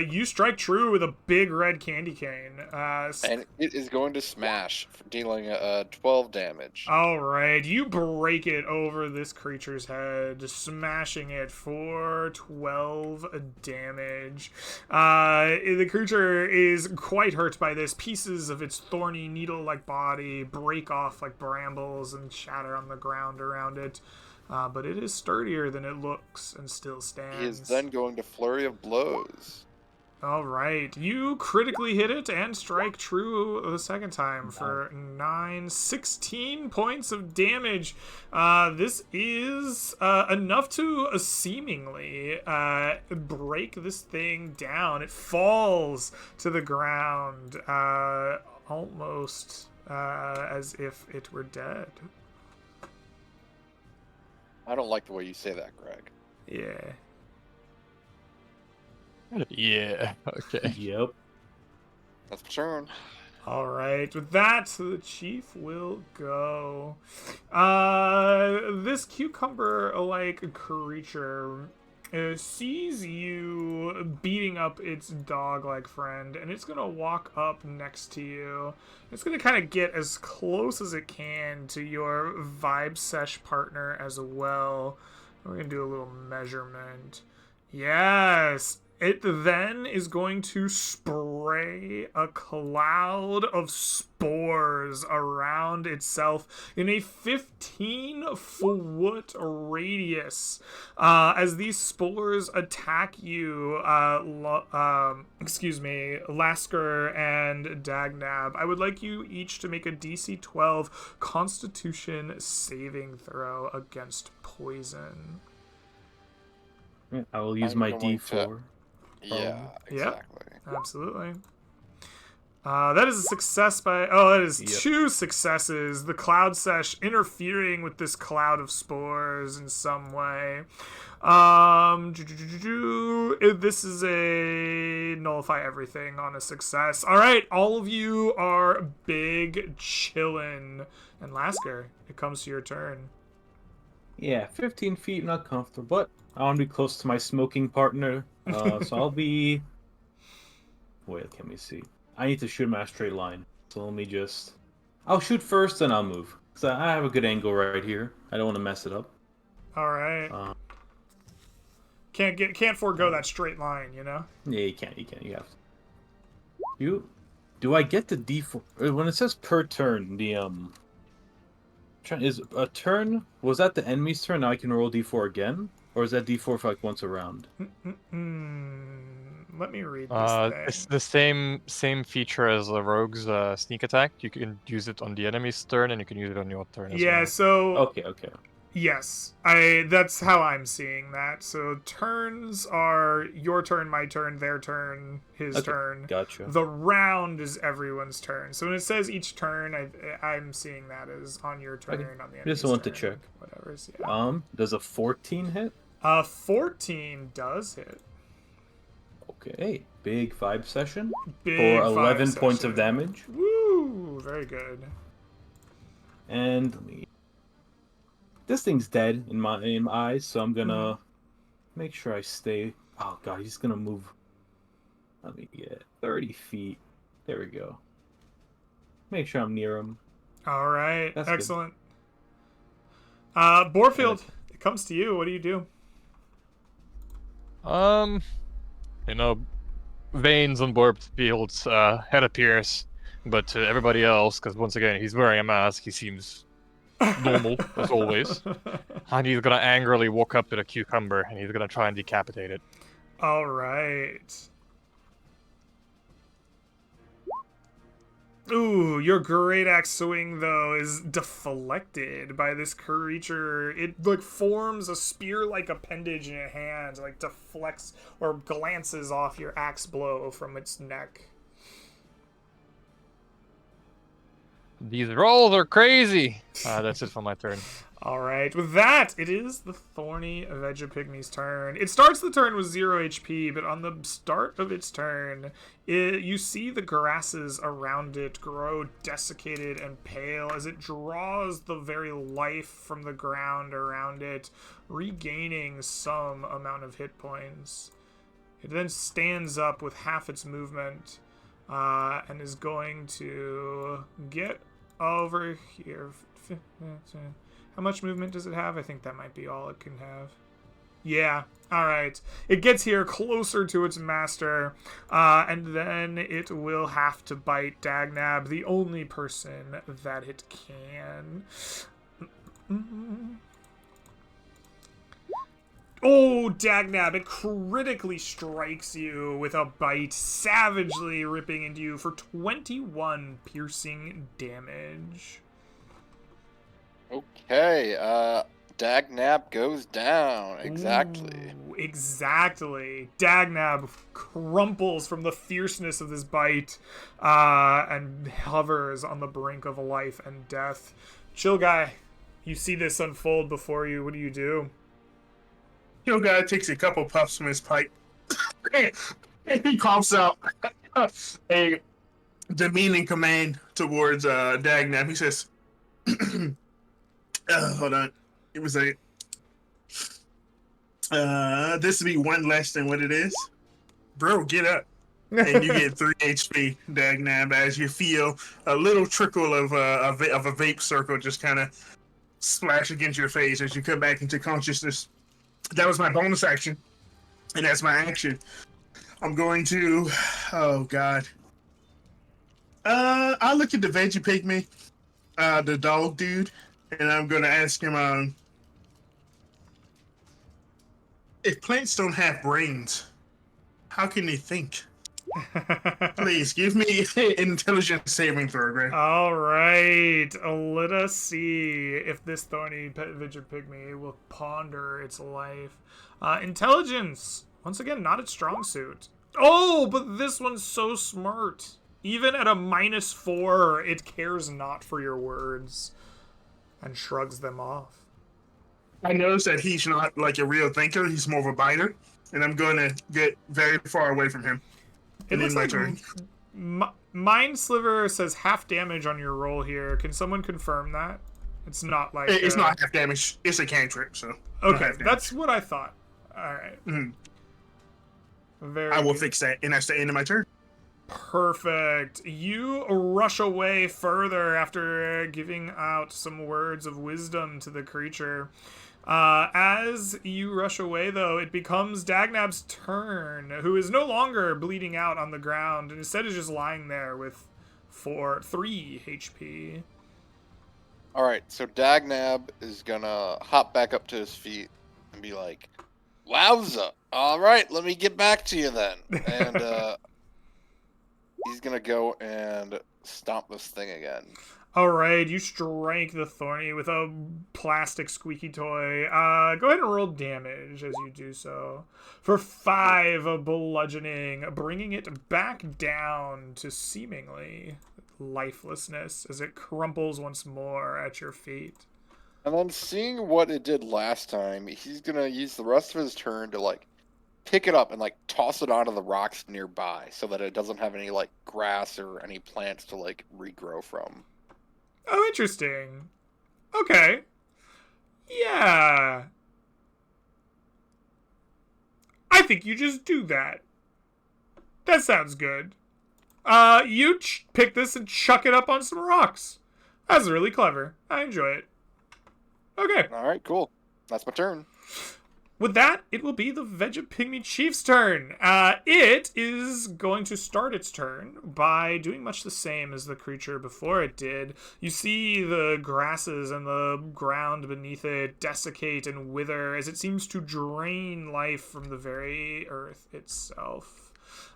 you strike true with a big red candy cane. And it is going to smash, dealing 12 damage. All right, you break it over this creature's head, smashing it for 12 damage. The creature is quite hurt by this. Pieces of its thorny, needle-like body break off like brambles and shatter on the ground around it. But it is sturdier than it looks and still stands. He is then going to flurry of blows. All right, you critically hit it and strike true the second time for 16 points of damage. This is enough to seemingly break this thing down. It falls to the ground almost as if it were dead. I don't like the way you say that, Greg. Yeah. Yeah. Okay. Yep. That's my turn. All right, with that, the chief will go. This cucumber-like creature sees you beating up its dog-like friend, and it's gonna walk up next to you. It's gonna kind of get as close as it can to your vibe sesh partner as well. We're gonna do a little measurement. Yes. It then is going to spray a cloud of spores around itself in a 15-foot radius. As these spores attack you, Lasker and Dagnab, I would like you each to make a DC 12 Constitution saving throw against poison. I will use I'm my going D4. Yeah, Yep. exactly. Absolutely. That is a success that is Yep. 2 successes. The cloud sesh interfering with this cloud of spores in some way. This is a nullify everything on a success. All right, all of you are big chillin'. And Lasker, it comes to your turn. Yeah, 15 feet, not comfortable, but I want to be close to my smoking partner. So I'll be... Wait, let me see. I need to shoot him at a straight line. So let me just... I'll shoot first, then I'll move. Because I have a good angle right here. I don't want to mess it up. All right. Can't forego that straight line, you know? Yeah, you can't. You have to. Do I get the D4? When it says per turn, is a turn... Was that the enemy's turn? Now I can roll D4 again? Or is that D4 for like once a round? Let me read this thing. It's the same feature as the rogue's sneak attack. You can use it on the enemy's turn, and you can use it on your turn as Yeah, well. so Okay. yes, that's how I'm seeing that. So turns are your turn, my turn, their turn, his Okay, turn. gotcha. The round is everyone's turn. So when it says each turn, I'm seeing that as on your turn, Okay. on the Just enemy's want to turn, check. Whatever's, yeah. Does a 14 hit? 14 does hit. Okay, big vibe session Big for five 11 points of session. damage. Woo! Very good. And this thing's dead in my eyes, so I'm gonna make sure I stay. Oh god, he's gonna move. Let me get 30 feet. There we go. Make sure I'm near him. All right, That's good. excellent. Borfield, it comes to you. What do you do? You know, veins on Borfield's head appears, but to everybody else, because once again he's wearing a mask, he seems normal as always. And he's gonna angrily walk up to the cucumber and he's gonna try and decapitate it. All right. Ooh, your great axe swing though is deflected by this creature. It like forms a spear-like appendage in your hand, like deflects or glances off your axe blow from its neck. These rolls are crazy. That's it for my turn. All right, with that, it is the thorny Vegapygmy's turn. It starts the turn with 0 HP, but on the start of its turn, you see the grasses around it grow desiccated and pale as it draws the very life from the ground around it, regaining some amount of hit points. It then stands up with half its movement and is going to get over here. How much movement does it have? I think that might be all it can have. Yeah, alright. It gets here closer to its master, and then it will have to bite Dagnab, the only person that it can. Oh, Dagnab, it critically strikes you with a bite, savagely ripping into you for 21 piercing damage. Okay, Dagnab goes down. Exactly. Ooh, exactly. Dagnab crumples from the fierceness of this bite and hovers on the brink of life and death. Chill Guy, you see this unfold before you. What do you do? Chill Guy takes a couple puffs from his pipe. And he coughs out a demeaning command towards Dagnab. He says, hold on. It was a. This would be one less than what it is. Bro, get up. And you get 3 HP, Dagnab, as you feel a little trickle of a vape circle just kind of splash against your face as you come back into consciousness. That was my bonus action. And that's my action. I'm going to. Oh, God. I'll look at the veggie pygmy, the dog dude. And I'm going to ask him, if plants don't have brains, how can they think? Please, give me an intelligence saving throw, Greg. All right. Let us see if this thorny Vegapygmy will ponder its life. Intelligence. Once again, not its strong suit. Oh, but this one's so smart. Even at a -4, it cares not for your words. And shrugs them off. I notice that he's not like a real thinker. He's more of a biter. And I'm going to get very far away from him. It looks my like turn. Mind Sliver says half damage on your roll here. Can someone confirm that? It's not like... It's not half damage. It's a cantrip, so... Okay, that's what I thought. Alright. Mm-hmm. I will fix that, and that's the end of my turn. Perfect. You rush away further after giving out some words of wisdom to the creature. As you rush away, though, it becomes Dagnab's turn, who is no longer bleeding out on the ground, and instead is just lying there with 3 HP. Alright, so Dagnab is gonna hop back up to his feet and be like, "Wowza! Alright, let me get back to you then." And, he's gonna go and stomp this thing again. Alright, you strike the thorny with a plastic squeaky toy. Go ahead and roll damage as you do so. For 5 of bludgeoning, bringing it back down to seemingly lifelessness as it crumples once more at your feet. And then seeing what it did last time, he's gonna use the rest of his turn to, like, pick it up and, like, toss it onto the rocks nearby so that it doesn't have any, like, grass or any plants to, like, regrow from. Oh, interesting. Okay. Yeah. I think you just do that. That sounds good. You pick this and chuck it up on some rocks. That's really clever. I enjoy it. Okay. All right, cool. That's my turn. With that, it will be the Vegapygmy Chief's turn. It is going to start its turn by doing much the same as the creature before it did. You see the grasses and the ground beneath it desiccate and wither as it seems to drain life from the very earth itself.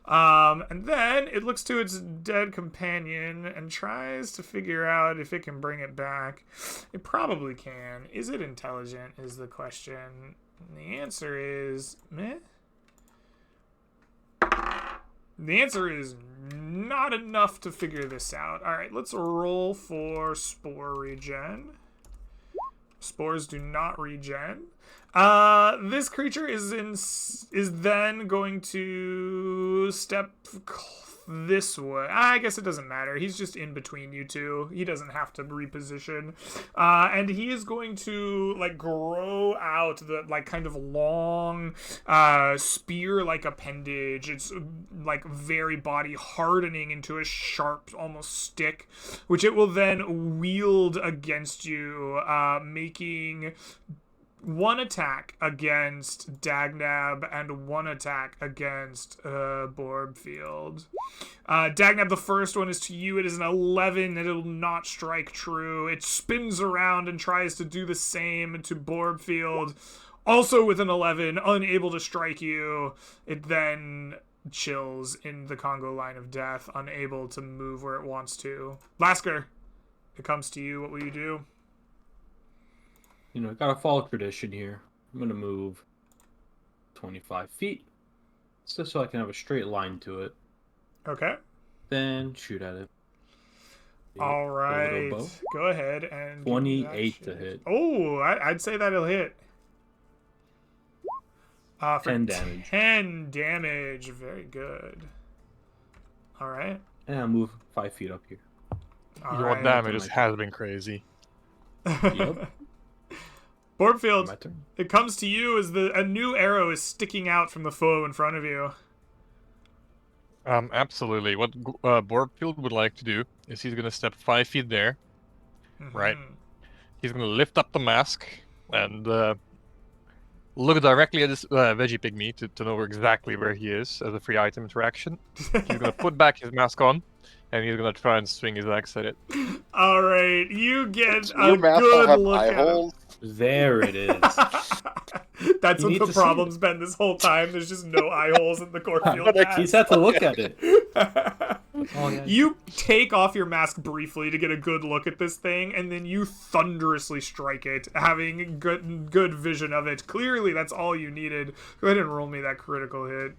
And then it looks to its dead companion and tries to figure out if it can bring it back. It probably can. Is it intelligent is the question. The answer is meh. The answer is not enough to figure this out. All right, let's roll for spore regen. Spores do not regen. This creature is then going to step this way. I guess it doesn't matter. He's just in between you two. He doesn't have to reposition. And he is going to like grow out the like kind of long spear-like appendage. It's like very body hardening into a sharp almost stick, which it will then wield against you, making one attack against Dagnab and one attack against Borbfield. Dagnab, the first one is to you. It is an 11 and it'll not strike true. It spins around and tries to do the same to Borbfield. Also with an 11, unable to strike you. It then chills in the Congo line of death, unable to move where it wants to. Lasker, it comes to you. What will you do? You know, gotta follow tradition here. I'm gonna move 25 feet, just so I can have a straight line to it. Okay. Then shoot at it. All Little right. bow. Go ahead and 28 to hit. Oh, I'd say that'll hit. For 10 damage. 10 damage. Very good. All right. And I'll move 5 feet up here. All Your right. damage has been crazy. Yep. Borbfield, My turn. it comes to you as a new arrow is sticking out from the foe in front of you. Absolutely. What Borgfield would like to do is he's going to step 5 feet there. Right. Mhm. He's going to lift up the mask and look directly at this veggie pygmy to know exactly where he is as a free item interaction. He's going to put back his mask on, and he's going to try and swing his axe at it. All right. You get Your a mask good don't have look eye at him. holes. There it is. That's You what need the to see problem's been this whole time. There's just no eye holes in the Corfield mask. He's had to look at it. Oh, yeah. You take off your mask briefly to get a good look at this thing, and then you thunderously strike it, having good vision of it. Clearly, that's all you needed. Go ahead and roll me that critical hit.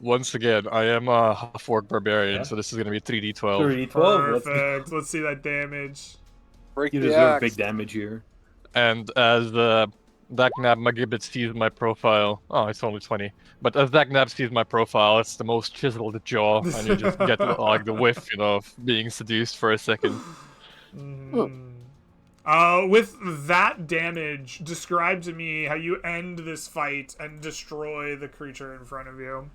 Once again, I am a half-orc barbarian, Yeah. so this is going to be 3d12. 3d12. Let's go. Perfect. Let's see that damage. Break You the deserve axe. big damage here. And as Dagnab Magibbit sees my profile, oh, it's only 20. But as Dagnab sees my profile, it's the most chiseled jaw, and you just get like the whiff, of being seduced for a second. With that damage, describe to me how you end this fight and destroy the creature in front of you.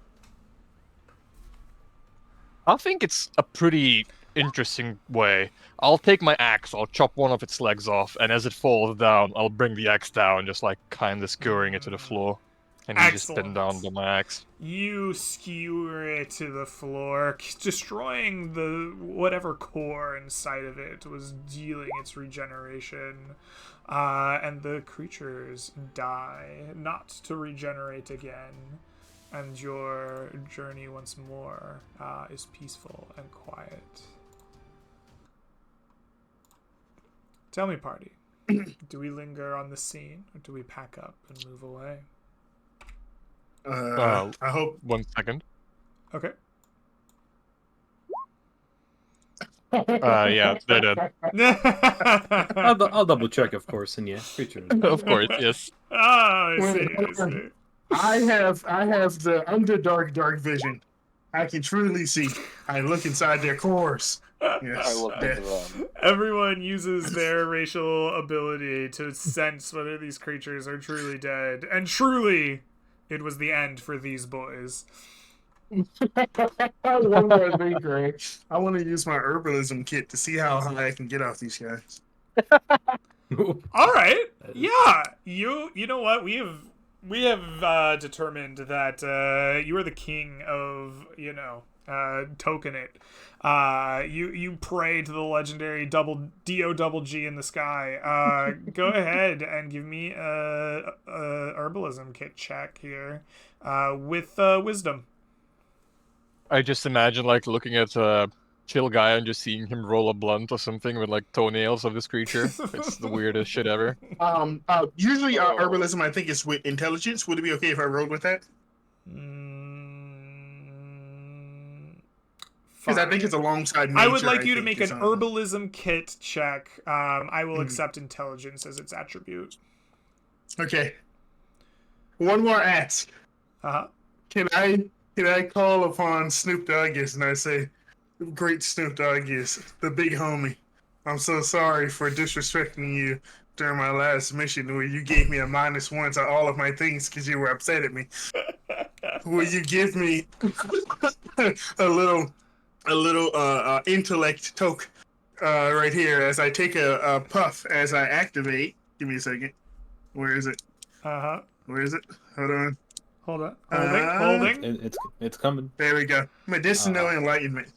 I think it's a pretty interesting way. I'll take my axe, I'll chop one of its legs off, and as it falls down, I'll bring the axe down, just like kind of skewering it to the floor. And you just spin down Excellent. the axe. You skewer it to the floor, destroying the whatever core inside of it was dealing its regeneration. And the creatures die, not to regenerate again. And your journey once more is peaceful and quiet. Tell me, party, do we linger on the scene, or do we pack up and move away? I hope 1 second. Okay. Yeah, they did. I'll double check, of course, and yeah, creature. Of course, yes. Oh, I see, I see. I have the underdark vision. I can truly see. I look inside their cores. Yes. I look that- into them. Everyone uses their racial ability to sense whether these creatures are truly dead. And truly, it was the end for these boys. I love that thing, Greg. I want to use my herbalism kit to see how high I can get off these guys. All right. Yeah. You know what? We have determined that you are the king of, token it. You pray to the legendary double DO double G in the sky. Go ahead and give me a herbalism kit check here with wisdom. I just imagine like looking at a chill guy and just seeing him roll a blunt or something with like toenails of this creature. It's the weirdest shit ever. Usually Oh. herbalism, I think, is with intelligence. Would it be okay if I rolled with that? Because I think it's alongside nature. I would like you to think, make is an on- herbalism kit check. I will accept intelligence as its attribute. Okay. One more ask. Uh-huh. Can I call upon Snoop Doggies and I say, "Great Snoop Doggies, the big homie. I'm so sorry for disrespecting you during my last mission where you gave me a -1 to all of my things because you were upset at me. Will you give me a little intellect toke right here as I take a puff as I activate? Give me a second. Where is it? Uh-huh. Where is it? Hold on. Hold on. Holding. It's coming. There we go. Medicinal enlightenment.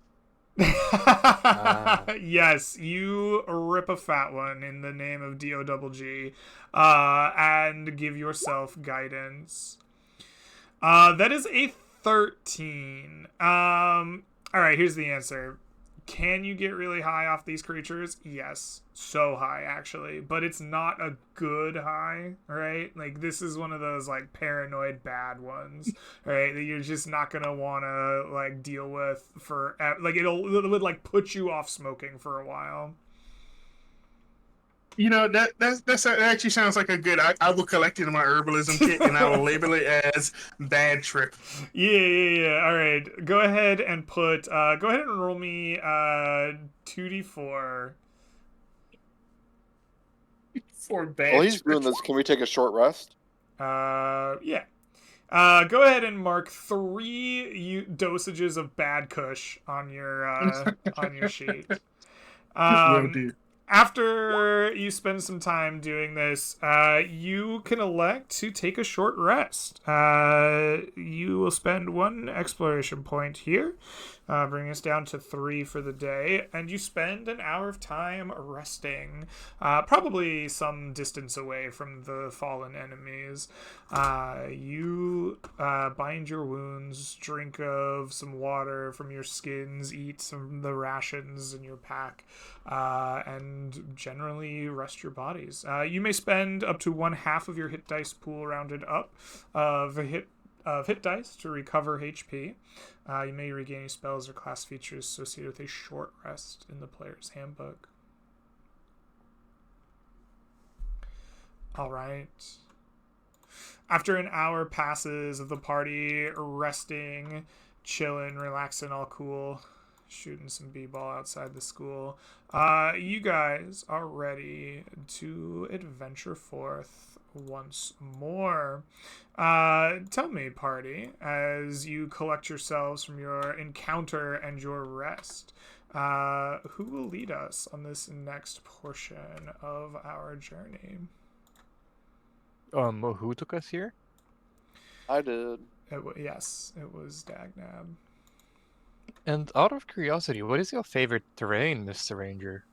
Yes, you rip a fat one in the name of DO double G, and give yourself guidance. That is a 13. All right, here's the answer. Can you get really high off these creatures? Yes, so high actually, but it's not a good high, right? Like this is one of those like paranoid bad ones, right? That you're just not gonna want to like deal with for like it would like put you off smoking for a while. You know, that actually sounds like a good. I will collect it in my herbalism kit and I will label it as bad trip. Yeah. All right, go ahead and put. Go ahead and roll me 2d4. For bad. While he's trip. doing this, can we take a short rest? Yeah. Go ahead and mark 3 dosages of bad Kush on your sheet. Will do. After you spend some time doing this, you can elect to take a short rest. You will spend 1 exploration point here, bringing us down to 3 for the day, and you spend an hour of time resting, probably some distance away from the fallen enemies. You bind your wounds, drink of some water from your skins, eat some of the rations in your pack, and generally rest your bodies. You may spend up to 1/2 of your hit dice pool rounded up of hit dice to recover HP. You may regain any spells or class features associated with a short rest in the player's handbook. All right. After an hour passes of the party resting, chilling, relaxing, all cool, shooting some b-ball outside the school, you guys are ready to adventure forth once more. Tell me, party, as you collect yourselves from your encounter and your rest, who will lead us on this next portion of our journey? Who took us here? I did. Yes, it was Dagnab. And out of curiosity, what is your favorite terrain, Mr. Ranger?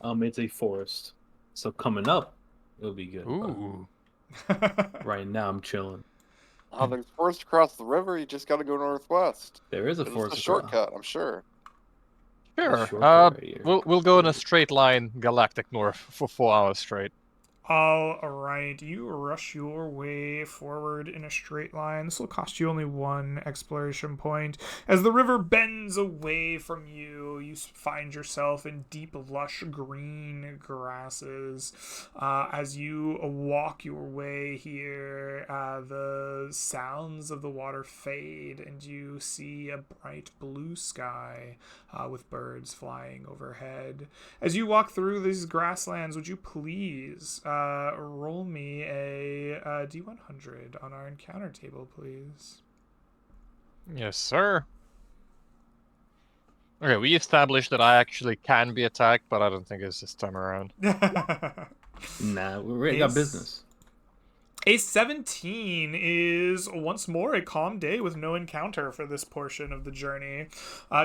It's a forest. So coming up, it'll be good. Ooh. Right now, I'm chilling. Oh, there's forest across the river. You just got to go northwest. There is a It's forest. a shortcut, I'm sure. Sure. shortcut right here. We'll go in a straight line, galactic north, for 4 hours straight. All right, you rush your way forward in a straight line. This will cost you only 1 exploration point. As the river bends away from you, you find yourself in deep, lush green grasses. As you walk your way here, the sounds of the water fade, and you see a bright blue sky with birds flying overhead. As you walk through these grasslands, would you please roll me a D100 on our encounter table, please? Yes, sir. Okay, we established that I actually can be attacked, but I don't think it's this time around. Nah, we got business. A 17 is once more a calm day with no encounter for this portion of the journey.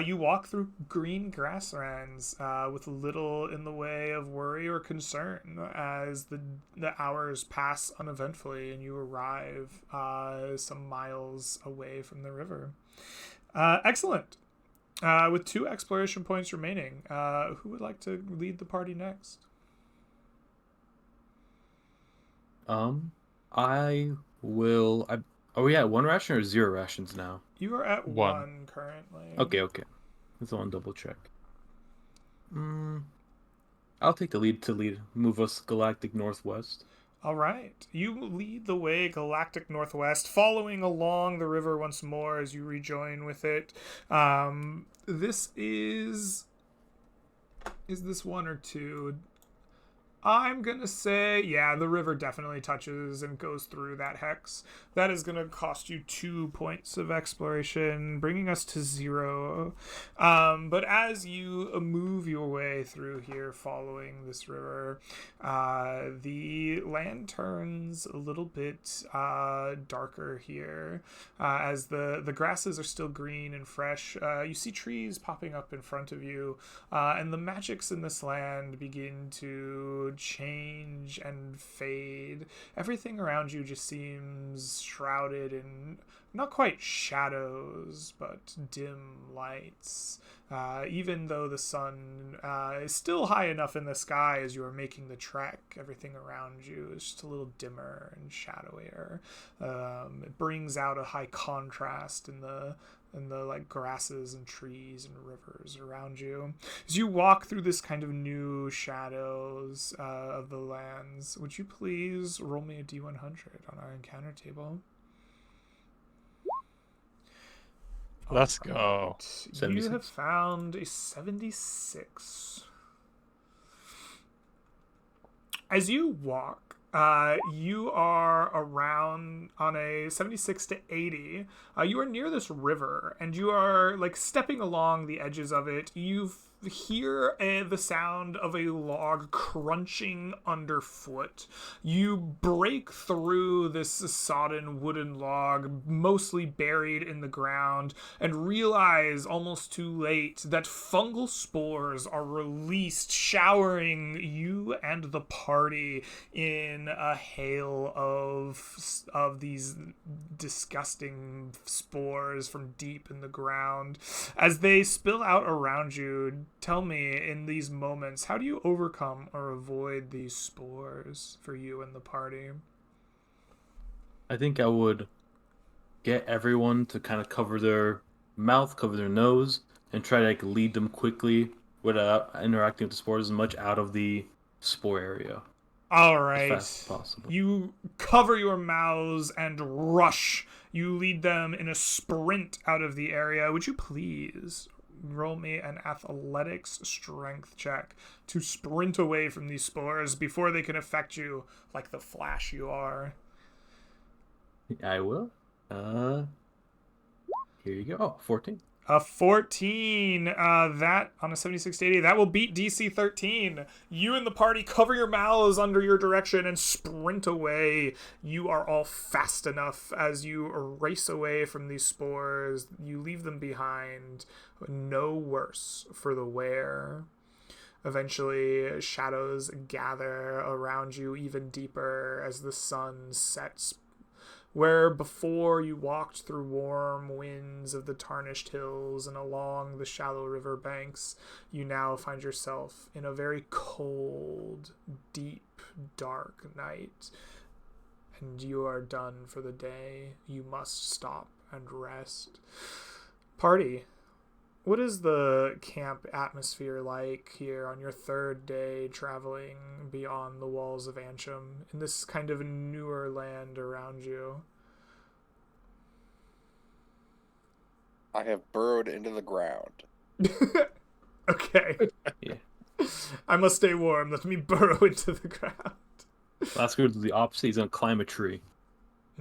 You walk through green grasslands with little in the way of worry or concern as the hours pass uneventfully and you arrive some miles away from the river. Excellent. With 2 exploration points remaining, who would like to lead the party next? I will. Are we at 1 ration or 0 rations now? You are at 1. 1 currently. Okay. That's one double check. I'll take the lead move us galactic northwest. All right. You lead the way galactic northwest, following along the river once more as you rejoin with it. This is this 1 or 2? I'm going to say, yeah, the river definitely touches and goes through that hex. That is going to cost you 2 points of exploration, bringing us to 0. But as you move your way through here following this river, the land turns a little bit darker here. As the grasses are still green and fresh, you see trees popping up in front of you, and the magics in this land begin to change and fade. Everything around you just seems shrouded in not quite shadows, but dim lights. Even though the sun is still high enough in the sky as you are making the trek, everything around you is just a little dimmer and shadowier. It brings out a high contrast in the like grasses and trees and rivers around you. As you walk through this kind of new shadows of the lands, would you please roll me a D100 on our encounter table? Let's go. You 76. have found a 76. As you walk, you are around on a 76 to 80. You are near this river, and you are like stepping along the edges of it. You hear the sound of a log crunching underfoot. You break through this sodden wooden log, mostly buried in the ground, and realize almost too late that fungal spores are released, showering you and the party in a hail of these disgusting spores from deep in the ground. As they spill out around you, tell me, in these moments, how do you overcome or avoid these spores for you and the party? I think I would get everyone to kind of cover their mouth, cover their nose, and try to like lead them quickly without interacting with the spores as much out of the spore area. All As right. fast as possible. You cover your mouths and rush. You lead them in a sprint out of the area. Would you please roll me an athletics strength check to sprint away from these spores before they can affect you like the Flash you are? I will. Here you go. Oh, 14. A 14, that on a 76 to 80, that will beat DC 13. You and the party cover your mouths under your direction and sprint away. You are all fast enough as you race away from these spores. You leave them behind, no worse for the wear. Eventually, shadows gather around you even deeper as the sun sets. Where before you walked through warm winds of the tarnished hills and along the shallow river banks, you now find yourself in a very cold, deep, dark night. And you are done for the day. You must stop and rest. Party, what is the camp atmosphere like here on your 3rd day traveling beyond the walls of Antrim in this kind of newer land around you? I have burrowed into the ground. Okay. Yeah. I must stay warm. Let me burrow into the ground. Last go to the opposite. He's gonna climb a tree.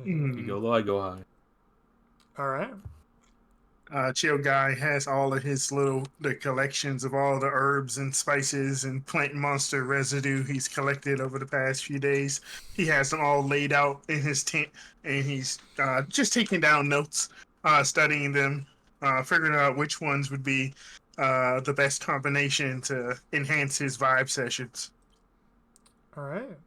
You go low, I go high. All right. Chill Guy has all of his the collections of all the herbs and spices and plant monster residue he's collected over the past few days. He has them all laid out in his tent, and he's just taking down notes, studying them, figuring out which ones would be the best combination to enhance his vibe sessions. All right.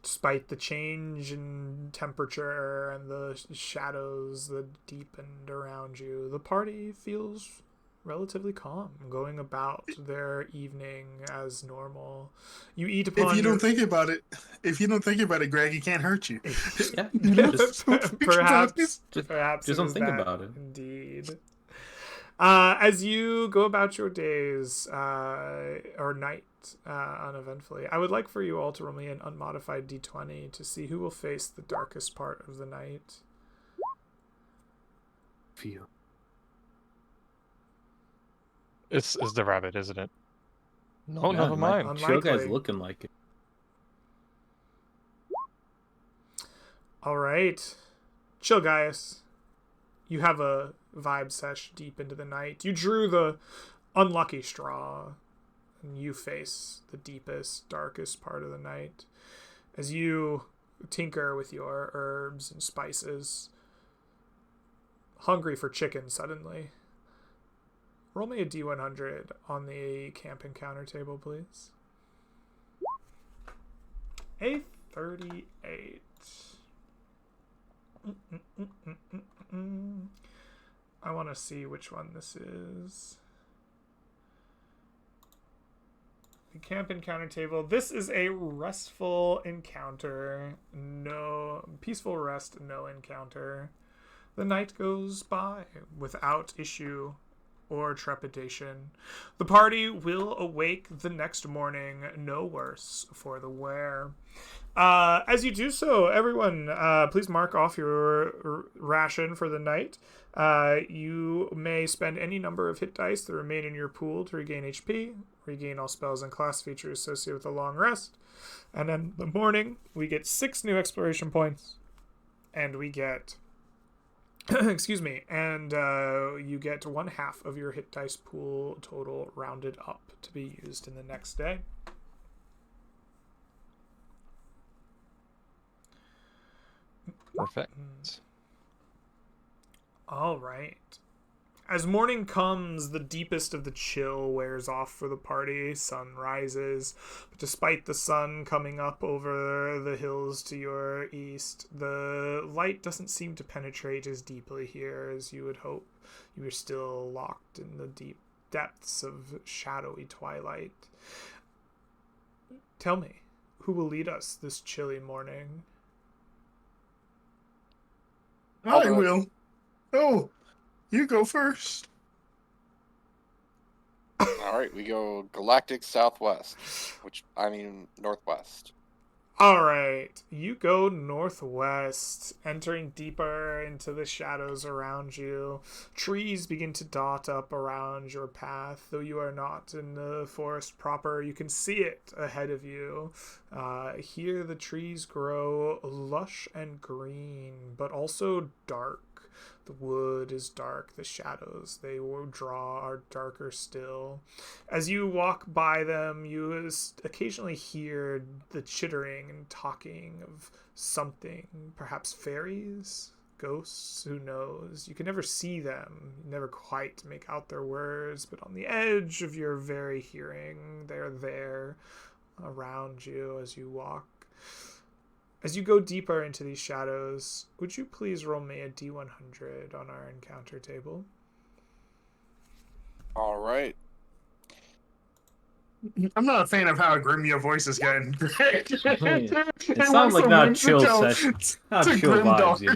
Despite the change in temperature and the shadows that deepened around you, the party feels relatively calm, going about their evening as normal. You eat upon If you don't think about it, Greg, he can't hurt you. Yeah, perhaps, just perhaps don't is think that about it. Indeed. As you go about your days or night uneventfully, I would like for you all to roll me an unmodified d20 to see who will face the darkest part of the night. Feel. It's the rabbit, isn't it? No, Yeah, never mind. Chill Guy's Unlikely. looking like it. All right, Chill Gaius, you have a vibe sesh deep into the night. You drew the unlucky straw, and you face the deepest, darkest part of the night. As you tinker with your herbs and spices, hungry for chicken suddenly. Roll me a d100 on the camp encounter table, please. A 38. I want to see which one this is. The camp encounter table. This is a restful encounter. No peaceful rest, no encounter. The night goes by without issue or trepidation. The party will awake the next morning no worse for the wear. As you do so, everyone, please mark off your ration for the night. You may spend any number of hit dice that remain in your pool to regain HP, regain all spells and class features associated with a long rest. And then the morning, we get 6 new exploration points, and we get excuse me, and you get 1/2 of your hit dice pool total rounded up to be used in the next day. Perfect. All right. As morning comes, the deepest of the chill wears off for the party. Sun rises, but despite the sun coming up over the hills to your east, the light doesn't seem to penetrate as deeply here as you would hope. You are still locked in the deep depths of shadowy twilight. Tell me, who will lead us this chilly morning? I will. Oh, you go first. All right, we go galactic southwest, northwest. All right, you go northwest, entering deeper into the shadows around you. Trees begin to dot up around your path. Though you are not in the forest proper, you can see it ahead of you. Here the trees grow lush and green, but also dark. The wood is dark. The shadows they will draw are darker still. As you walk by them, you occasionally hear the chittering and talking of something, perhaps fairies, ghosts, who knows. You can never see them, you never quite make out their words, but on the edge of your very hearing, they're there around you as you walk. As you go deeper into these shadows, would you please roll me a d100 on our encounter table? All right. I'm not a fan of how grim your voice is getting. It sounds like not chill session, not chill vibes, you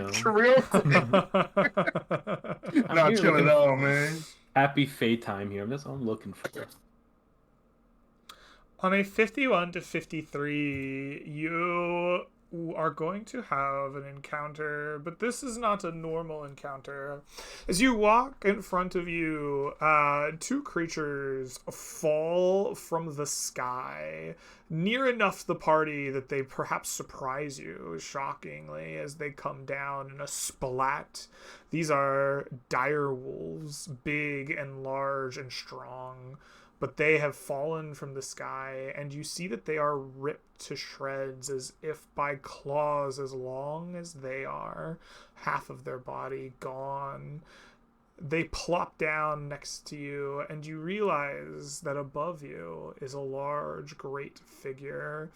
know. Not chill at all, man. Happy Fate time here. That's what I'm looking for. On a 51 to 53, you are going to have an encounter, but this is not a normal encounter. As you walk in front of you, two creatures fall from the sky, near enough the party that they perhaps surprise you, shockingly, as they come down in a splat. These are dire wolves, big and large and strong, but they have fallen from the sky, and you see that they are ripped to shreds as if by claws as long as they are, half of their body gone. They plop down next to you, and you realize that above you is a large, great figure,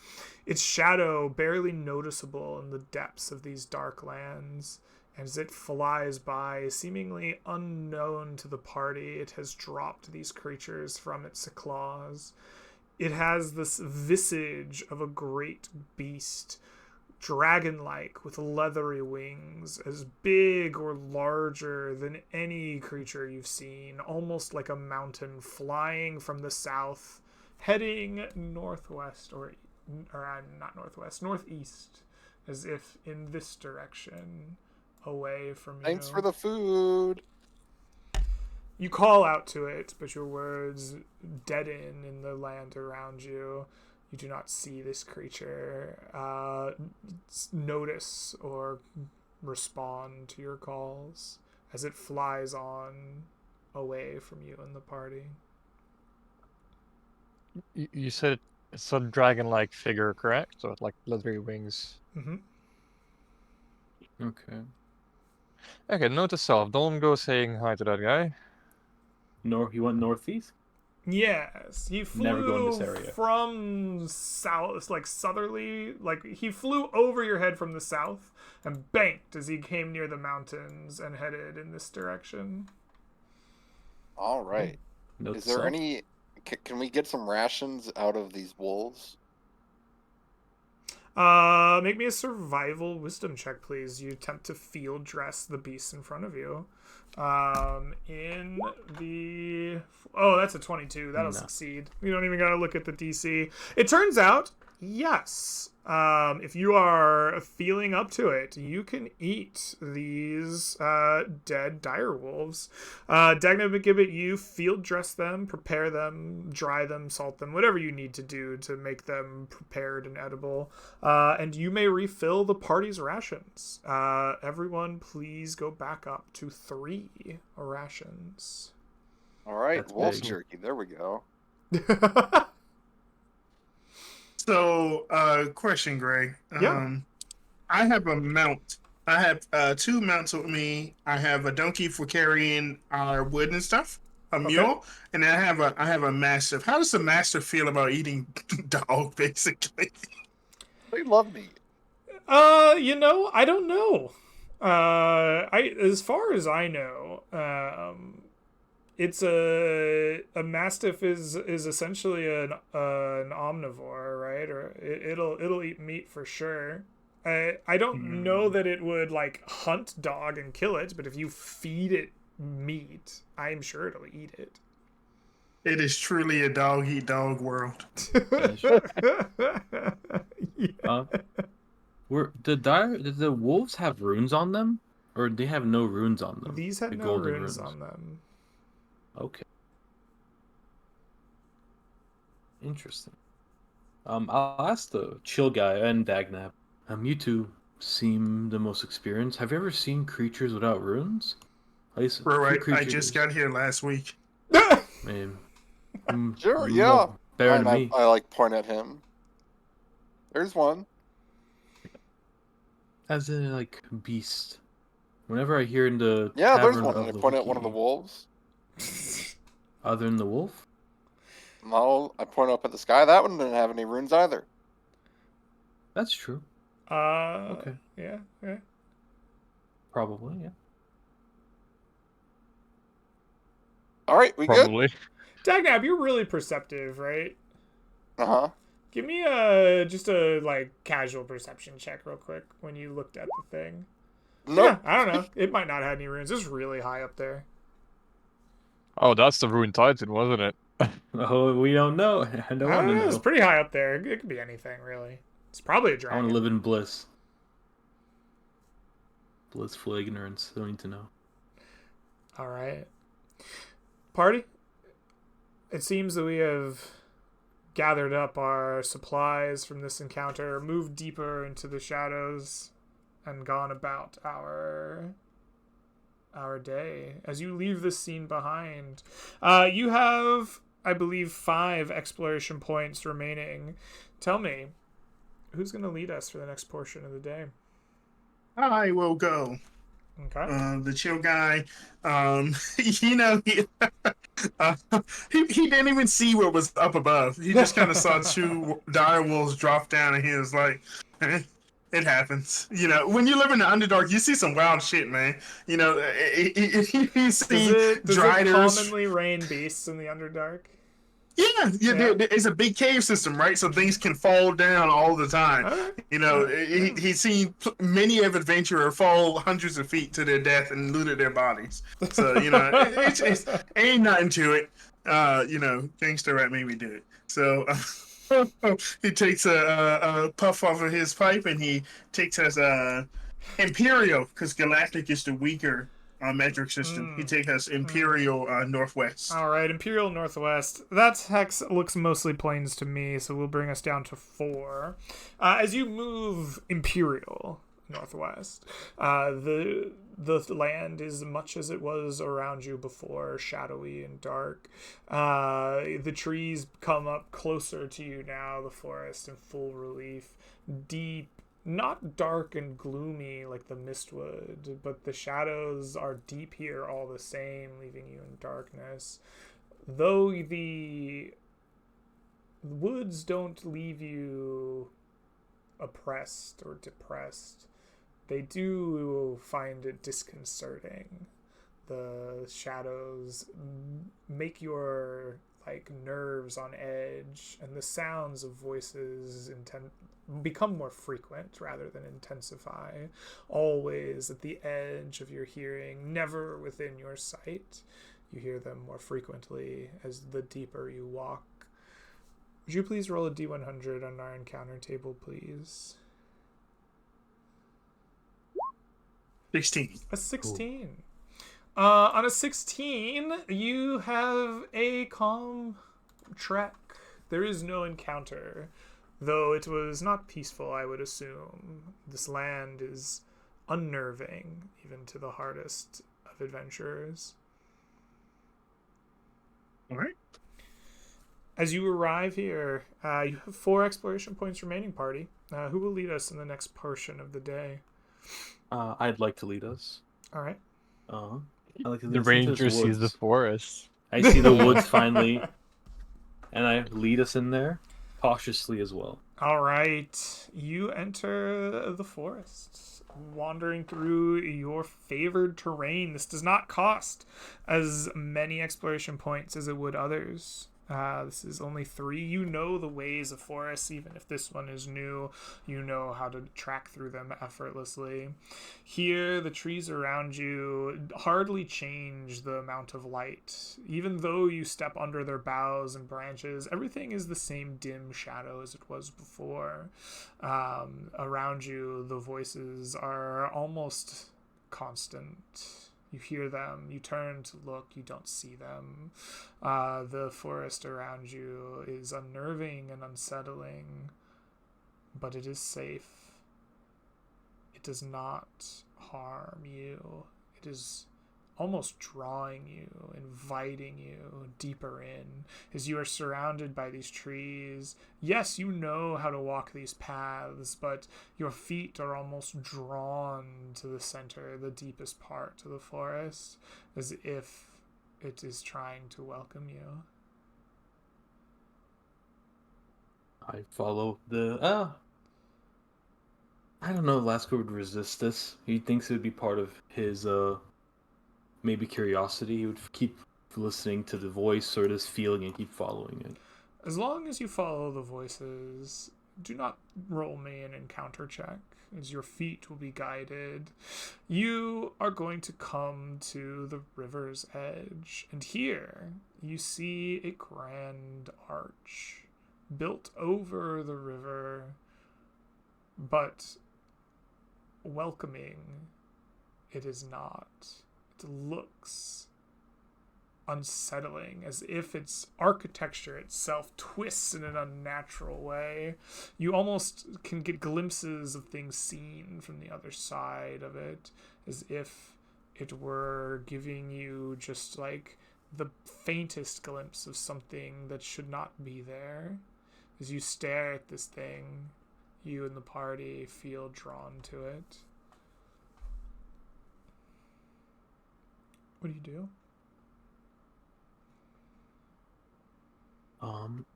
its shadow barely noticeable in the depths of these dark lands. As it flies by, seemingly unknown to the party, it has dropped these creatures from its claws. It has this visage of a great beast, dragon-like, with leathery wings, as big or larger than any creature you've seen, almost like a mountain flying from the south, heading northwest, or not northwest, northeast, as if in this direction. Away from you. Thanks for the food. You call out to it, but your words deaden in the land around you. You do not see this creature notice or respond to your calls as it flies on away from you and the party. You said it's a dragon-like figure, correct? So it's like leathery wings. Mm-hmm. Okay. Okay, note to self: don't go saying hi to that guy. You went northeast? Yes, he flew Never go in this area. from south, like southerly, like he flew over your head from the south and banked as he came near the mountains and headed in this direction. All right. Note Is to there self. any? Can we get some rations out of these wolves? Make me a survival wisdom check, please. You attempt to field dress the beast in front of you. That's a 22. That'll No. succeed. You don't even gotta look at the DC. It turns out, yes. If you are feeling up to it, you can eat these dead dire wolves. Dagna McGibbet, you field dress them, prepare them, dry them, salt them, whatever you need to do to make them prepared and edible. And you may refill the party's rations. Everyone, please go back up to 3 rations. All right, That's wolf big. jerky. There we go. So, question, Greg. Yeah. I have a mount. I have 2 mounts with me. I have a donkey for carrying our wood and stuff, a mule, and then I have a mastiff. How does the mastiff feel about eating dog, basically? They love me. I don't know. As far as I know, it's a mastiff is essentially an omnivore, right? Or it'll eat meat for sure. I don't know that it would like hunt dog and kill it, but if you feed it meat, I'm sure it'll eat it. It is truly a dog eat dog world. Yeah. Did the wolves have runes on them, or they have no runes on them? These had The no golden runes on them. Okay. Interesting. I'll ask the chill guy and Dagnap. You two seem the most experienced. Have you ever seen creatures without runes? At least Bro, few I creatures- just got here last week. Man, Sure, yeah. better And than me. I like point at him. There's one. As a like beast. Whenever I hear in the Yeah, there's tavern one. of And I the point at one of the Wiki, wolves. other than the wolf. No, I point up at the sky. That one didn't have any runes either. That's true. Okay. Yeah. Probably, yeah. All right, we good? Probably. Dagnab, you're really perceptive, right? Uh-huh. Give me just a like casual perception check real quick when you looked at the thing. Nope. Yeah, I don't know. It might not have any runes. It's really high up there. Oh, that's the Ruined Titan, wasn't it? Oh, we don't know. I don't want to It's know. pretty high up there. It could be anything, really. It's probably a I dragon. want to live in bliss. Blissful ignorance. Don't need to know. All right. Party, it seems that we have gathered up our supplies from this encounter, moved deeper into the shadows, and gone about our day. As you leave this scene behind, you have, I believe, 5 exploration points remaining. Tell me, who's going to lead us for the next portion of the day? I will go. Okay. The chill guy, you know, uh, he didn't even see what was up above. He just kind of saw 2 dire wolves drop down, and he was like, "It happens." You know, when you live in the Underdark, you see some wild shit, man. You know, you see Does it driders. commonly rain beasts in the Underdark? Yeah, Yeah. it's a big cave system, right? So things can fall down all the time. Alright. You know, Yeah. he's seen many of adventurer fall hundreds of feet to their death and looted their bodies. So you know, it's ain't nothing to it. You know, gangster rap made me do it. So he takes a puff off of his pipe and he takes us Imperial, because Galactic is the weaker metric system. He takes us Imperial Northwest. All right, Imperial Northwest. That hex looks mostly plains to me, so we'll bring us down to 4. As you move Imperial Northwest, the land is much as it was around you before, shadowy and dark. The trees come up closer to you now, the forest in full relief, deep. Not dark and gloomy like the Mistwood, but the shadows are deep here all the same, leaving you in darkness. Though the woods don't leave you oppressed or depressed, they do find it disconcerting. The shadows make your nerves on edge, and the sounds of voices become more frequent rather than intensify, always at the edge of your hearing, never within your sight. You hear them more frequently as the deeper you walk. Would you please roll a d100 on our encounter table, please? 16. A 16. On a 16, you have a calm trek. There is no encounter, though it was not peaceful, I would assume. This land is unnerving, even to the hardest of adventurers. All right. As you arrive here, you have 4 exploration points remaining, party. Who will lead us in the next portion of the day? I'd like to lead us. All right. I like to The lead us into ranger this sees the woods. forest. I see the woods finally, and I lead us in there cautiously as well. All right. You enter the forest, wandering through your favored terrain. This does not cost as many exploration points as it would others. This is only 3. You know the ways of forests, even if this one is new. You know how to track through them effortlessly. Here, the trees around you hardly change the amount of light. Even though you step under their boughs and branches, everything is the same dim shadow as it was before. Around you, the voices are almost constant. You hear them, you turn to look, you don't see them. The forest around you is unnerving and unsettling, but it is safe. It does not harm you. It is almost drawing you, inviting you deeper in, as you are surrounded by these trees. Yes, you know how to walk these paths, but your feet are almost drawn to the center, the deepest part of the forest, as if it is trying to welcome you. I follow the. I don't know if Lasker would resist this. He thinks it would be part of his maybe curiosity. He would keep listening to the voice or this feeling and keep following it. As long as you follow the voices, do not roll me an encounter check, as your feet will be guided. You are going to come to the river's edge, and here you see a grand arch built over the river, but welcoming it is not. It looks unsettling, as if its architecture itself twists in an unnatural way. You almost can get glimpses of things seen from the other side of it, as if it were giving you just like the faintest glimpse of something that should not be there. As you stare at this thing, you and the party feel drawn to it. What do you do?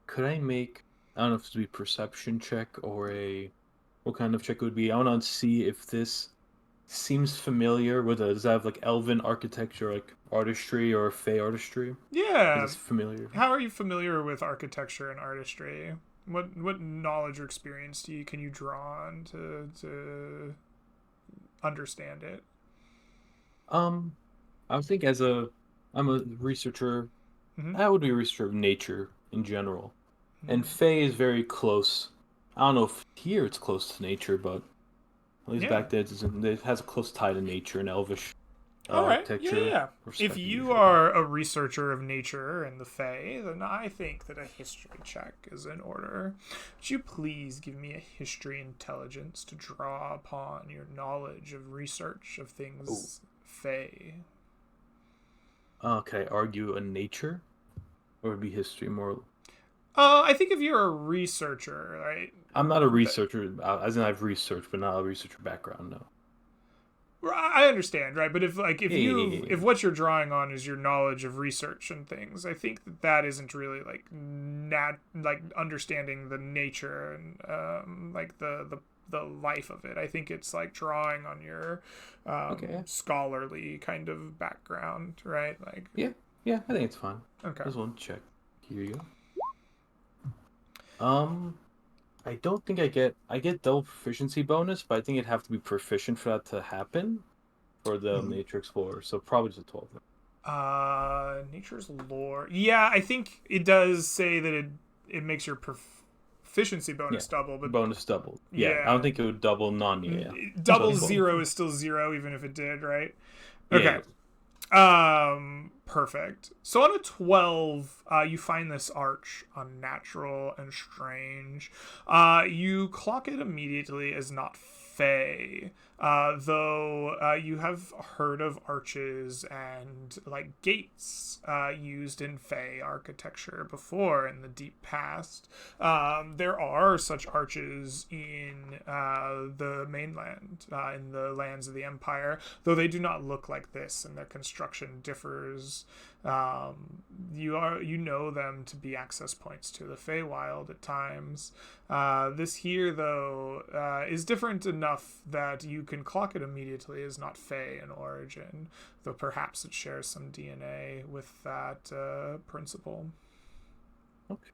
Could I make, I don't know if it would be perception check or what kind of check it would be? I want to see if this seems familiar with does it have like elven architecture, like artistry or fey artistry? Yeah. Is this familiar? How are you familiar with architecture and artistry? What knowledge or experience can you draw on to understand it? I would think I'm a researcher. Mhm. I would be a researcher of nature in general. And Mhm. Fae is very close. I don't know if here it's close to nature, but at least Yeah. back then it has a close tie to nature and elvish All right. architecture. Yeah. If respect you usually. are a researcher of nature and the Fae, then I think that a history check is in order. Would you please give me a history intelligence to draw upon your knowledge of research of things Fae? Could I argue a nature? Or would it be history more? I think if you're a researcher, right? I'm not a researcher, as in I've researched, but not a researcher background, no. I understand, right? But if Yeah. if what you're drawing on is your knowledge of research and things, I think that isn't really like like understanding the nature and like the life of it. I think it's like drawing on your scholarly kind of background, right? Like Yeah, I think it's fine. okay. Just one check. Here you go. I don't think I get double proficiency bonus, but I think it'd have to be proficient for that to happen for the Nature Explorer. So probably just a 12. Nature's lore. Yeah, I think it does say that it makes your proficiency bonus double, but bonus double. Yeah, I don't think it would double none. Yeah, double So 0 is still 0, even if it did, right? Yeah. Okay. Perfect. So on a 12, you find this arch unnatural and strange. You clock it immediately as not fey, though you have heard of arches and like gates used in fey architecture before in the deep past. There are such arches in the mainland, in the lands of the Empire, though they do not look like this, and their construction differs. You know them to be access points to the Feywild at times. This here, though, is different enough that you can clock it immediately as not Fey in origin, though perhaps it shares some DNA with that principle. Okay.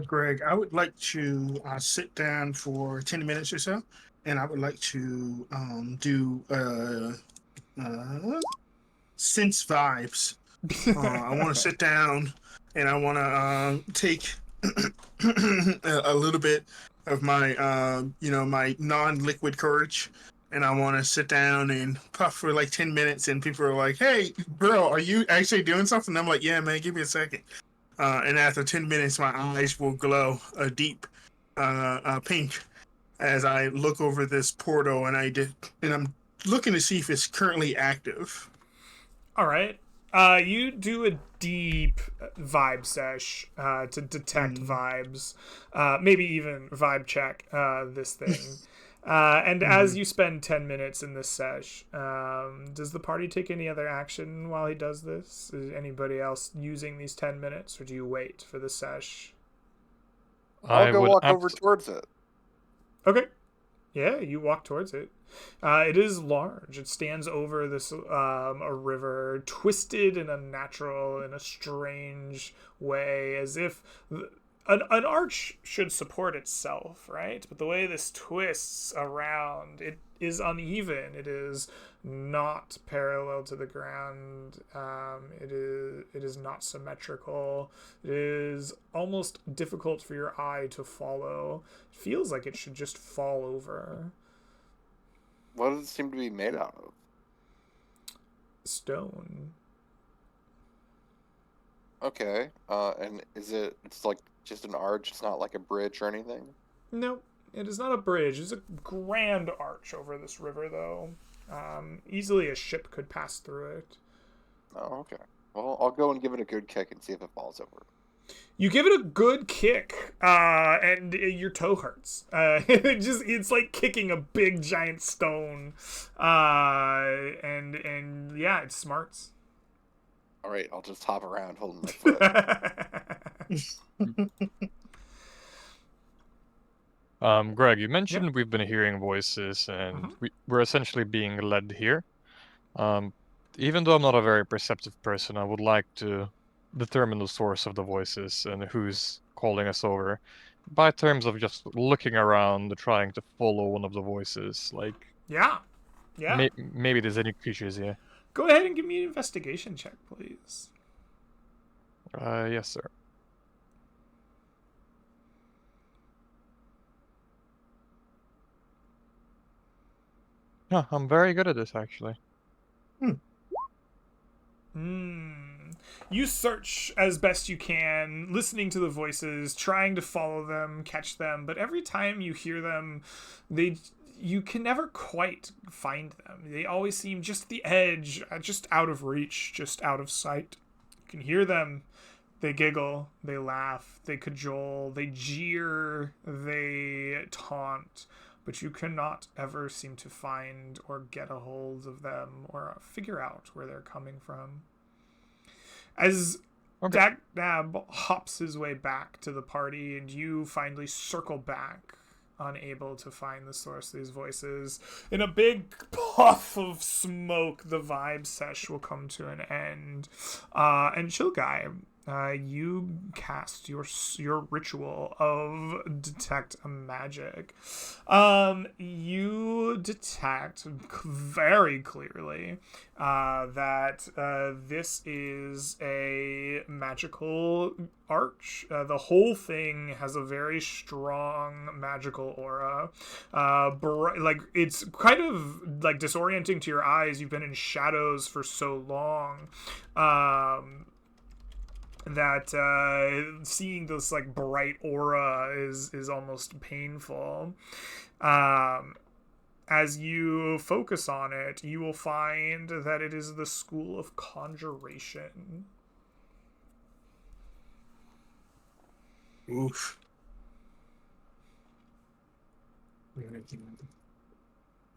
Greg, I would like to sit down for 10 minutes or so, and I would like to do sense vibes. I want to sit down, and I want to take a little bit of my, my non-liquid courage, and I want to sit down and puff for like 10 minutes, and people are like, "Hey, bro, are you actually doing something?" I'm like, "Yeah, man, give me a second." And after 10 minutes, my eyes will glow a deep pink as I look over this portal, and I'm looking to see if it's currently active. All right. You do a deep vibe sesh to detect vibes, maybe even vibe check this thing. And as you spend 10 minutes in this sesh, does the party take any other action while he does this? Is anybody else using these 10 minutes, or do you wait for the sesh? I'll go walk over towards it. Okay. Yeah, you walk towards it. It is large. It stands over this a river, twisted and unnatural in a strange way, as if an arch should support itself, right? But the way this twists around, it is uneven. It is not parallel to the ground. It is not symmetrical. It is almost difficult for your eye to follow. It feels like it should just fall over. What does it seem to be made out of? Stone. Okay. And it's like just an arch, it's not like a bridge or anything? No, it is not a bridge. It's a grand arch over this river, though. Easily a ship could pass through it. Oh, okay. Well, I'll go and give it a good kick and see if it falls over. You give it a good kick, and your toe hurts. It's like kicking a big giant stone. And yeah, it smarts. All right, I'll just hop around holding my foot. Greg, you mentioned we've been hearing voices, and we're essentially being led here. Even though I'm not a very perceptive person, I would like to determine the source of the voices and who's calling us over by terms of just looking around, trying to follow one of the voices. Like, Yeah. maybe there's any creatures here. Go ahead and give me an investigation check, please. Yes, sir. Yeah, I'm very good at this, actually. You search as best you can, listening to the voices, trying to follow them, catch them, but every time you hear them, you can never quite find them. They always seem just the edge, just out of reach, just out of sight. You can hear them. They giggle, they laugh, they cajole, they jeer, they taunt, but you cannot ever seem to find or get a hold of them or figure out where they're coming from. As Dab hops his way back to the party and you finally circle back, unable to find the source of these voices, in a big puff of smoke, the vibe sesh will come to an end. And Chill Guy, you cast your ritual of detect magic. You detect very clearly that this is a magical arch. The whole thing has a very strong magical aura. Like, it's kind of like disorienting to your eyes. You've been in shadows for so long. That seeing this like bright aura is almost painful. As you focus on it, you will find that it is the School of Conjuration. Oof.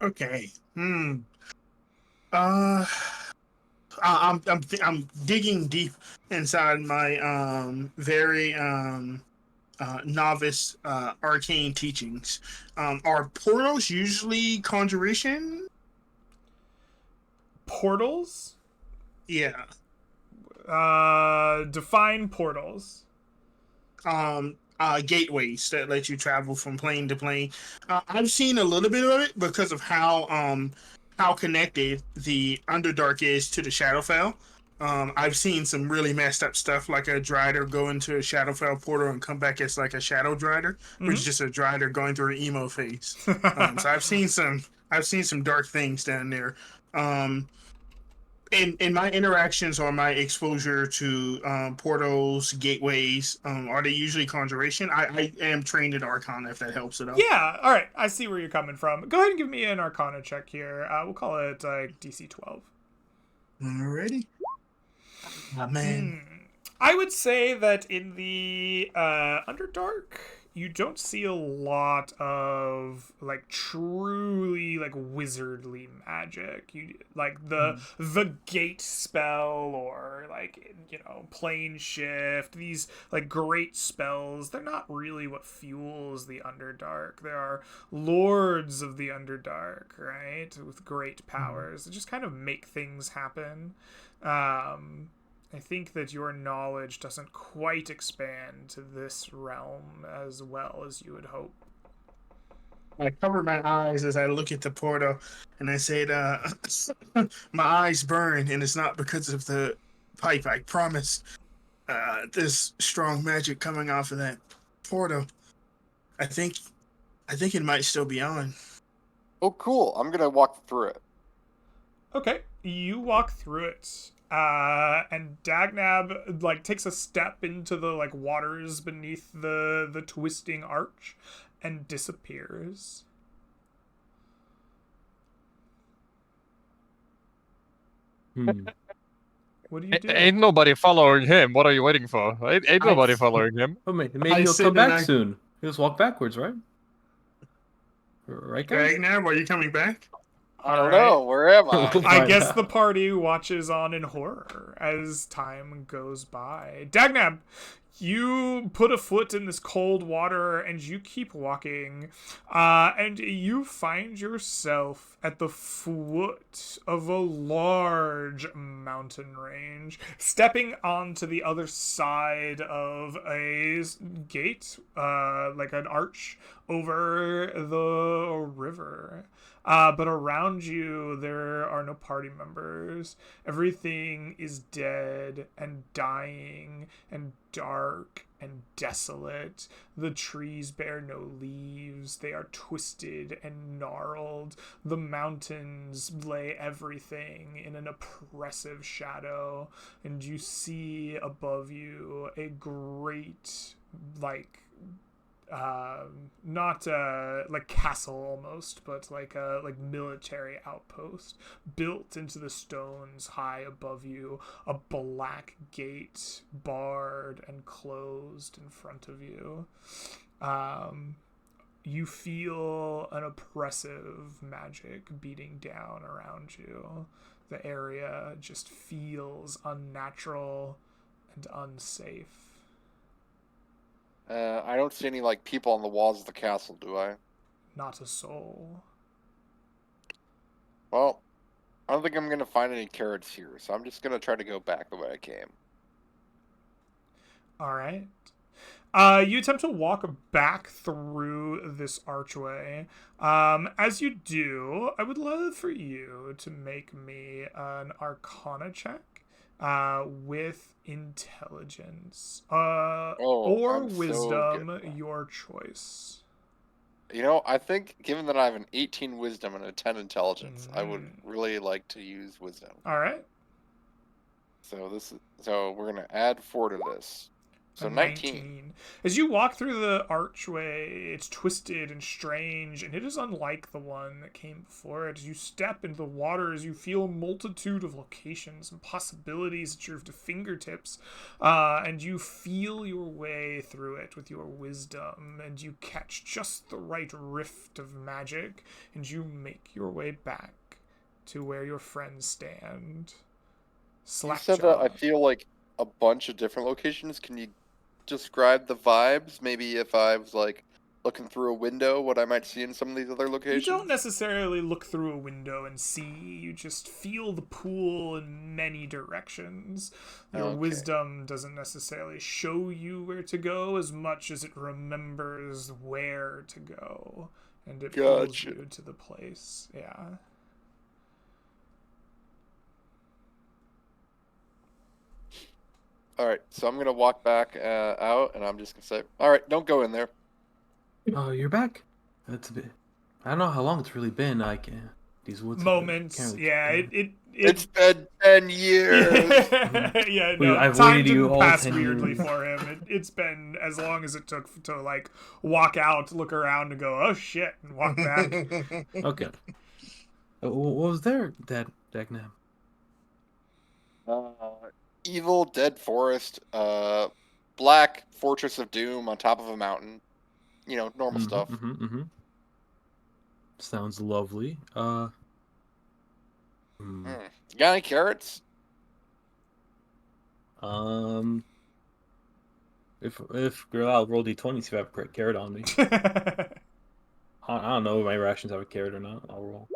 Okay. I'm digging deep inside my very novice arcane teachings. Are portals usually conjuration? Portals? Yeah. Define portals. Gateways that let you travel from plane to plane. I've seen a little bit of it because of how connected the Underdark is to the Shadowfell. I've seen some really messed up stuff, like a Drider go into a Shadowfell portal and come back as like a Shadow Drider, which is just a Drider going through an emo phase. So I've seen some dark things down there. In my interactions or my exposure to portals, gateways, are they usually conjuration? I am trained in Arcana, if that helps at all. Yeah, all right. I see where you're coming from. Go ahead and give me an Arcana check here. We'll call it DC 12. Alrighty. Oh, man. I would say that in the Underdark, you don't see a lot of like truly like wizardly magic. You like the gate spell or like, you know, plane shift. These like great spells, they're not really what fuels the Underdark. There are lords of the Underdark, right, with great powers that just kind of make things happen. I think that your knowledge doesn't quite expand to this realm as well as you would hope. I cover my eyes as I look at the portal, and I said, "My eyes burn, and it's not because of the pipe. I promise. There's strong magic coming off of that portal. I think it might still be on." Oh, cool. I'm gonna walk through it. Okay, you walk through it, and Dagnab like takes a step into the like waters beneath the twisting arch, and disappears. Hmm. What do you do? Ain't nobody following him. What are you waiting for? Ain't nobody I- following him. Oh, maybe I he'll sit come and back I- soon. He'll just walk backwards, right? Right, guys? Ragnar, are you coming back? I don't Alright. know. Where am I? We'll I find guess out. the party watches on in horror as time goes by. Dagnab, you put a foot in this cold water and you keep walking, and you find yourself at the foot of a large mountain range, stepping onto the other side of a gate, like an arch over the river. But around you, there are no party members. Everything is dead and dying and dark and desolate. The trees bear no leaves. They are twisted and gnarled. The mountains lay everything in an oppressive shadow. And you see above you a great, like, not like castle almost, but like a military outpost built into the stones high above you. A black gate barred and closed in front of you. You feel an oppressive magic beating down around you. The area just feels unnatural and unsafe. I don't see any like people on the walls of the castle, do I? Not a soul. Well, I don't think I'm gonna find any carrots here, so I'm just gonna try to go back the way I came. All right. You attempt to walk back through this archway. As you do, I would love for you to make me an Arcana check with intelligence, or I'm so wisdom, good. your choice. You know, I think given that I have an 18 wisdom and a 10 intelligence, I would Mhm. really like to use wisdom. All right. So we're gonna add 4 to this. So A 19. As you walk through the archway, it's twisted and strange, and it is unlike the one that came before it. As you step into the waters, you feel a multitude of locations and possibilities at your fingertips, and you feel your way through it with your wisdom, and you catch just the right rift of magic, and you make your way back to where your friends stand. You said that I Slackjaw. feel like a bunch of different locations. Can you describe the vibes? Maybe if I was like looking through a window, what I might see in some of these other You locations? don't necessarily look through a window and see, you just feel the pool in many directions. Your Okay. wisdom doesn't necessarily show you where to go as much as it remembers where to go. And it pulls Gotcha. you to the place. Yeah. All right, so I'm gonna walk back out, and I'm just gonna say, "All right, don't go in there." Oh, you're back? That's a bit. I don't know how long it's really been. These woods. Moments. can't really Yeah, keep going. It's been 10 years. Yeah, Wait, no, I've time waited you didn't all pass 10 weirdly years. for him. It's been as long as it took to like walk out, look around, and go, oh shit, and walk back. Okay. What was there, Dagnam? Evil dead forest, black fortress of doom on top of a mountain. You know, normal stuff. Sounds lovely. You got any carrots? If girl, I'll roll d20 see if I have a carrot on me. I don't know if my rations have a carrot or not. I'll roll.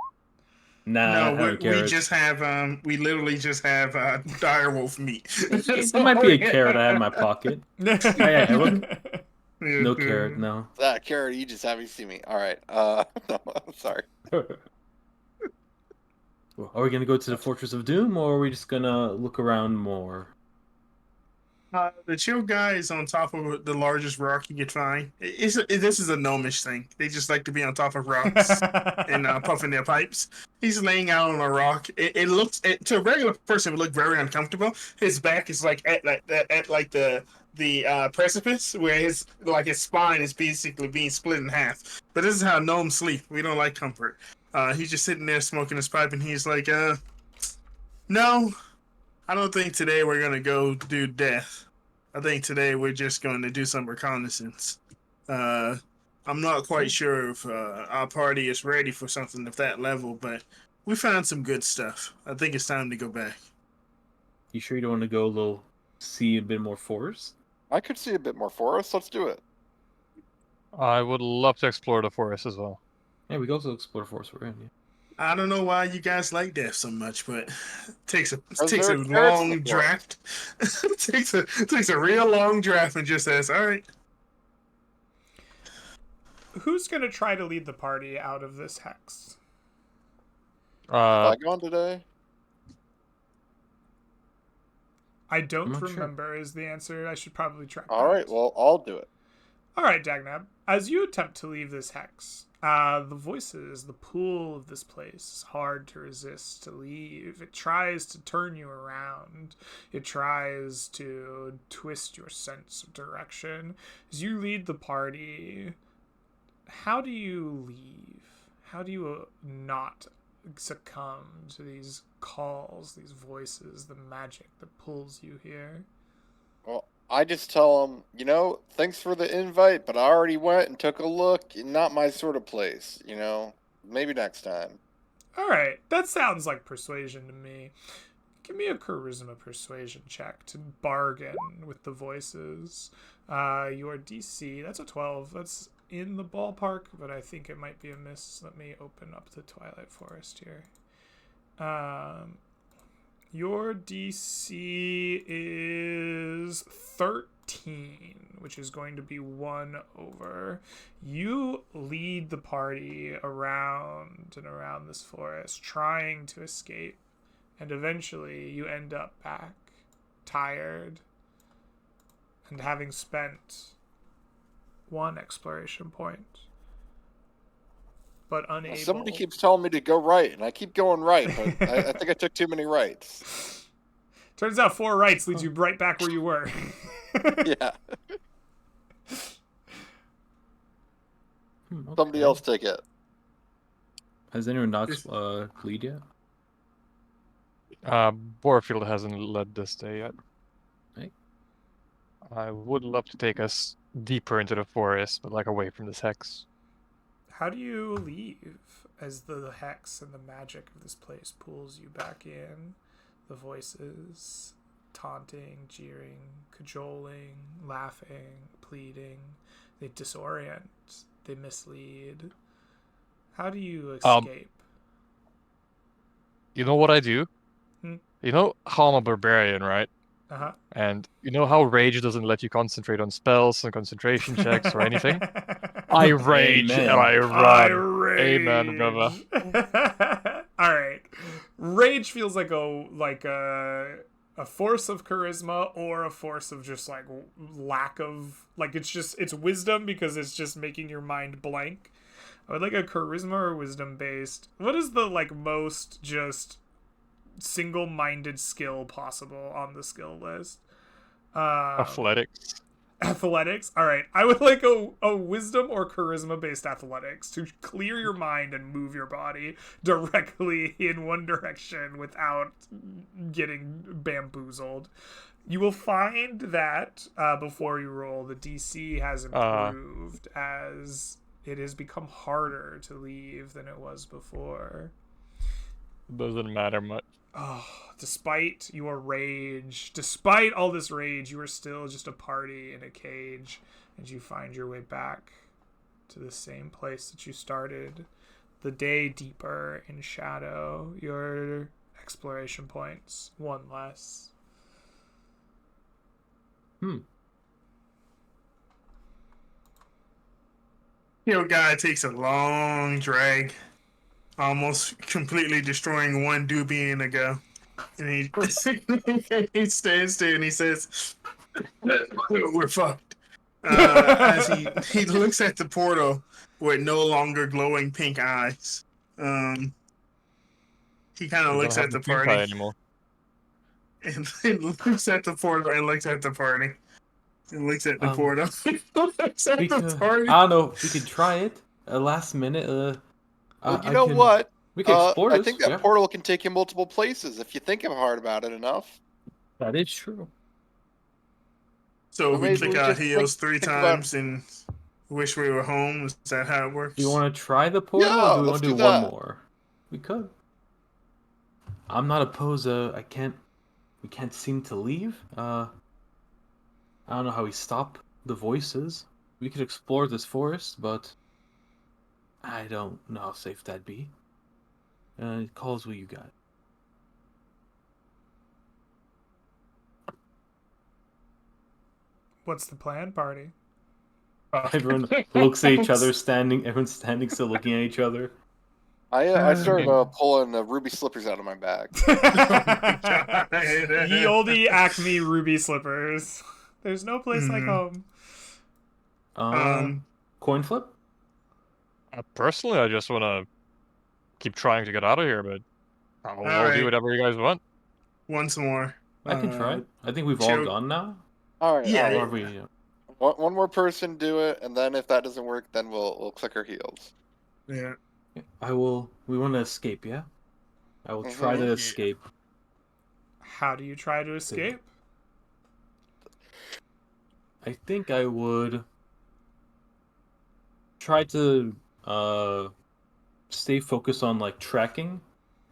Nah, No, having we carrots. just have we literally just have direwolf meat. That's There might be a all we carrot I have in have. my pocket. Yeah, look. Yeah, No dude. carrot, no. That carrot, you just haven't seen me. All right. No, I'm sorry. Well, are we gonna go to the Fortress of Doom, or are we just gonna look around more? The chill guy is on top of the largest rock you could find. This is a gnomish thing. They just like to be on top of rocks and puffing their pipes. He's laying out on a rock. It looks to a regular person, it would look very uncomfortable. His back is like at the precipice where his spine is basically being split in half. But this is how gnomes sleep. We don't like comfort. He's just sitting there smoking his pipe, and he's like, no. I don't think today we're gonna go do death. I think today we're just going to do some reconnaissance. I'm not quite sure if our party is ready for something of that level, but we found some good stuff. I think it's time to go back. You sure you don't want to go see a bit more forest? I could see a bit more forest. Let's do it. I would love to explore the forest as well. Yeah, we can also explore forest we're in. Yeah. I don't know why you guys like death so much, but it takes a there are carrots in long the draft. takes a real long draft and just says, "All right." Who's gonna try to lead the party out of this hex? Uh, Have I gone today? I don't I'm not sure. remember is the answer. I should probably try. All right. Well, I'll do it. All right, Dagnab. As you attempt to leave this hex, the voices, the pull of this place is hard to resist to leave. It tries to turn you around. It tries to twist your sense of direction. As you lead the party, how do you leave? How do you not succumb to these calls, these voices, the magic that pulls you here? Well, I just tell them, thanks for the invite, but I already went and took a look. Not my sort of place, Maybe next time. All right, that sounds like persuasion to me. Give me a charisma persuasion check to bargain with the voices. Your DC, that's a 12. That's in the ballpark, but I think it might be a miss. Let me open up the Twilight Forest here. Your DC is 13, which is going to be 1 over. You lead the party around and around this forest, trying to escape, and eventually you end up back, tired, and having spent 1 exploration point, but unable. Somebody keeps telling me to go right, and I keep going right, but I think I took too many rights. Turns out 4 rights leads you right back where you were. Yeah. Okay. Somebody else take it. Has anyone not lead yet? Borfield hasn't led this day yet. Right. I would love to take us deeper into the forest, but away from this hex. How do you leave as the hex and the magic of this place pulls you back in? The voices taunting, jeering, cajoling, laughing, pleading. They disorient. They mislead. How do you escape? You know what I do? Hmm? You know how I'm a barbarian, right? Uh-huh. And you know how rage doesn't let you concentrate on spells and concentration checks or anything? I rage Amen. and I I run. rage. Amen, brother. All right. Rage feels like a force of charisma or a force of just lack of it's wisdom because it's just making your mind blank. I would like a charisma or wisdom based. What is the most just single-minded skill possible on the skill list? Athletics. Athletics. All right, I would like a wisdom or charisma based athletics to clear your mind and move your body directly in one direction without getting bamboozled. You will find that before you roll, the DC has improved as it has become harder to leave than it was before. Doesn't matter much. Oh, despite your rage, despite all this rage, you are still just a party in a cage, and you find your way back to the same place that you started, the day deeper in shadow. Your exploration points, one less. Shield guy takes a long drag, almost completely destroying one doobie in a go. And he he stands there and he says, "We're fucked." As he looks at the portal with no longer glowing pink eyes. He kind of We don't looks have at the the pink eye party anymore. and looks at the portal and looks at the party and looks at the Um, portal. Looks at We the could, party. I don't know. We could try it. Last minute. Well, I you know can, what? We can explore I this. think that Yeah, portal can take you multiple places if you think hard about it enough. that is true. So Or we maybe click we our just heels three think about- times and wish we were home. Is that how it works? Do you want to try the portal, Yeah, or do we let's want to do do one that. more? We could. I'm not opposed. I can't. We can't seem to leave. I don't know how we stop the voices. We could explore this forest, but I don't know how safe that'd be. It calls what you got. What's the plan, party? Everyone looks at each other, standing. Everyone's standing, still looking at each other. I started pulling ruby slippers out of my bag. Ye olde Acme ruby slippers. There's no place like home. Coin flip. Personally, I just want to keep trying to get out of here, but I'll Alright. do whatever you guys want. Once more. I can try. I think we've all chill. gone now. All right. Yeah, all Or right. have we? One more person do it, and then if that doesn't work, then we'll click our heels. Yeah. I will. We want to escape, yeah. I will try to Mhm. escape. How do you try to escape? I think I would try to stay focused on like tracking,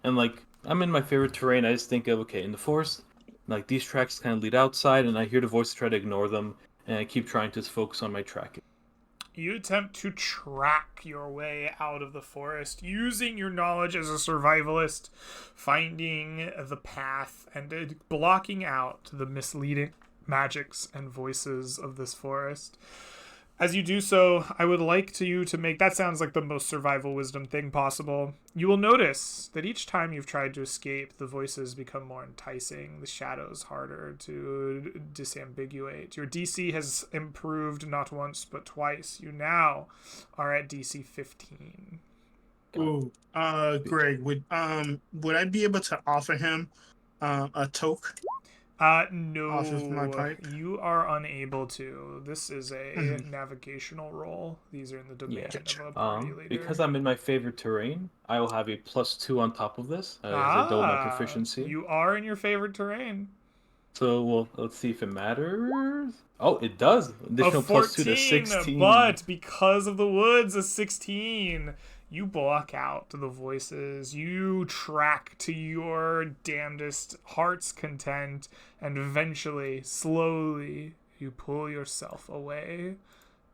and like I'm in my favorite terrain. I just think of okay, in the forest, like these tracks kind of lead outside, and I hear the voice try to ignore them, and I keep trying to focus on my tracking. You attempt to track your way out of the forest using your knowledge as a survivalist, finding the path and blocking out the misleading magics and voices of this forest. As you do so, I would like you to make, that sounds like the most survival wisdom thing possible. You will notice that each time you've tried to escape, the voices become more enticing, the shadows harder to disambiguate. Your DC has improved not once but twice. You now are at DC 15. Ooh. Greg, would I be able to offer him a toke? No, Off of my pipe? you are unable to. This is a Mhm. navigational roll. These are in the domain Gotcha. of a party leader. Because I'm in my favorite terrain, I will have a +2 on top of this as I double my proficiency. You are in your favorite terrain. So well, let's see if it matters. Oh, it does. Additional A +2 to 14, 16. but because of the woods, a 16. You block out the voices. You track to your damnedest heart's content, and eventually, slowly, you pull yourself away,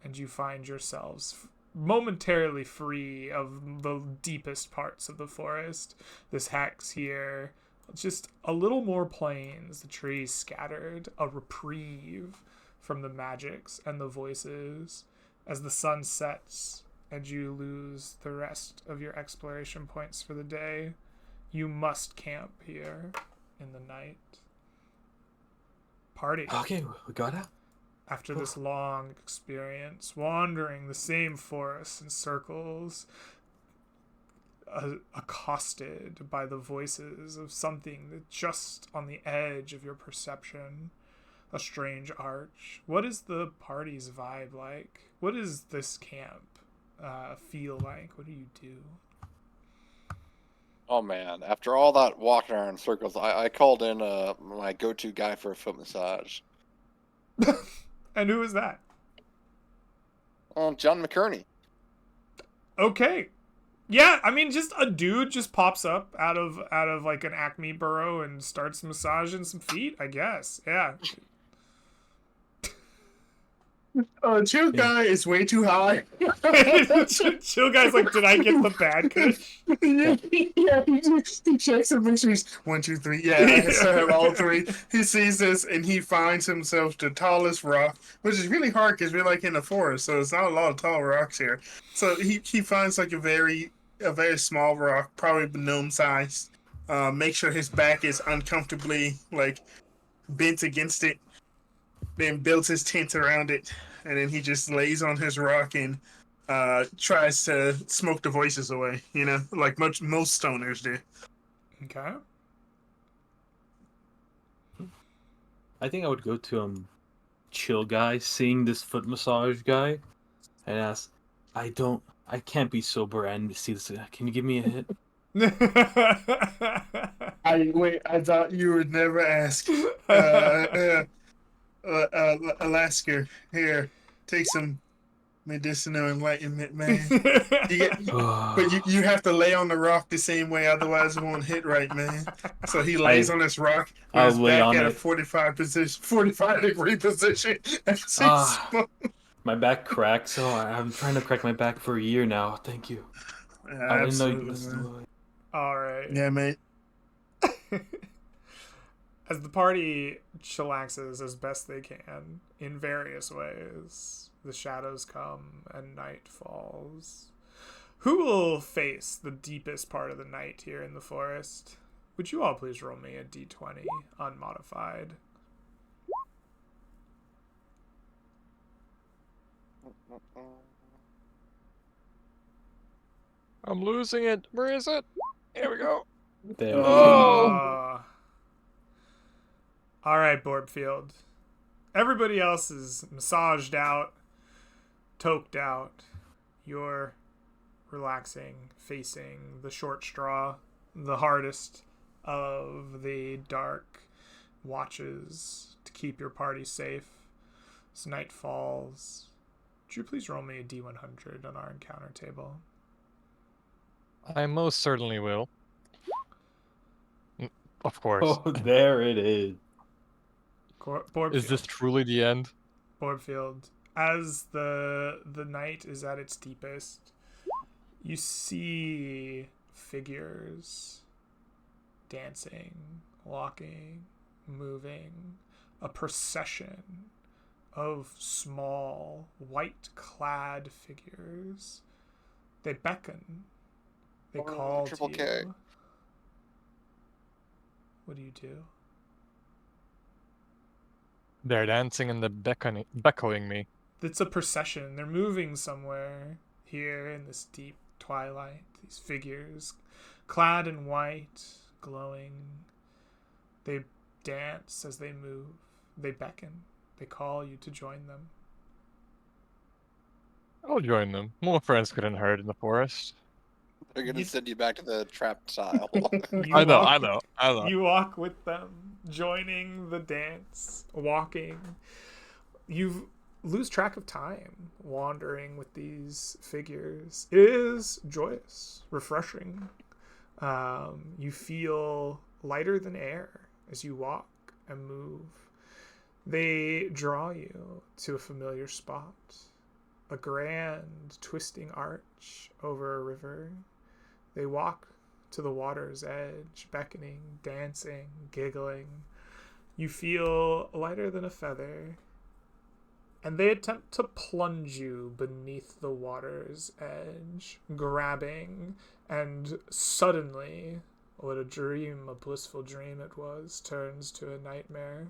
and you find yourselves momentarily free of the deepest parts of the forest. This hex here, just a little more plains, the trees scattered, a reprieve from the magics and the voices. As the sun sets and you lose the rest of your exploration points for the day, you must camp here in the night. Party. Okay, we got it. After this long experience, wandering the same forests in circles, accosted by the voices of something that's just on the edge of your perception, a strange arch. What is the party's vibe like? What is this camp feel like? What do you do? Oh man! After all that walking around in circles, I called in my go-to guy for a foot massage. And who is that? John McCurney. Okay. Yeah, I mean, just a dude just pops up out of like an Acme burrow and starts massaging some feet, I guess. Yeah. Chill guy is way too high. Chill guy's like, did I get the bad kush? Yeah, he checks and makes sure he's 1, 2, 3. Yeah, I still have all 3. He sees this and he finds himself the tallest rock, which is really hard because we're like in the forest, so it's not a lot of tall rocks here. So he finds like a very small rock, probably gnome sized. Make sure his back is uncomfortably like bent against it. Then builds his tent around it, and then he just lays on his rock and tries to smoke the voices away. You know, like most stoners do. Okay. I think I would go to chill guy, seeing this foot massage guy, and ask, I can't be sober and see this. Can you give me a hit? I thought you would never ask. Alaska, here, take some medicinal enlightenment, man. But you have to lay on the rock the same way, otherwise it won't hit right, man. So he lays on this rock with I'll his lay back on at a it. 45-degree position. My back cracks. Oh, I'm trying to crack my back for a year now. Thank you. I didn't know you Absolutely. All right. Yeah, mate. As the party chillaxes as best they can in various ways, the shadows come and night falls. Who will face the deepest part of the night here in the forest? Would you all please roll me a d20 unmodified? I'm losing it. Where is it? Here we go. There. Oh! All right, Borbfield. Everybody else is massaged out, toked out. You're relaxing, facing the short straw, the hardest of the dark watches to keep your party safe. As night falls, would you please roll me a d100 on our encounter table? I most certainly will. Of course. Oh, there it is. Borbfield. Is this truly the end? Borbfield, as the night is at its deepest, you see figures dancing, walking, moving, a procession of small, white-clad figures. They beckon. They Oh, call to Triple you. K. What do you do? They're dancing and they're beckoning me. It's a procession. They're moving somewhere here in this deep twilight. These figures, clad in white, glowing. They dance as they move. They beckon. They call you to join them. I'll join them. More friends couldn't hurt in the forest. They're gonna You- send you back to the trap tile. You I know, walk- I know. You walk with them, joining the dance, walking. You lose track of time wandering with these figures. It is joyous, refreshing. You feel lighter than air as you walk and move. They draw you to a familiar spot, a grand twisting arch over a river. They walk to the water's edge, beckoning, dancing, giggling. You feel lighter than a feather, and they attempt to plunge you beneath the water's edge, grabbing, and suddenly, what a dream, a blissful dream it was, turns to a nightmare.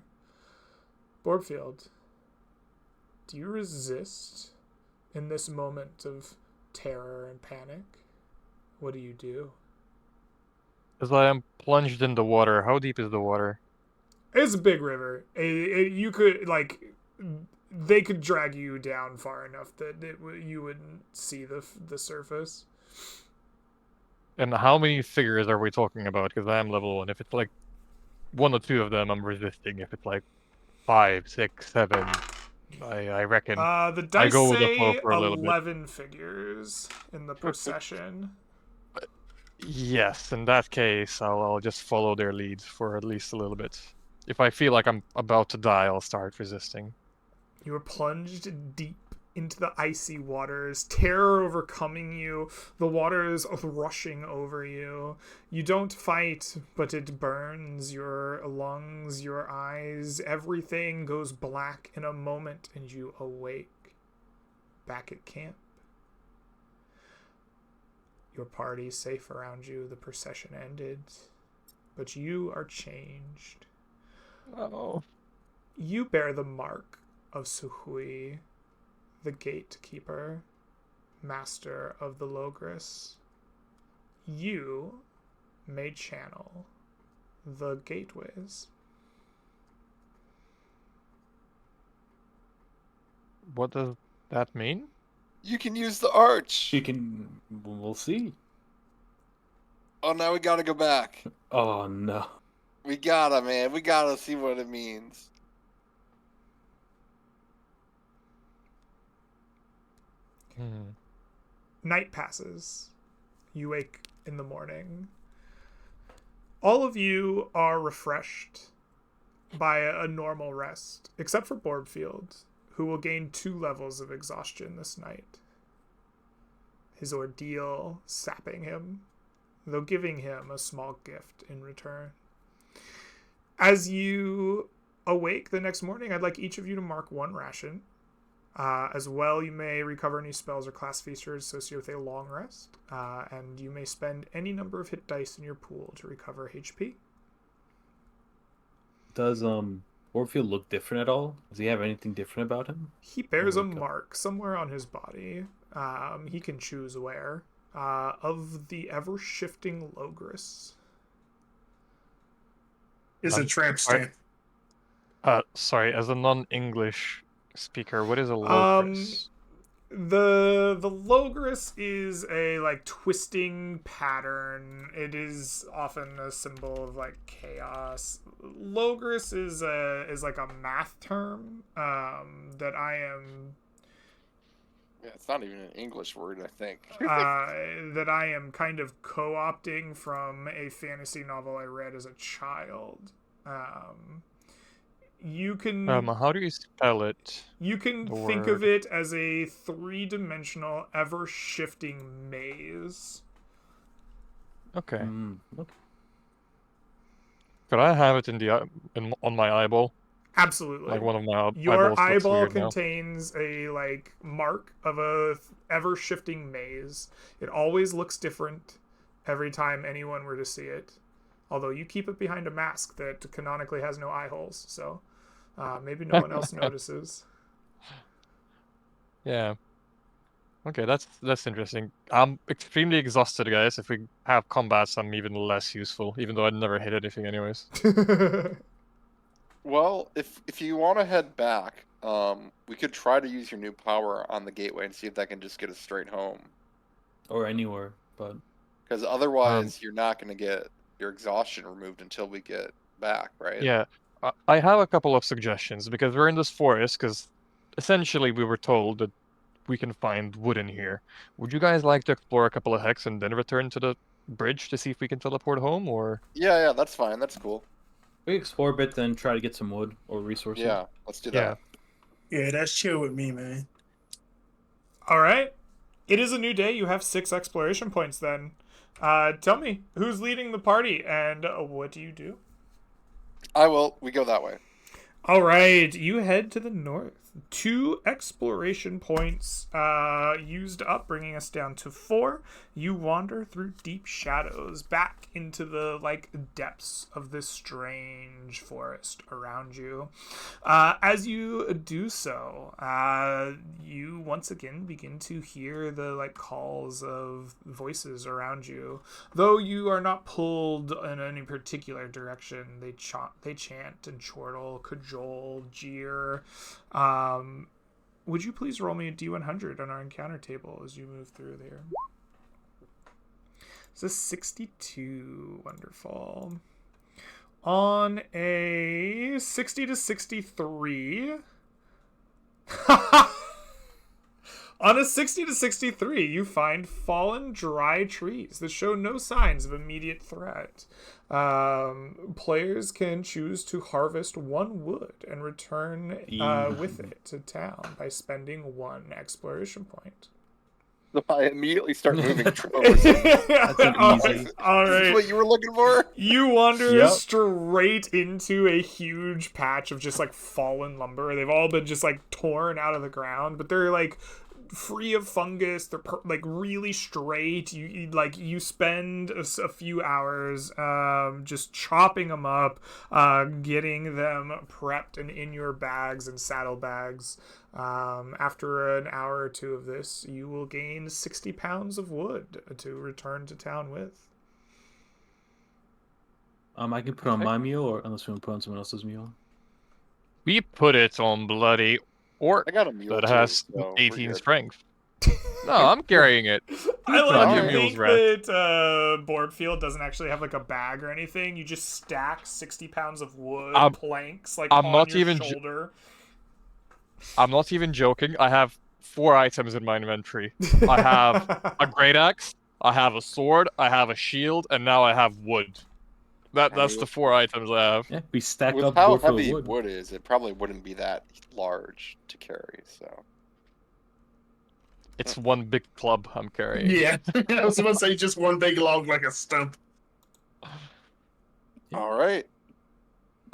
Borbfield, do you resist in this moment of terror and panic? What do you do? As I am plunged in the water, how deep is the water? It's a big river. You could, like, they could drag you down far enough that you wouldn't see the surface. And how many figures are we talking about? Because I am level 1. If it's like 1 or 2 of them, I'm resisting. If it's like 5, 6, 7, I reckon. The dice go with the flow say for a little bit. 11 figures in the procession. Yes, in that case, I'll just follow their lead for at least a little bit. If I feel like I'm about to die, I'll start resisting. You are plunged deep into the icy waters, terror overcoming you, the waters rushing over you. You don't fight, but it burns your lungs, your eyes. Everything goes black in a moment, and you awake back at camp. Your party safe around you, the procession ended, but you are changed. Oh. You bear the mark of Suhui, the gatekeeper, master of the Logris. You may channel the gateways. What does that mean? You can use the arch. We'll see. Oh, now we gotta go back. Oh no. We gotta, man. We gotta see what it means. Night passes. You wake in the morning. All of you are refreshed by a normal rest, except for Borbfield, who will gain 2 levels of exhaustion this night. His ordeal sapping him, though giving him a small gift in return. As you awake the next morning, I'd like each of you to mark 1 ration. As well, you may recover any spells or class features associated with a long rest, and you may spend any number of hit dice in your pool to recover HP. Does Orpheus look different at all? Does he have anything different about him? He bears a Okay. mark somewhere on his body. He can choose where. Of the ever-shifting Logris. It's a tramp stamp. Sorry, as a non-English speaker, what is a Logris? The Logris is a twisting pattern. It is often a symbol of chaos. Logris is like a math term that I am Yeah, it's not even an English word, I think. that I am kind of co-opting from a fantasy novel I read as a child. You can How do you spell it? You can The think of word. it as a 3-dimensional, ever-shifting maze. Okay. Okay. Could I have it on my eyeball? Absolutely. Like one of my Your eyeballs looks eyeball weird now. contains a mark of a ever-shifting maze. It always looks different every time anyone were to see it. Although you keep it behind a mask that canonically has no eye holes, so maybe no one else notices. Yeah. Okay, that's interesting. I'm extremely exhausted, guys. If we have combats, I'm even less useful, even though I'd never hit anything anyways. Well, if you want to head back, we could try to use your new power on the gateway and see if that can just get us straight home. Or anywhere, but Because otherwise, you're not going to get your exhaustion removed until we get back, right? Yeah, I have a couple of suggestions because we're in this forest. Because essentially, we were told that we can find wood in here. Would you guys like to explore a couple of hecks and then return to the bridge to see if we can teleport home, or? Yeah, that's fine. That's cool. we explore a bit, then try to get some wood or resources. Yeah, let's do Yeah. that. Yeah, that's chill with me, man. All right. It is a new day. You have 6 exploration points then. Tell me, who's leading the party and what do you do? I will. We go that way. All right, you head to the north. 2 exploration points used up, bringing us down to 4. You wander through deep shadows back into the depths of this strange forest around you. As you do so, you once again begin to hear the calls of voices around you. Though you are not pulled in any particular direction, they chant and chortle, cajole, jeer. Would you please roll me a D100 on our encounter table as you move through there? It's a 62. Wonderful. On a 60 to 63. On a 60 to 63, you find fallen dry trees that show no signs of immediate threat. Players can choose to harvest 1 wood and return with it to town by spending 1 exploration point. So I immediately start moving towards it. That's an easy. All Is this right. what you were looking for? You wander Yep. straight into a huge patch of just like fallen lumber. They've all been just like torn out of the ground, but they're like free of fungus. They're like really straight. You spend a few hours just chopping them up, getting them prepped and in your bags and saddlebags. After an hour or 2 of this, you will gain 60 pounds of wood to return to town with. I can put on my mule, or unless we want to put on someone else's mule. We put it on bloody orc I got a mule that too, has so we're 18 good. strength. No, I'm carrying it. I on like your to mules, think Rat. that Boardfield doesn't actually have like a bag or anything. You just stack 60 pounds of wood, I'm- planks, like I'm on not your even shoulder. I'm not even joking. I have 4 items in my inventory. I have a great axe, I have a sword, I have a shield, and now I have wood. That's the 4 items I have. Yeah, we stack With up how wood for heavy wood. wood is, it probably wouldn't be that large to carry. So It's 1 big club I'm carrying. Yeah, I was about to say just one big log like a stump. Yeah. all right.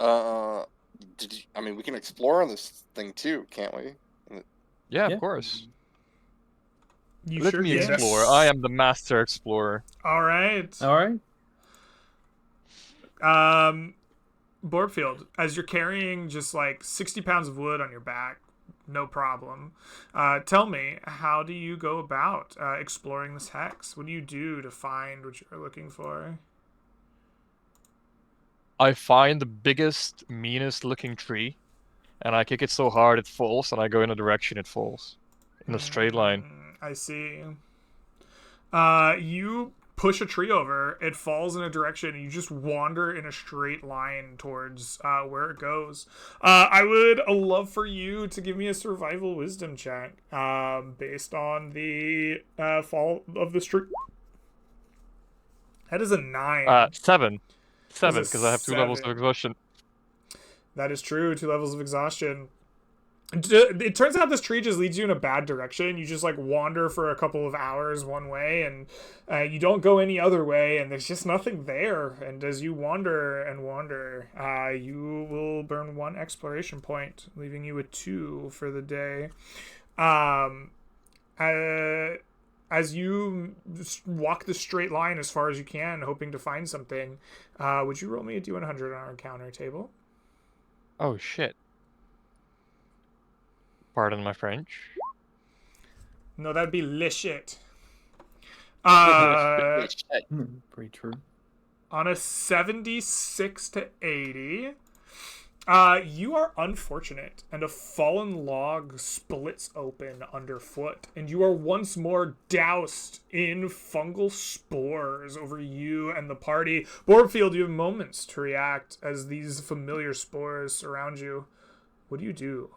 I mean, we can explore on this thing too, can't we? Yeah, Yeah. of course. You Let sure me can. explore. I am the master explorer. All right. All right. Boardfield, as you're carrying just like 60 pounds of wood on your back, no problem. Tell me, how do you go about exploring this hex? What do you do to find what you're looking for? I find the biggest, meanest looking tree, and I kick it so hard it falls, and I go in a direction it falls. In a straight line. I see. You push a tree over, it falls in a direction, and you just wander in a straight line towards where it goes. I would love for you to give me a survival wisdom check based on the fall of this tree. That is a 9. 7. 7, That's a because I have 2 levels of 7. exhaustion. That is true. 2 levels of exhaustion. It turns out this tree just leads you in a bad direction. You just like wander for a couple of hours one way, and you don't go any other way, and there's just nothing there. And as you wander and wander, you will burn 1 exploration point, leaving you with 2 for the day. As you walk the straight line as far as you can, hoping to find something, would you roll me a D100 on our encounter table? Oh shit. Pardon my French. No, that'd be lishit. Pretty true. On a 76 to 80, you are unfortunate, and a fallen log splits open underfoot, and you are once more doused in fungal spores over you and the party. Boardfield, you have moments to react as these familiar spores surround you. What do you do?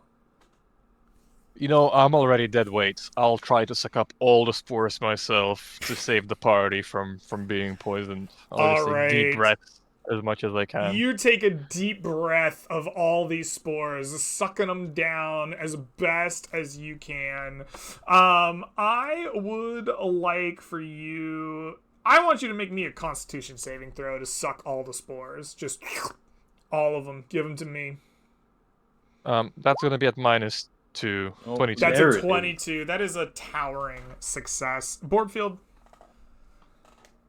You know, I'm already dead weight. I'll try to suck up all the spores myself to save the party from being poisoned. I'll just take deep Alright. breaths as much as I can. You take a deep breath of all these spores, sucking them down as best as you can. I would like for you... I want you to make me a Constitution saving throw to suck all the spores. Just all of them. Give them to me. That's gonna be at -2. Oh, 22. That's There a it is. 22. That is a towering success. Boardfield,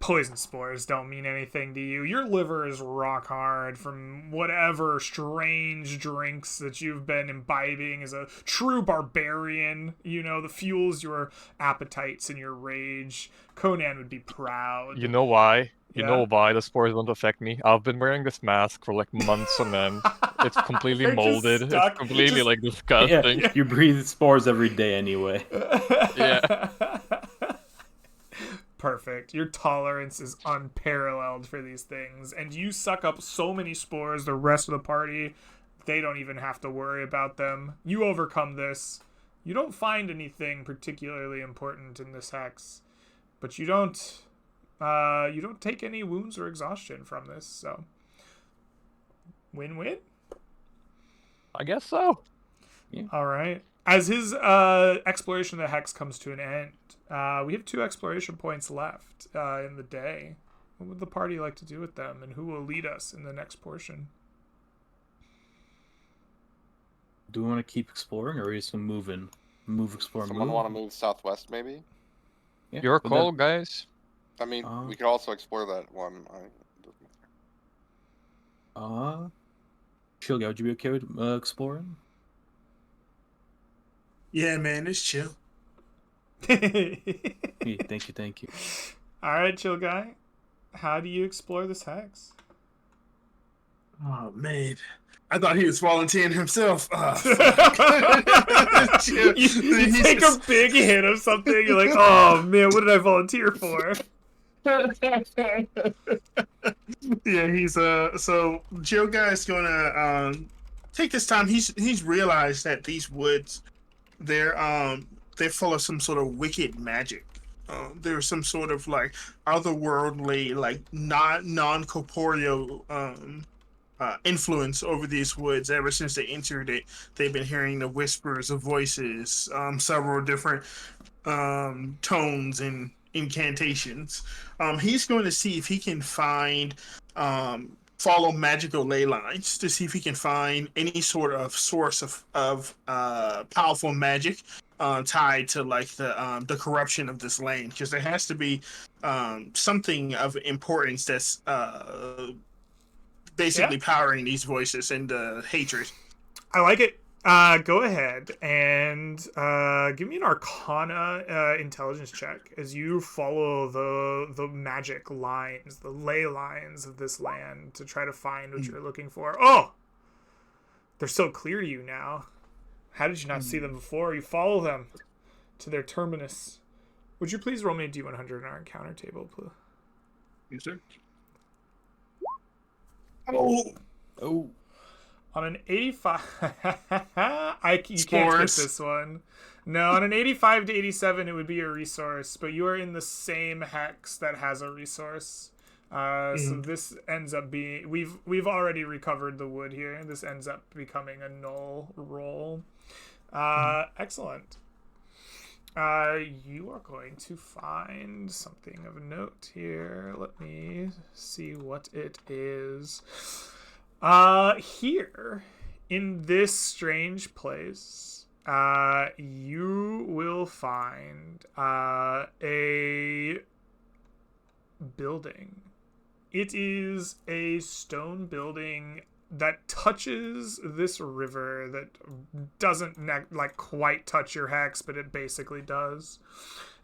poison spores don't mean anything to you. Your liver is rock hard from whatever strange drinks that you've been imbibing as a true barbarian. You know, the fuels your appetites and your rage. Conan would be proud. You know why? You Yeah. know why the spores don't affect me? I've been wearing this mask for like months on end. It's completely They're just molded. stuck. It's completely Just- like disgusting. Yeah, you breathe spores every day anyway. Yeah. Perfect. Your tolerance is unparalleled for these things, and you suck up so many spores, the rest of the party, they don't even have to worry about them. You overcome this. You don't find anything particularly important in this hex, but you don't take any wounds or exhaustion from this, so win-win. I guess so. All right. As his exploration of the hex comes to an end, we have 2 exploration points left in the day. What would the party like to do with them, and who will lead us in the next portion? Do we want to keep exploring, or are we just gonna move, explore, Someone move? want to move southwest, maybe? Yeah, Your but call, then- guys. I mean, Uh, we could also explore that one. Chill guy, would you be okay with exploring? Yeah, man, it's chill. Hey, thank you. All right, chill guy. How do you explore this hex? Oh man, I thought he was volunteering himself. you He's take a just- big hit of something. You're like, oh man, what did I volunteer for? Yeah, he's so Joe guy's gonna take this time. He's realized that these woods they're full of some sort of wicked magic. There's some sort of like otherworldly, like non corporeal influence over these woods. Ever since they entered it, they've been hearing the whispers of voices, several different tones and incantations. He's going to see if he can find follow magical ley lines to see if he can find any sort of source of powerful magic tied to like the corruption of this land, because there has to be something of importance that's basically powering these voices and the hatred. I like it. Go ahead and give me an Arcana intelligence check as you follow the magic lines, the ley lines of this land to try to find what you're looking for. Oh, they're so clear to you now. How did you not see them before? You follow them to their terminus. Would you please roll me a D100 in our encounter table, please? Yes, sir. Oh, On an 85, you can't get Scores. this one. No, on an 85 to 87, it would be a resource, but you are in the same hex that has a resource. So this ends up being we've already recovered the wood here. This ends up becoming a null roll. Excellent. You are going to find something of note here. Let me see what it is. Here in this strange place, you will find a building. It is a stone building that touches this river that doesn't like quite touch your hex, but it basically does.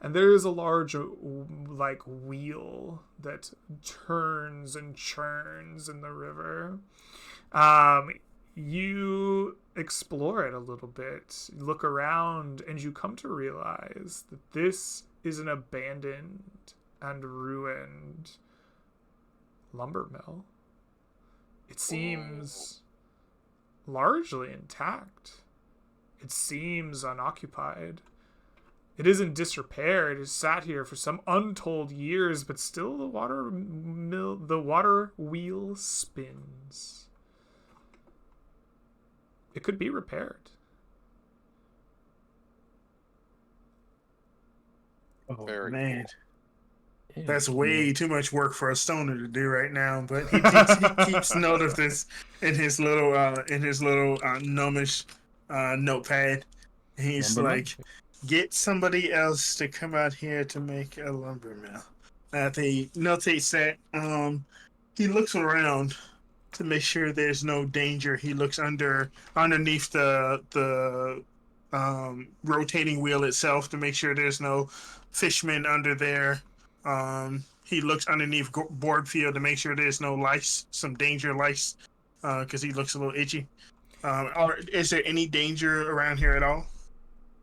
And there is a large like wheel that turns and churns in the river. You explore it a little bit, look around, and you come to realize that this is an abandoned and ruined lumber mill. It seems largely intact. It seems unoccupied. It is in disrepair. It has sat here for some untold years, but still the water wheel spins. It could be repaired. oh Very man. Yeah, That's yeah. way too much work for a stoner to do right now. But he keeps note of this in his little gnomish notepad. He's Lumber like, get somebody else to come out here to make a lumber mill. He notates that. He looks around to make sure there's no danger. He looks underneath the rotating wheel itself to make sure there's no fishmen under there. He looks underneath board field to make sure there's no lice, some danger lice, because he looks a little itchy. Is there any danger around here at all?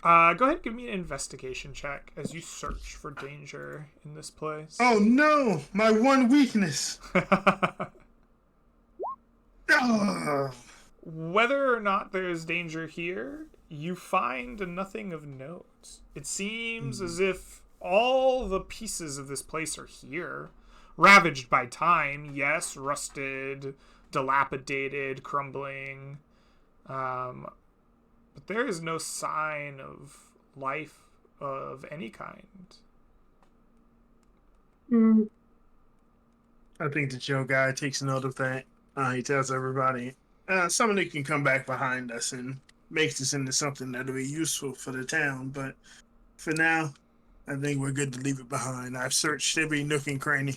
Go ahead and give me an investigation check as you search for danger in this place. Oh no, my one weakness. Whether or not there's danger here you find nothing of note. It seems as if all the pieces of this place are here, ravaged by time, yes, rusted, dilapidated, crumbling, but there is no sign of life of any kind. I think the Joe guy takes note of that. He tells everybody, somebody can come back behind us and make this into something that'll be useful for the town. But for now, I think we're good to leave it behind. I've searched every nook and cranny.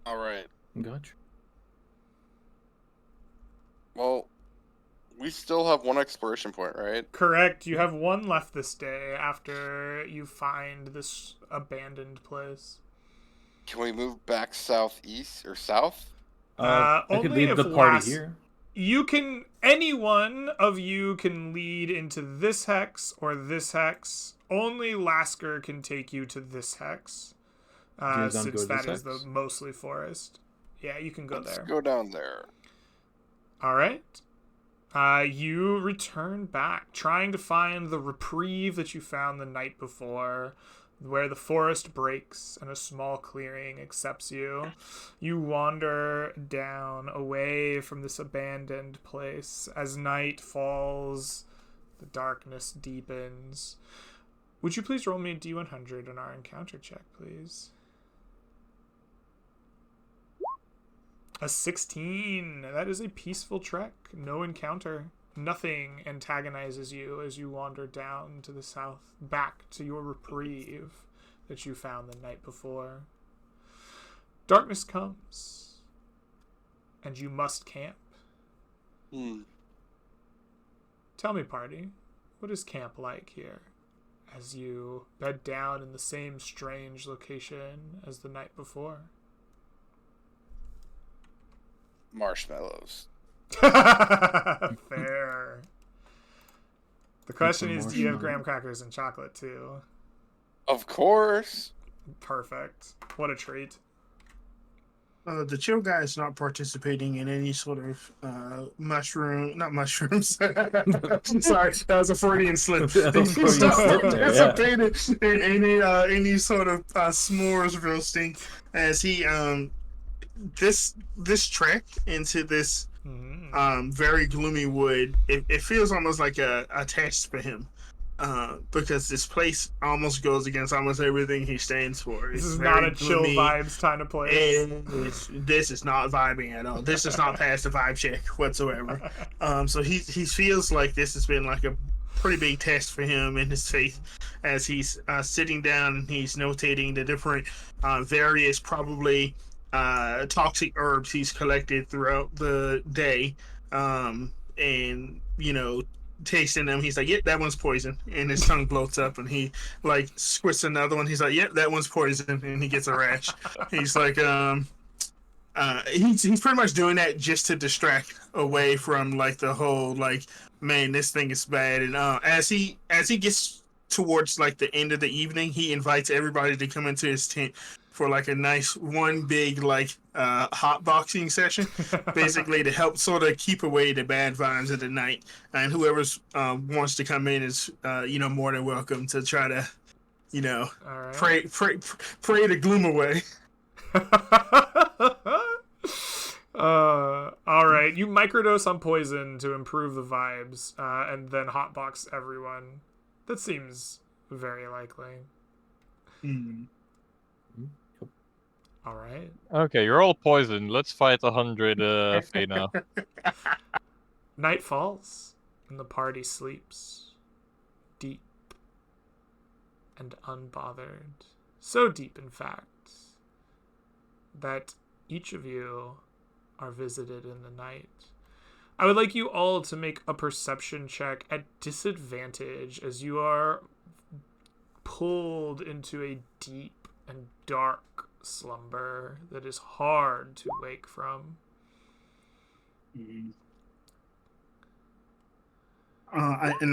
All right. Gotcha. Well, we still have one exploration point, right? Correct. You have one left this day after you find this abandoned place. Can we move back southeast or south? I could Only leave if the party last- here. You can, any one of you can lead into this hex or this hex. Only Lasker can take you to this hex, Do you guys since go to that this is the hex? mostly forest. Yeah, you can go Let's there. go down there. All right. You return back, trying to find the reprieve that you found the night before, where the forest breaks and a small clearing accepts you. You wander down away from this abandoned place. As night falls, the darkness deepens. Would you please roll me a D100 on our encounter check, please? A 16. That is a peaceful trek. No encounter. Nothing antagonizes you as you wander down to the south, back to your reprieve that you found the night before. Darkness comes, and you must camp. Tell me, party, what is camp like here as you bed down in the same strange location as the night before? Marshmallows. Fair. The question some is, do you have marshmallow. graham crackers and chocolate too? Of course. Perfect. What a treat. The chill guy is not participating in any sort of not mushrooms. Sorry, that was a Freudian slip. That was a Freudian slip there, yeah. Participated in any sort of s'mores roasting as he this trek into this very gloomy wood. It feels almost like a test for him. Because this place almost goes against almost everything he stands for. This It's is not very a chill gloomy. vibes kind of place. This is not vibing at all. This does not pass the vibe check whatsoever. So he feels like this has been like a pretty big test for him in his faith as he's sitting down and he's notating the different various probably toxic herbs he's collected throughout the day, and tasting them. He's like, yep, that one's poison, and his tongue bloats up and he like squirts another one. He's like, yep, that one's poison, and he gets a rash. He's like he's pretty much doing that just to distract away from like the whole like, man, this thing is bad. And as he gets towards like the end of the evening, he invites everybody to come into his tent for like a nice one big like hot boxing session, basically to help sort of keep away the bad vibes of the night. And whoever's wants to come in is more than welcome to try to All right. pray the gloom away. All right. You microdose on poison to improve the vibes, and then hotbox everyone. That seems very likely. All right. Okay, you're all poisoned. Let's fight 100 Fae now. Night falls, and the party sleeps. Deep and unbothered. So deep, in fact, that each of you are visited in the night. I would like you all to make a perception check at disadvantage as you are pulled into a deep and dark slumber that is hard to wake from. And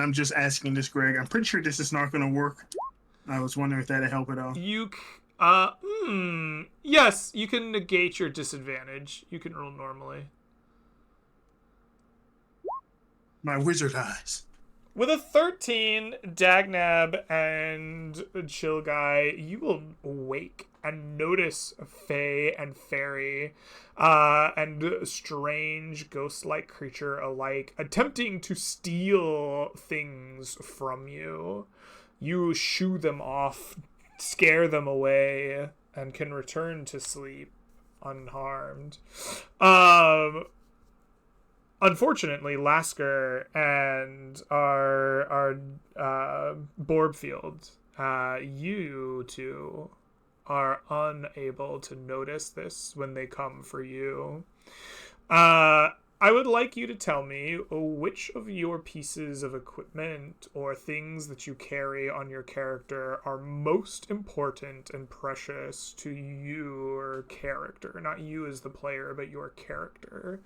I'm just asking this, Greg. I'm pretty sure this is not going to work. I was wondering if that'd help at all. Yes, you can negate your disadvantage. You can roll normally. My wizard eyes. With a 13, Dagnab and Chill Guy, you will wake and notice Fae and Fairy and strange ghost-like creature alike attempting to steal things from you. You shoo them off, scare them away, and can return to sleep unharmed. Unfortunately, Lasker and our Borbfield, you two are unable to notice this when they come for you. I would like you to tell me which of your pieces of equipment or things that you carry on your character are most important and precious to your character. Not you as the player, but your character.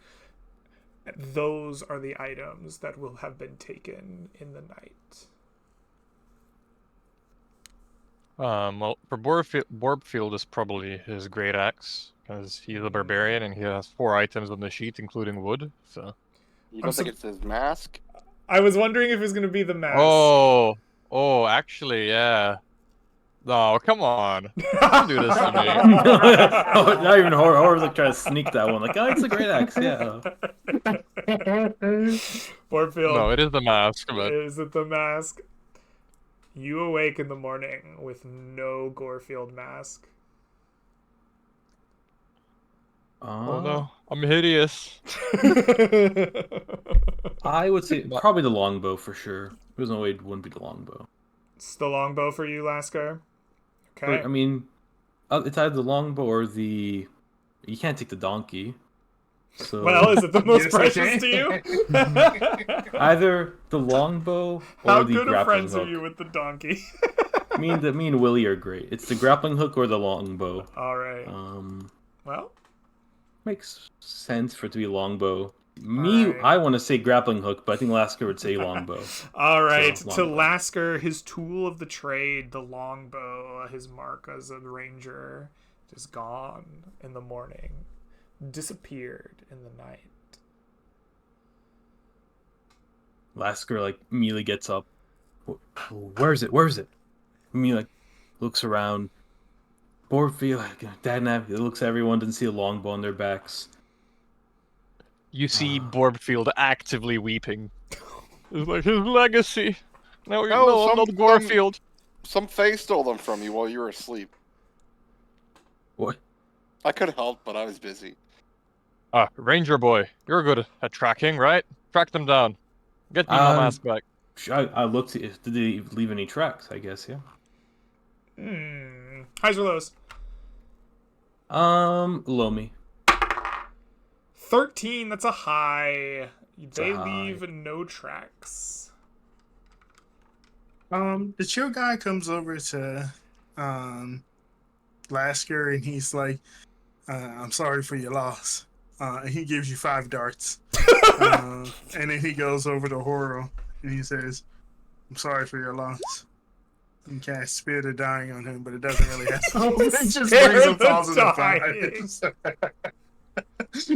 Those are the items that will have been taken in the night. Well, for Borbfield is probably his great axe, because he's a barbarian and he has 4 items on the sheet, including wood. So. You don't think so- it's his mask? I was wondering if it was going to be the mask. Oh, actually, yeah. No, come on. Don't do this to me. Oh, not even horror like trying to sneak that one. Like, oh, it's a great axe, yeah. Borbfield. No, it is the mask, but Is it the mask? You awake in the morning with no Gorefield mask. oh no, I'm hideous. I would say probably the longbow for sure. There's no way it wouldn't be the longbow. It's the longbow for you, Lasker. Okay. I mean, it's either the longbow or the. You can't take the donkey. So Well, is it the most Yes, I precious can. to you? either the longbow or How the good of grappling friends hook. are you with the donkey? Me and Willie are great. It's the grappling hook or the longbow. All right. Well, Makes sense for it to be longbow. Me, Alright. I want to say grappling hook, but I think Lasker would say longbow. all right. So, To longbow. Lasker, his tool of the trade, the longbow, his mark as a ranger, is gone in the morning, disappeared in the night. Lasker like immediately gets up. Where is it? Where is it? Immediately like looks around. Borbfield, like, Dadnap, he looks at everyone, doesn't see a longbow on their backs. You see Borbfield actively weeping. It's like his legacy. No, I'm not Gorefield. Some Fae stole them from you while you were asleep. What? I could help, but I was busy. Ranger boy, you're good at tracking, right? Track them down. Get me my mask back. I looked. Did they leave any tracks? I guess, yeah. Highs or lows? Lomi. 13, that's a high. They a high. leave no tracks. The chill guy comes over to Lasker and he's like, I'm sorry for your loss. And he gives you 5 darts. And then he goes over to Horo and he says, I'm sorry for your loss. And cast Spirit of Dying on him, but it doesn't really happen. It just brings him positive vibes.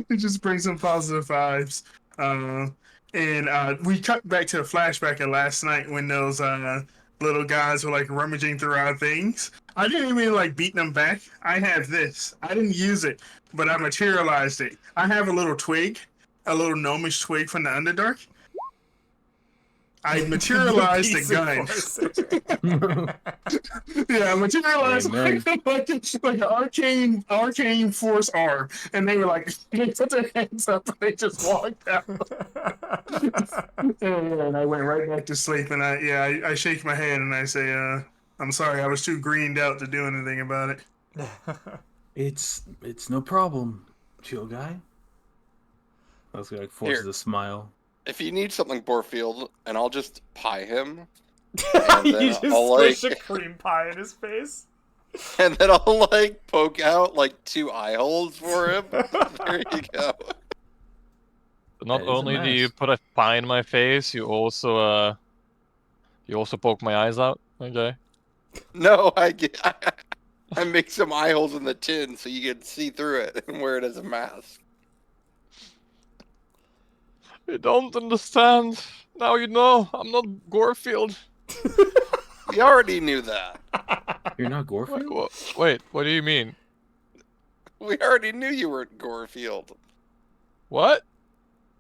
It just brings him positive vibes. And we cut back to a flashback of last night when those little guys were like rummaging through our things. I didn't even like beat them back. I have this. I didn't use it, but I materialized it. I have a little twig, a little gnomish twig from the Underdark. I materialized a gun. Yeah, I materialized Amen. like an arcane force arm, and they were like, they put their hands up and they just walked out. And I went right back to sleep. And I shake my head and I say, I'm sorry, I was too greened out to do anything about it. It's no problem, chill guy. I was like forces Here. a smile. If you need something, Borefield, and I'll just pie him. And You then just I'll, squish like- a cream pie in his face. And then I'll like poke out like 2 eye holes for him. There you go. Not That is a only do you mask. put a pie in my face, you also poke my eyes out. Okay. No, I make some eye holes in the tin so you can see through it and wear it as a mask. You don't understand. Now you know I'm not Gorefield. We already knew that. You're not Wait, Gorefield? what do you mean? We already knew you weren't Gorefield. What?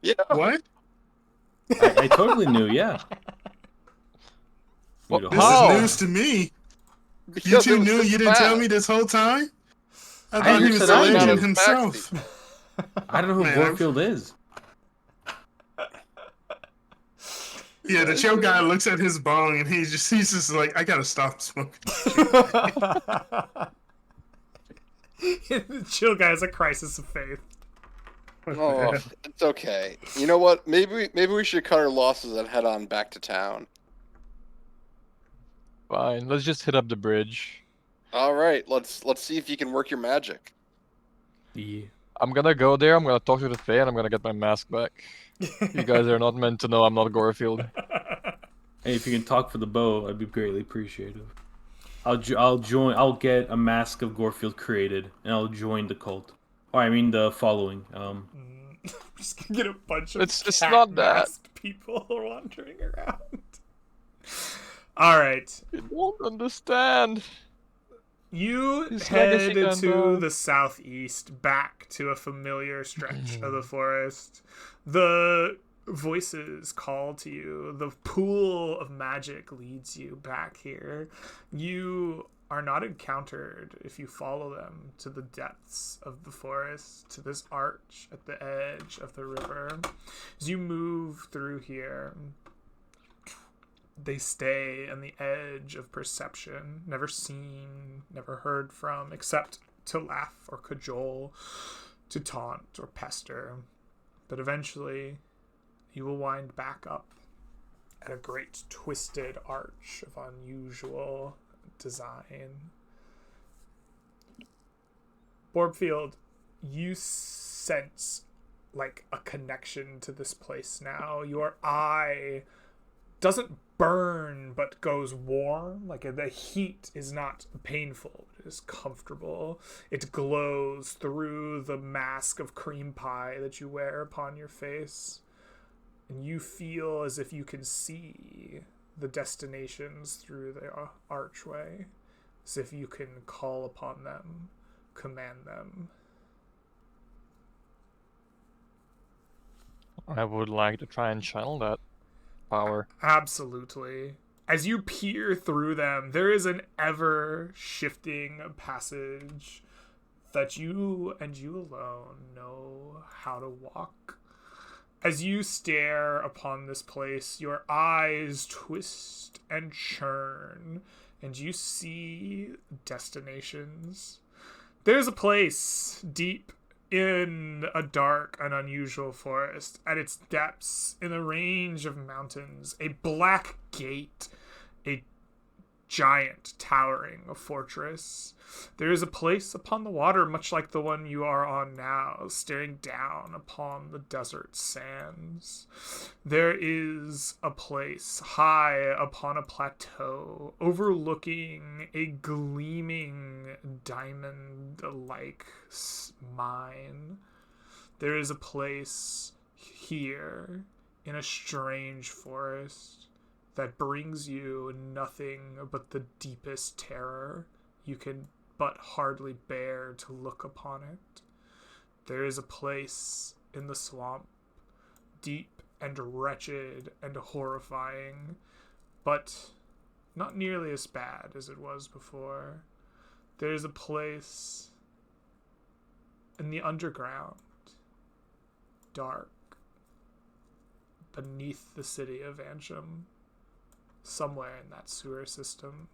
Yeah. What? I totally knew, yeah. What? Dude, This How? is news to me. You Because it two was knew in you the didn't tell me past. this whole time? I I thought he just was said the I knew. legend Out of himself. I don't know who Man, Gorefield is. Yeah, the chill guy looks at his bong and he's just like, I gotta stop smoking. The chill guy is a crisis of faith. Oh, it's okay. You know what? Maybe we should cut our losses and head on back to town. Fine, let's just hit up the bridge. All right, let's see if you can work your magic. Yeah. I'm gonna go there, I'm gonna talk to the Fae, and I'm gonna get my mask back. You guys are not meant to know I'm not Gorefield. Hey, if you can talk for the bow, I'd be greatly appreciative. I'll join. I'll get a mask of Gorefield created, and I'll join the cult. Or I mean the following. We're just gonna get a bunch of It's not that. masked people wandering around. All right, You don't understand. you His head legacy gone to down. the southeast, back to a familiar stretch of the forest. The voices call to you. The pool of magic leads you back here. You are not encountered if you follow them to the depths of the forest, to this arch at the edge of the river. As you move through here, they stay on the edge of perception, never seen, never heard from, except to laugh or cajole, to taunt or pester. But eventually, you will wind back up at a great twisted arch of unusual design. Borbfield, you sense like a connection to this place now. Your eye doesn't burn but goes warm. Like the heat is not painful, it is comfortable. It glows through the mask of cream pie that you wear upon your face, and you feel as if you can see the destinations through the archway, as if you can call upon them, command them. I would like to try and channel that power. Absolutely. As you peer through them, there is an ever shifting passage that you and you alone know how to walk. As you stare upon this place, your eyes twist and churn, and you see destinations. There's a place deep in a dark and unusual forest, at its depths, in a range of mountains, a black gate, a giant towering fortress. There is a place upon the water, much like the one you are on now, staring down upon the desert sands. There is a place high upon a plateau, overlooking a gleaming diamond-like mine. There is a place here in a strange forest that brings you nothing but the deepest terror. You can but hardly bear to look upon it. There is a place in the swamp, deep and wretched and horrifying, but not nearly as bad as it was before. There is a place in the underground, dark, beneath the city of Ansham, somewhere in that sewer system.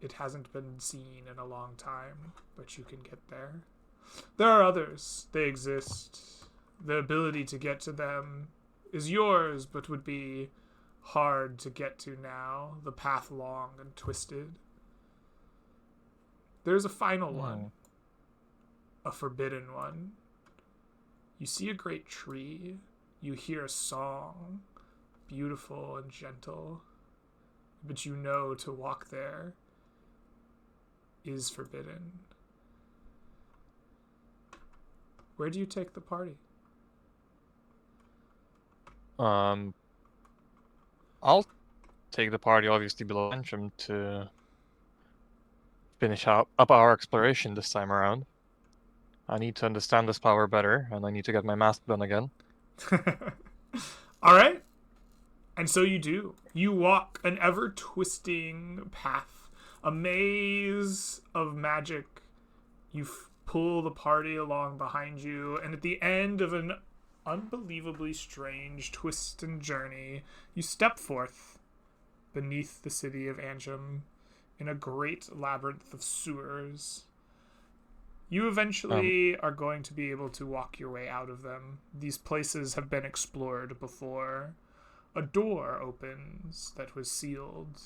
It hasn't been seen in a long time, but you can get there. There are others. They exist. The ability to get to them is yours, but would be hard to get to now. The path long and twisted. There's a final one. A forbidden one. You see a great tree. You hear a song, beautiful and gentle, but you know to walk there is forbidden. Where do you take the party? I'll take the party obviously below Antrim to finish up our exploration this time around. I need to understand this power better, and I need to get my mask done again. All right. And so you do. You walk an ever-twisting path, a maze of magic. You pull the party along behind you, and at the end of an unbelievably strange twist and journey, you step forth beneath the city of Antrim in a great labyrinth of sewers. You eventually are going to be able to walk your way out of them. These places have been explored before. A door opens that was sealed.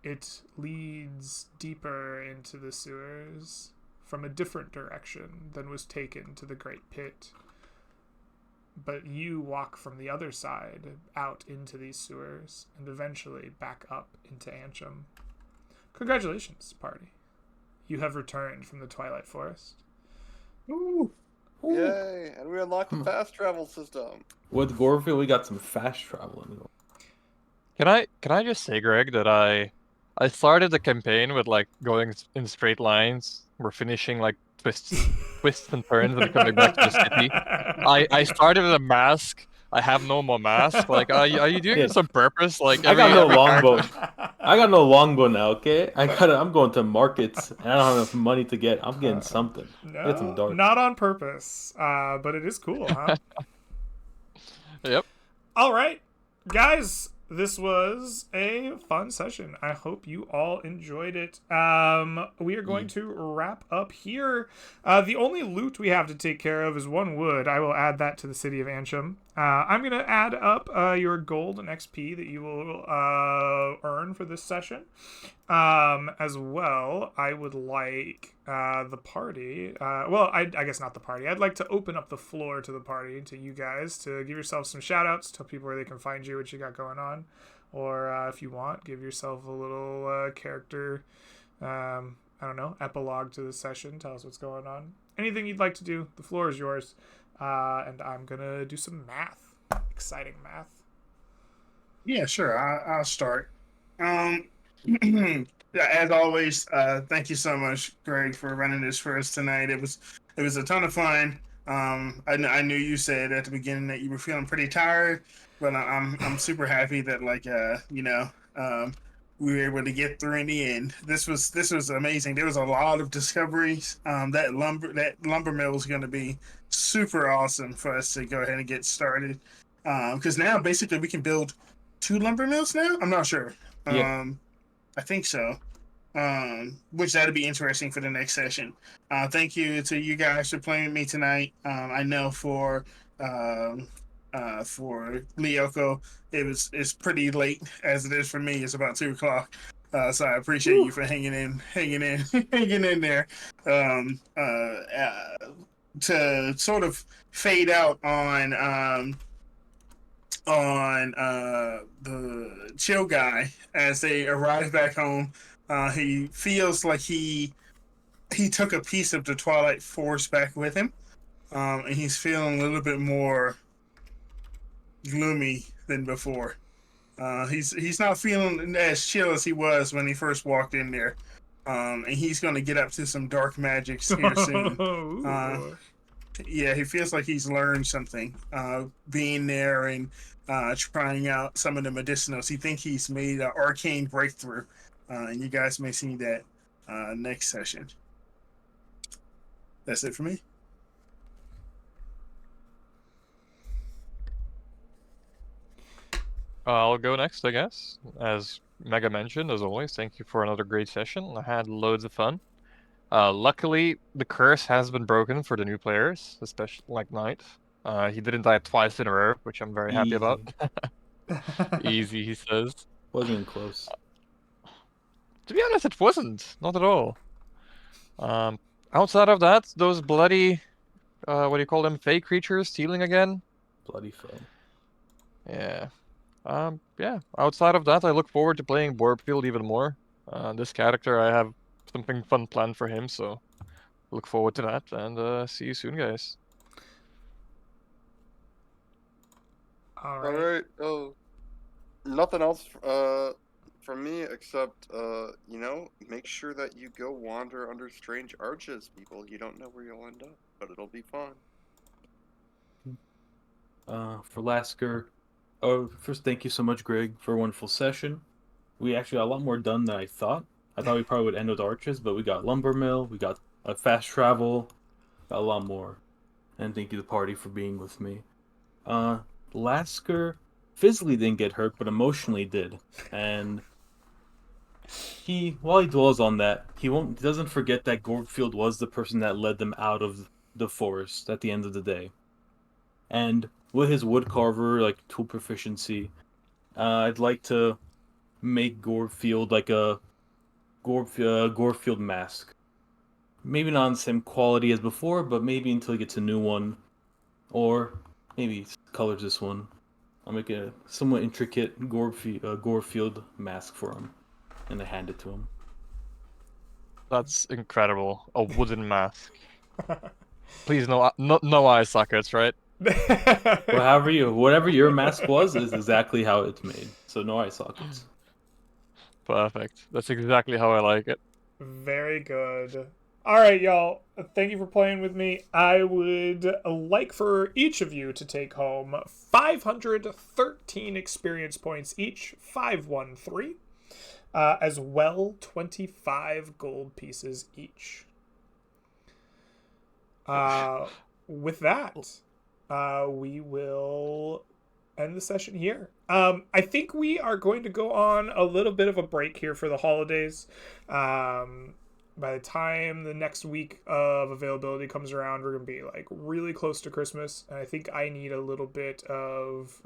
It leads deeper into the sewers from a different direction than was taken to the Great Pit. But you walk from the other side out into these sewers and eventually back up into Antrim. Congratulations, party. You have returned from the Twilight Forest. Ooh. Yay! And we unlocked the fast travel system. With Goreville, we got some fast traveling. Can I just say, Greg, that I started the campaign with like going in straight lines. We're finishing like twists and turns and coming back to the city. I started with a mask. I have no more mask. Like, are you doing this on purpose? Like, I got no every longbow. character- I got no longbow now. Okay, I'm going to markets, and I don't have enough money to get. I'm getting something. Get some No, dark. not on purpose. But it is cool, huh? Yep. All right, guys, this was a fun session. I hope you all enjoyed it. We are going to wrap up here. The only loot we have to take care of is 1 wood. I will add that to the city of Antrim. I'm going to add up your gold and XP that you will earn for this session. As well, I would like the party. Well, I guess not the party. I'd like to open up the floor to the party, to you guys, to give yourselves some shout outs, tell people where they can find you, what you got going on. Or if you want, give yourself a little character, I don't know, epilogue to the session. Tell us what's going on. Anything you'd like to do, the floor is yours. And I'm going to do some math. Exciting math. Yeah, sure. I'll start. As always, thank you so much, Greg, for running this for us tonight. It was a ton of fun. I knew you said at the beginning that you were feeling pretty tired, but I'm super happy that we were able to get through in the end. This was amazing. There was a lot of discoveries. That lumber mill is going to be super awesome for us to go ahead and get started. Because now basically we can build 2 lumber mills now. I'm not sure. Yeah. I think so. Which that'd be interesting for the next session. Thank you to you guys for playing with me tonight. I know for Lyoko, it's pretty late as it is for me. It's about 2 o'clock. So I appreciate you for hanging in there. To sort of fade out on the chill guy as they arrive back home. He feels like he took a piece of the Twilight Force back with him, and he's feeling a little bit more gloomy than before. He's not feeling as chill as he was when he first walked in there, and he's going to get up to some dark magics here soon. Yeah, he feels like he's learned something being there and trying out some of the medicinals. He thinks he's made an arcane breakthrough, and you guys may see that next session. That's it for me. I'll go next, I guess. As Mega mentioned, as always, thank you for another great session. I had loads of fun. Luckily, the curse has been broken for the new players, especially like Knight. He didn't die twice in a row, which I'm very happy about. Easy, he says. Wasn't even close. To be honest, it wasn't. Not at all. Outside of that, those bloody, what do you call them, fake creatures stealing again? Bloody foe. Yeah. Yeah. Outside of that, I look forward to playing Borgfield even more. This character, I have something fun planned for him, so look forward to that, and see you soon, guys. All All right. right. Oh, nothing else from me except make sure that you go wander under strange arches, people. You don't know where you'll end up, but it'll be fun. For Lasker, first, thank you so much, Greg, for a wonderful session. We actually got a lot more done than I thought. I thought we probably would end with arches, but we got lumber mill, we got a fast travel, got a lot more. And thank you, the party, for being with me. Lasker physically didn't get hurt, but emotionally did. And while he dwells on that, he doesn't forget that Gorbfield was the person that led them out of the forest at the end of the day. And with his woodcarver tool proficiency, I'd like to make Gorbfield like a Gorbfield mask. Maybe not on the same quality as before, but maybe until he gets a new one, or maybe he colors this one. I'll make a somewhat intricate Gorbfield mask for him, and I hand it to him. That's incredible. A wooden mask. Please, no eye sockets, right? Whatever your mask was is exactly how it's made. So no eye sockets. Perfect. That's exactly how I like it. Very good. All right, y'all. Thank you for playing with me. I would like for each of you to take home 513 experience points each, 513, as well 25 gold pieces each. With that, we will end the session here. I think we are going to go on a little bit of a break here for the holidays. By the time the next week of availability comes around, we're going to be really close to Christmas. And I think I need a little bit of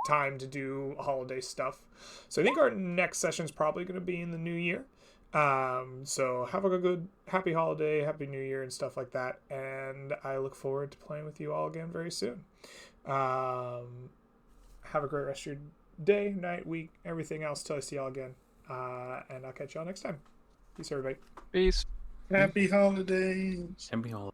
time to do holiday stuff. So I think our next session is probably going to be in the new year. So have a good, happy holiday, happy new year and stuff like that. And I look forward to playing with you all again very soon. Have a great rest of your day, night, week, everything else till I see y'all again. And I'll catch y'all next time. Peace, everybody. Peace. Happy holidays. Happy holidays.